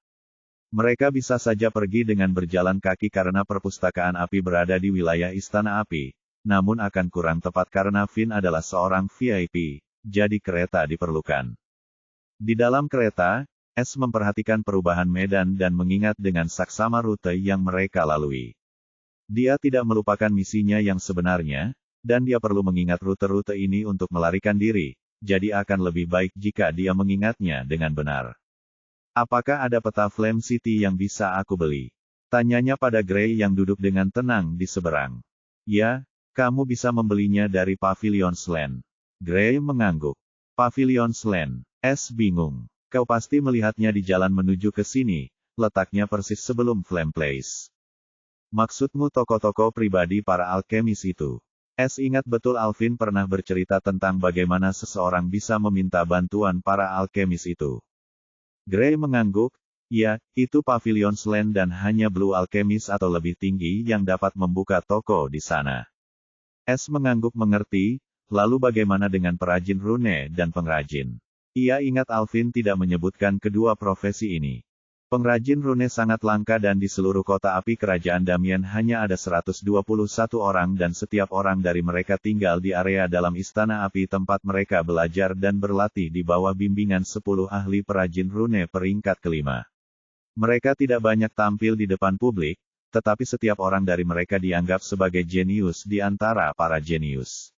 Mereka bisa saja pergi dengan berjalan kaki karena perpustakaan api berada di wilayah Istana Api, namun akan kurang tepat karena Finn adalah seorang VIP, jadi kereta diperlukan. Di dalam kereta, S memperhatikan perubahan medan dan mengingat dengan saksama rute yang mereka lalui. Dia tidak melupakan misinya yang sebenarnya, dan dia perlu mengingat rute-rute ini untuk melarikan diri, jadi akan lebih baik jika dia mengingatnya dengan benar. Apakah ada peta Flame City yang bisa aku beli? Tanyanya pada Gray yang duduk dengan tenang di seberang. Ya, kamu bisa membelinya dari Pavilion's Land. Gray mengangguk. Pavilion's Land. S bingung. Kau pasti melihatnya di jalan menuju ke sini, letaknya persis sebelum Flame Place. Maksudmu toko-toko pribadi para alkemis itu? S ingat betul Alvin pernah bercerita tentang bagaimana seseorang bisa meminta bantuan para alkemis itu. Gray mengangguk, ya, itu Pavilion's Land dan hanya Blue Alchemist atau lebih tinggi yang dapat membuka toko di sana. S mengangguk mengerti, lalu bagaimana dengan perajin rune dan pengrajin? Ia ingat Alvin tidak menyebutkan kedua profesi ini. Pengrajin rune sangat langka dan di seluruh kota api kerajaan Damien hanya ada 121 orang dan setiap orang dari mereka tinggal di area dalam istana api tempat mereka belajar dan berlatih di bawah bimbingan 10 ahli perajin rune peringkat kelima. Mereka tidak banyak tampil di depan publik, tetapi setiap orang dari mereka dianggap sebagai jenius di antara para jenius.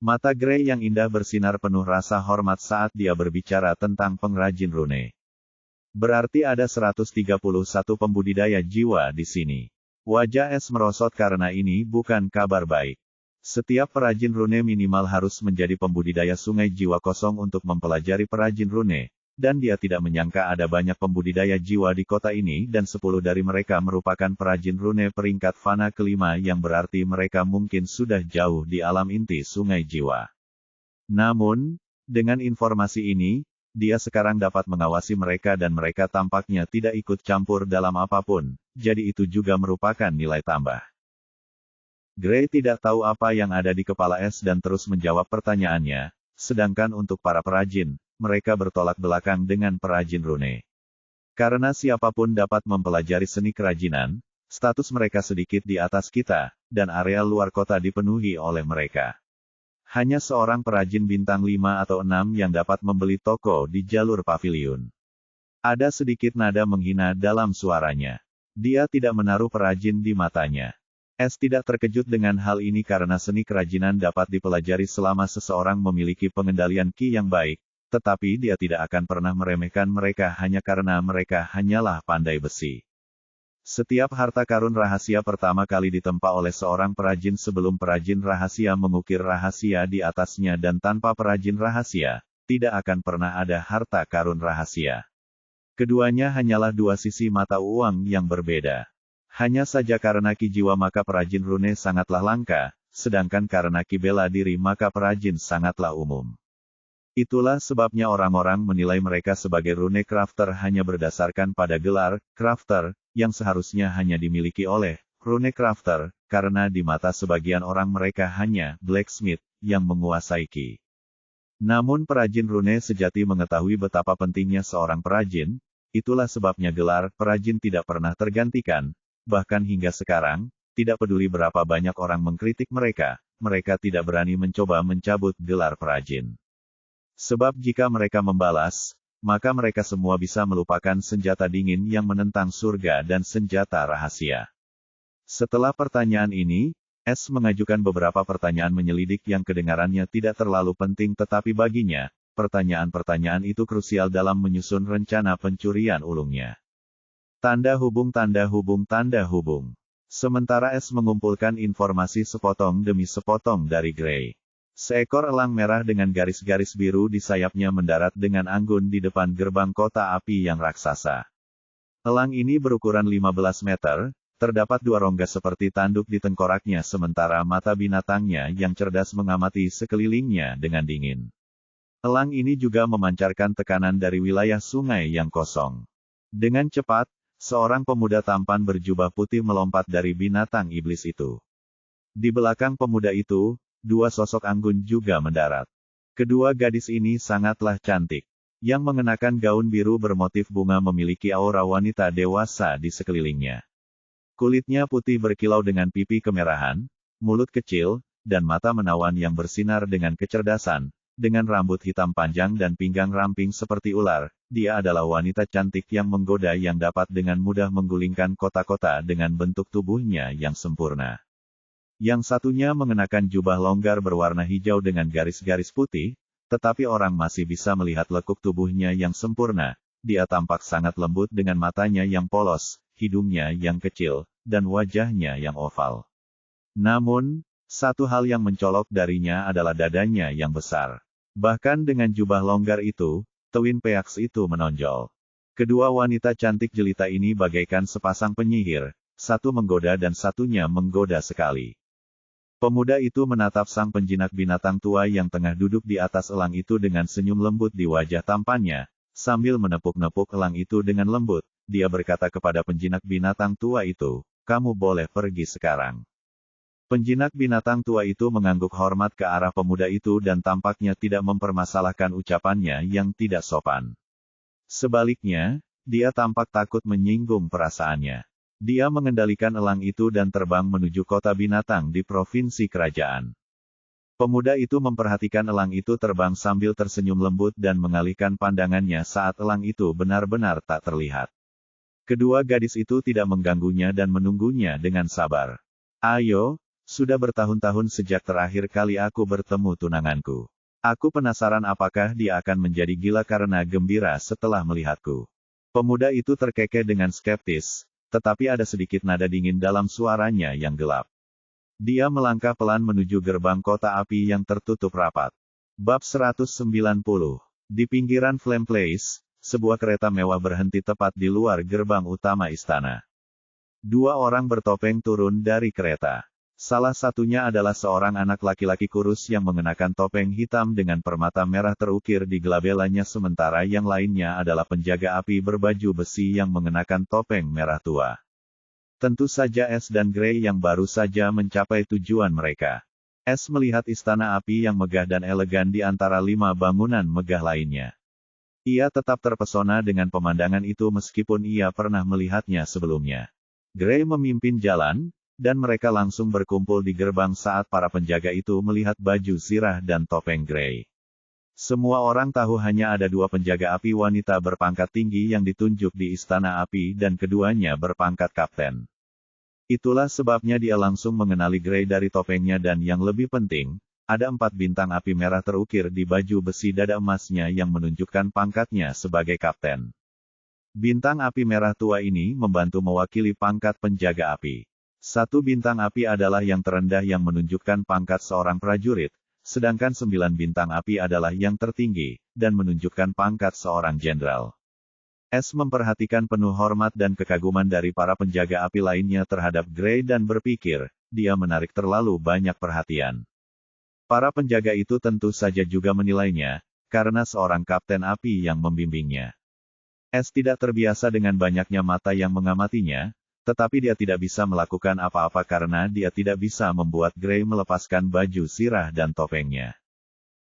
Mata Gray yang indah bersinar penuh rasa hormat saat dia berbicara tentang pengrajin rune. Berarti ada 131 pembudidaya jiwa di sini. Wajah S merosot karena ini bukan kabar baik. Setiap perajin rune minimal harus menjadi pembudidaya sungai jiwa kosong untuk mempelajari perajin rune, dan dia tidak menyangka ada banyak pembudidaya jiwa di kota ini dan 10 dari mereka merupakan perajin rune peringkat fana kelima yang berarti mereka mungkin sudah jauh di alam inti sungai jiwa. Namun, dengan informasi ini, dia sekarang dapat mengawasi mereka dan mereka tampaknya tidak ikut campur dalam apapun, jadi itu juga merupakan nilai tambah. Gray tidak tahu apa yang ada di kepala S dan terus menjawab pertanyaannya, sedangkan untuk para perajin, mereka bertolak belakang dengan perajin rune. Karena siapapun dapat mempelajari seni kerajinan, status mereka sedikit di atas kita, dan area luar kota dipenuhi oleh mereka. Hanya seorang perajin bintang 5 atau 6 yang dapat membeli toko di jalur pavilion. Ada sedikit nada menghina dalam suaranya. Dia tidak menaruh perajin di matanya. S tidak terkejut dengan hal ini karena seni kerajinan dapat dipelajari selama seseorang memiliki pengendalian ki yang baik, tetapi dia tidak akan pernah meremehkan mereka hanya karena mereka hanyalah pandai besi. Setiap harta karun rahasia pertama kali ditempa oleh seorang perajin sebelum perajin rahasia mengukir rahasia di atasnya dan tanpa perajin rahasia, tidak akan pernah ada harta karun rahasia. Keduanya hanyalah dua sisi mata uang yang berbeda. Hanya saja karena ki jiwa maka perajin rune sangatlah langka, sedangkan karena ki bela diri maka perajin sangatlah umum. Itulah sebabnya orang-orang menilai mereka sebagai rune crafter hanya berdasarkan pada gelar crafter, yang seharusnya hanya dimiliki oleh rune crafter, karena di mata sebagian orang mereka hanya blacksmith yang menguasai ki. Namun perajin rune sejati mengetahui betapa pentingnya seorang perajin, itulah sebabnya gelar perajin tidak pernah tergantikan, bahkan hingga sekarang, tidak peduli berapa banyak orang mengkritik mereka, mereka tidak berani mencoba mencabut gelar perajin. Sebab jika mereka membalas, maka mereka semua bisa melupakan senjata dingin yang menentang surga dan senjata rahasia. Setelah pertanyaan ini, S mengajukan beberapa pertanyaan menyelidik yang kedengarannya tidak terlalu penting tetapi baginya, pertanyaan-pertanyaan itu krusial dalam menyusun rencana pencurian ulungnya. Tanda hubung tanda hubung tanda hubung. Sementara S mengumpulkan informasi sepotong demi sepotong dari Gray. Seekor elang merah dengan garis-garis biru di sayapnya mendarat dengan anggun di depan gerbang kota api yang raksasa. Elang ini berukuran 15 meter, Terdapat 2 rongga seperti tanduk di tengkoraknya sementara mata binatangnya yang cerdas mengamati sekelilingnya dengan dingin. Elang ini juga memancarkan tekanan dari wilayah sungai yang kosong. Dengan cepat, seorang pemuda tampan berjubah putih melompat dari binatang iblis itu. Di belakang pemuda itu, 2 sosok anggun juga mendarat. Kedua gadis ini sangatlah cantik. Yang mengenakan gaun biru bermotif bunga memiliki aura wanita dewasa di sekelilingnya. Kulitnya putih berkilau dengan pipi kemerahan, mulut kecil, dan mata menawan yang bersinar dengan kecerdasan. Dengan rambut hitam panjang dan pinggang ramping seperti ular, dia adalah wanita cantik yang menggoda yang dapat dengan mudah menggulingkan kota-kota dengan bentuk tubuhnya yang sempurna. Yang satunya mengenakan jubah longgar berwarna hijau dengan garis-garis putih, tetapi orang masih bisa melihat lekuk tubuhnya yang sempurna. Dia tampak sangat lembut dengan matanya yang polos, hidungnya yang kecil, dan wajahnya yang oval. Namun, satu hal yang mencolok darinya adalah dadanya yang besar. Bahkan dengan jubah longgar itu, Twin Peaks itu menonjol. Kedua wanita cantik jelita ini bagaikan sepasang penyihir, satu menggoda dan satunya menggoda sekali. Pemuda itu menatap sang penjinak binatang tua yang tengah duduk di atas elang itu dengan senyum lembut di wajah tampannya. Sambil menepuk-nepuk elang itu dengan lembut, dia berkata kepada penjinak binatang tua itu, "Kamu boleh pergi sekarang." Penjinak binatang tua itu mengangguk hormat ke arah pemuda itu dan tampaknya tidak mempermasalahkan ucapannya yang tidak sopan. Sebaliknya, dia tampak takut menyinggung perasaannya. Dia mengendalikan elang itu dan terbang menuju kota binatang di provinsi kerajaan. Pemuda itu memperhatikan elang itu terbang sambil tersenyum lembut dan mengalihkan pandangannya saat elang itu benar-benar tak terlihat. Kedua gadis itu tidak mengganggunya dan menunggunya dengan sabar. "Ayo, sudah bertahun-tahun sejak terakhir kali aku bertemu tunanganku. Aku penasaran apakah dia akan menjadi gila karena gembira setelah melihatku." Pemuda itu terkekeh dengan skeptis. Tetapi ada sedikit nada dingin dalam suaranya yang gelap. Dia melangkah pelan menuju gerbang kota api yang tertutup rapat. Bab 190. Di pinggiran Flame Place, sebuah kereta mewah berhenti tepat di luar gerbang utama istana. 2 orang bertopeng turun dari kereta. Salah satunya adalah seorang anak laki-laki kurus yang mengenakan topeng hitam dengan permata merah terukir di glabelanya sementara yang lainnya adalah penjaga api berbaju besi yang mengenakan topeng merah tua. Tentu saja S dan Gray yang baru saja mencapai tujuan mereka. S melihat istana api yang megah dan elegan di antara 5 bangunan megah lainnya. Ia tetap terpesona dengan pemandangan itu meskipun ia pernah melihatnya sebelumnya. Gray memimpin jalan, dan mereka langsung berkumpul di gerbang saat para penjaga itu melihat baju zirah dan topeng Gray. Semua orang tahu hanya ada 2 penjaga api wanita berpangkat tinggi yang ditunjuk di istana api dan keduanya berpangkat kapten. Itulah sebabnya dia langsung mengenali Gray dari topengnya dan yang lebih penting, ada 4 bintang api merah terukir di baju besi dada emasnya yang menunjukkan pangkatnya sebagai kapten. Bintang api merah tua ini membantu mewakili pangkat penjaga api. 1 bintang api adalah yang terendah yang menunjukkan pangkat seorang prajurit, sedangkan 9 bintang api adalah yang tertinggi, dan menunjukkan pangkat seorang jenderal. S memperhatikan penuh hormat dan kekaguman dari para penjaga api lainnya terhadap Gray dan berpikir, dia menarik terlalu banyak perhatian. Para penjaga itu tentu saja juga menilainya, karena seorang kapten api yang membimbingnya. S tidak terbiasa dengan banyaknya mata yang mengamatinya, tetapi dia tidak bisa melakukan apa-apa karena dia tidak bisa membuat Gray melepaskan baju zirah dan topengnya.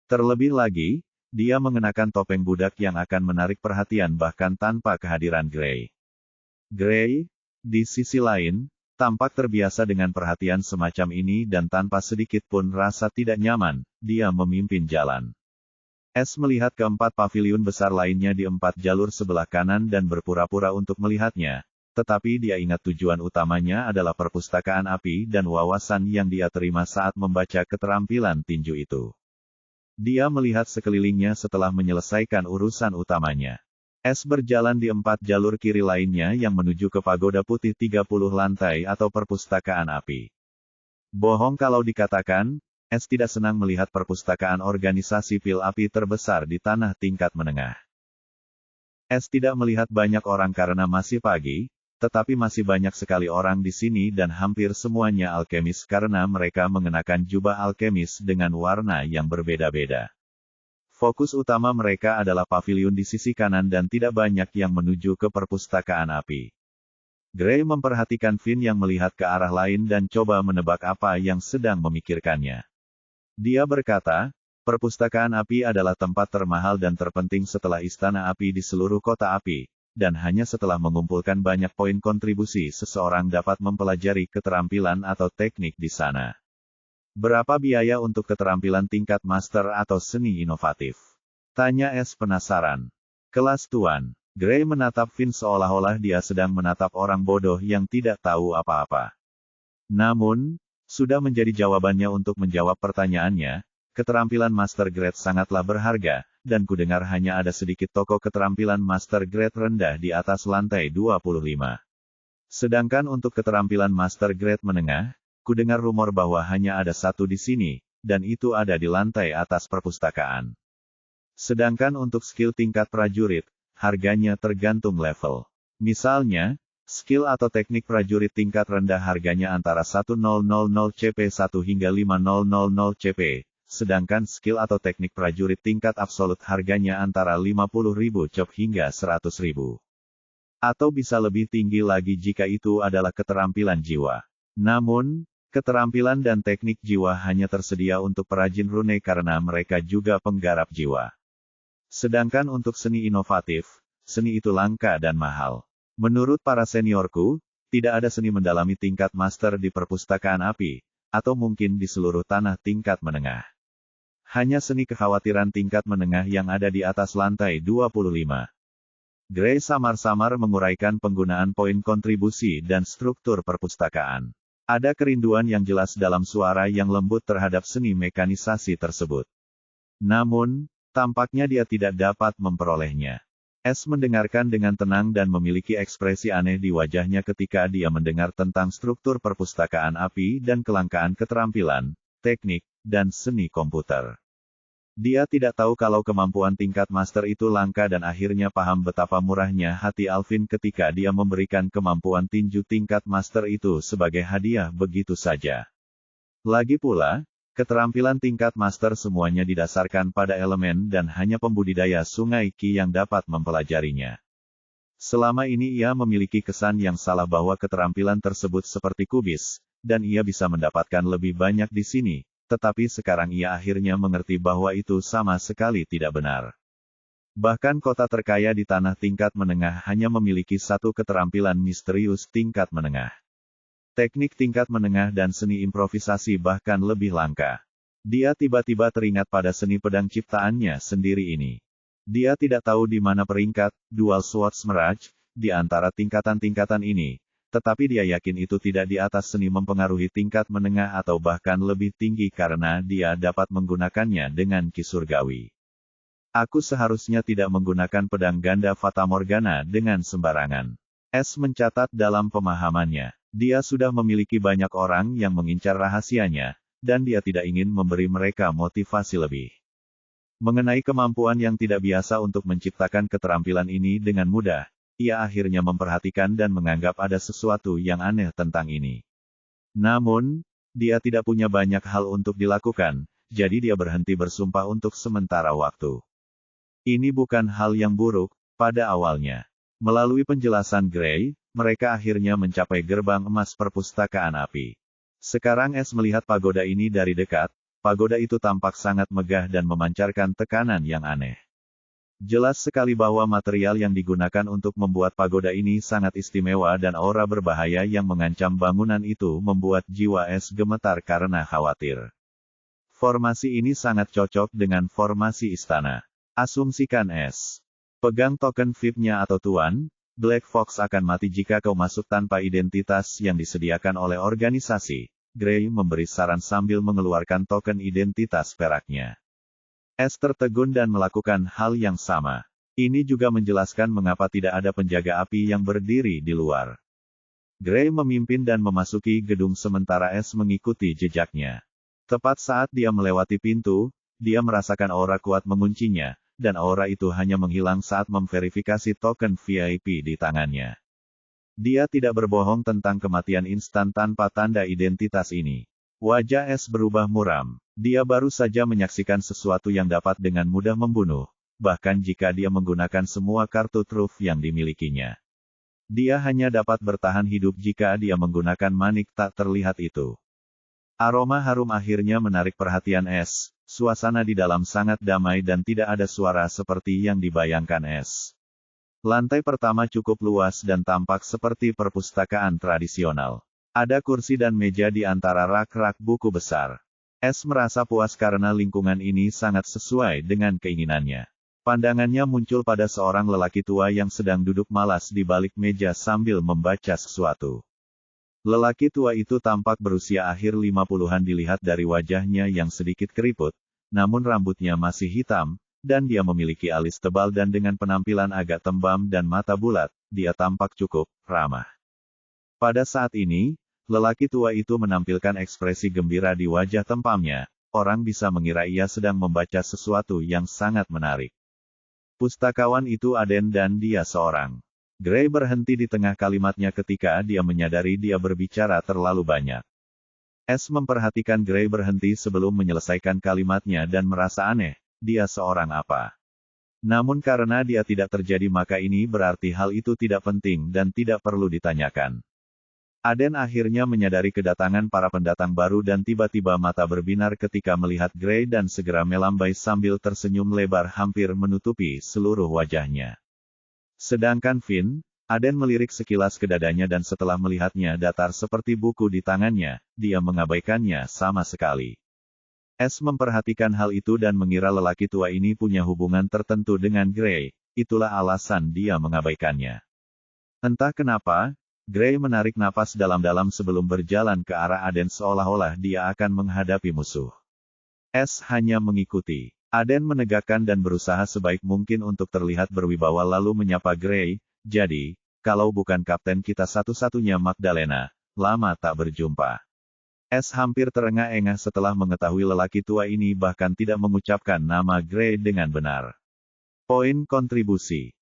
Terlebih lagi, dia mengenakan topeng budak yang akan menarik perhatian bahkan tanpa kehadiran Gray. Gray, di sisi lain, tampak terbiasa dengan perhatian semacam ini dan tanpa sedikit pun rasa tidak nyaman, dia memimpin jalan. S melihat keempat paviliun besar lainnya di 4 jalur sebelah kanan dan berpura-pura untuk melihatnya. Tetapi dia ingat tujuan utamanya adalah perpustakaan api dan wawasan yang dia terima saat membaca keterampilan tinju itu. Dia melihat sekelilingnya setelah menyelesaikan urusan utamanya. S berjalan di 4 jalur kiri lainnya yang menuju ke pagoda putih 30 lantai atau perpustakaan api. Bohong kalau dikatakan, S tidak senang melihat perpustakaan organisasi pil api terbesar di tanah tingkat menengah. S tidak melihat banyak orang karena masih pagi, tetapi masih banyak sekali orang di sini dan hampir semuanya alkemis karena mereka mengenakan jubah alkemis dengan warna yang berbeda-beda. Fokus utama mereka adalah paviliun di sisi kanan dan tidak banyak yang menuju ke perpustakaan api. Gray memperhatikan Finn yang melihat ke arah lain dan coba menebak apa yang sedang memikirkannya. Dia berkata, perpustakaan api adalah tempat termahal dan terpenting setelah istana api di seluruh kota api. Dan hanya setelah mengumpulkan banyak poin kontribusi seseorang dapat mempelajari keterampilan atau teknik di sana. Berapa biaya untuk keterampilan tingkat master atau seni inovatif? Tanya S penasaran. Kelas Tuan. Gray menatap Finn seolah-olah dia sedang menatap orang bodoh yang tidak tahu apa-apa. Namun, sudah menjadi jawabannya untuk menjawab pertanyaannya, keterampilan master grade sangatlah berharga. Dan kudengar hanya ada sedikit toko keterampilan master grade rendah di atas lantai 25. Sedangkan untuk keterampilan master grade menengah, kudengar rumor bahwa hanya ada satu di sini, dan itu ada di lantai atas perpustakaan. Sedangkan untuk skill tingkat prajurit, harganya tergantung level. Misalnya, skill atau teknik prajurit tingkat rendah harganya antara 1000 CP1 hingga 5000 CP. Sedangkan skill atau teknik prajurit tingkat absolut harganya antara 50.000 CP hingga 100.000. Atau bisa lebih tinggi lagi jika itu adalah keterampilan jiwa. Namun, keterampilan dan teknik jiwa hanya tersedia untuk perajin rune karena mereka juga penggarap jiwa. Sedangkan untuk seni inovatif, seni itu langka dan mahal. Menurut para seniorku, tidak ada seni mendalami tingkat master di perpustakaan api, atau mungkin di seluruh tanah tingkat menengah. Hanya seni kekhawatiran tingkat menengah yang ada di atas lantai 25. Gray samar-samar menguraikan penggunaan poin kontribusi dan struktur perpustakaan. Ada kerinduan yang jelas dalam suara yang lembut terhadap seni mekanisasi tersebut. Namun, tampaknya dia tidak dapat memperolehnya. S mendengarkan dengan tenang dan memiliki ekspresi aneh di wajahnya ketika dia mendengar tentang struktur perpustakaan api dan kelangkaan keterampilan, teknik, dan seni komputer. Dia tidak tahu kalau kemampuan tingkat master itu langka dan akhirnya paham betapa murahnya hati Alvin ketika dia memberikan kemampuan tinju tingkat master itu sebagai hadiah begitu saja. Lagi pula, keterampilan tingkat master semuanya didasarkan pada elemen dan hanya pembudidaya sungai Qi yang dapat mempelajarinya. Selama ini ia memiliki kesan yang salah bahwa keterampilan tersebut seperti kubis, dan ia bisa mendapatkan lebih banyak di sini. Tetapi sekarang ia akhirnya mengerti bahwa itu sama sekali tidak benar. Bahkan kota terkaya di tanah tingkat menengah hanya memiliki satu keterampilan misterius tingkat menengah. Teknik tingkat menengah dan seni improvisasi bahkan lebih langka. Dia tiba-tiba teringat pada seni pedang ciptaannya sendiri ini. Dia tidak tahu di mana peringkat Dual Swords Mirage di antara tingkatan-tingkatan ini. Tetapi dia yakin itu tidak di atas seni mempengaruhi tingkat menengah atau bahkan lebih tinggi karena dia dapat menggunakannya dengan Ki surgawi. Aku seharusnya tidak menggunakan pedang ganda Fata Morgana dengan sembarangan. S mencatat dalam pemahamannya. Dia sudah memiliki banyak orang yang mengincar rahasianya, dan dia tidak ingin memberi mereka motivasi lebih. Mengenai kemampuan yang tidak biasa untuk menciptakan keterampilan ini dengan mudah, ia akhirnya memperhatikan dan menganggap ada sesuatu yang aneh tentang ini. Namun, dia tidak punya banyak hal untuk dilakukan, jadi dia berhenti bersumpah untuk sementara waktu. Ini bukan hal yang buruk, pada awalnya. Melalui penjelasan Gray, mereka akhirnya mencapai gerbang emas perpustakaan api. Sekarang S melihat pagoda ini dari dekat, pagoda itu tampak sangat megah dan memancarkan tekanan yang aneh. Jelas sekali bahwa material yang digunakan untuk membuat pagoda ini sangat istimewa dan aura berbahaya yang mengancam bangunan itu membuat jiwa S gemetar karena khawatir. Formasi ini sangat cocok dengan formasi istana. Asumsikan S. Pegang token VIP-nya atau Tuan, Black Fox akan mati jika kau masuk tanpa identitas yang disediakan oleh organisasi. Gray memberi saran sambil mengeluarkan token identitas peraknya. S tertegun dan melakukan hal yang sama. Ini juga menjelaskan mengapa tidak ada penjaga api yang berdiri di luar. Gray memimpin dan memasuki gedung sementara S mengikuti jejaknya. Tepat saat dia melewati pintu, dia merasakan aura kuat menguncinya, dan aura itu hanya menghilang saat memverifikasi token VIP di tangannya. Dia tidak berbohong tentang kematian instan tanpa tanda identitas ini. Wajah S berubah muram. Dia baru saja menyaksikan sesuatu yang dapat dengan mudah membunuh, bahkan jika dia menggunakan semua kartu truf yang dimilikinya. Dia hanya dapat bertahan hidup jika dia menggunakan manik tak terlihat itu. Aroma harum akhirnya menarik perhatian S. Suasana di dalam sangat damai dan tidak ada suara seperti yang dibayangkan S. Lantai pertama cukup luas dan tampak seperti perpustakaan tradisional. Ada kursi dan meja di antara rak-rak buku besar. S merasa puas karena lingkungan ini sangat sesuai dengan keinginannya. Pandangannya muncul pada seorang lelaki tua yang sedang duduk malas di balik meja sambil membaca sesuatu. Lelaki tua itu tampak berusia akhir 50-an dilihat dari wajahnya yang sedikit keriput, namun rambutnya masih hitam, dan dia memiliki alis tebal dan dengan penampilan agak tembam dan mata bulat, dia tampak cukup ramah. Pada saat ini, lelaki tua itu menampilkan ekspresi gembira di wajah tempamnya, orang bisa mengira ia sedang membaca sesuatu yang sangat menarik. Pustakawan itu Aden dan dia seorang. Gray berhenti di tengah kalimatnya ketika dia menyadari dia berbicara terlalu banyak. S memperhatikan Gray berhenti sebelum menyelesaikan kalimatnya dan merasa aneh. Dia seorang apa? Namun karena dia tidak terjadi maka ini berarti hal itu tidak penting dan tidak perlu ditanyakan. Aden akhirnya menyadari kedatangan para pendatang baru dan tiba-tiba mata berbinar ketika melihat Gray dan segera melambai sambil tersenyum lebar hampir menutupi seluruh wajahnya. Sedangkan Finn, Aden melirik sekilas ke dadanya dan setelah melihatnya datar seperti buku di tangannya, dia mengabaikannya sama sekali. S memperhatikan hal itu dan mengira lelaki tua ini punya hubungan tertentu dengan Gray, itulah alasan dia mengabaikannya. Entah kenapa, Gray menarik napas dalam-dalam sebelum berjalan ke arah Aden seolah-olah dia akan menghadapi musuh. S hanya mengikuti. Aden menegakkan dan berusaha sebaik mungkin untuk terlihat berwibawa lalu menyapa Gray, jadi, kalau bukan kapten kita satu-satunya Magdalena, lama tak berjumpa. S hampir terengah-engah setelah mengetahui lelaki tua ini bahkan tidak mengucapkan nama Gray dengan benar. Poin kontribusi.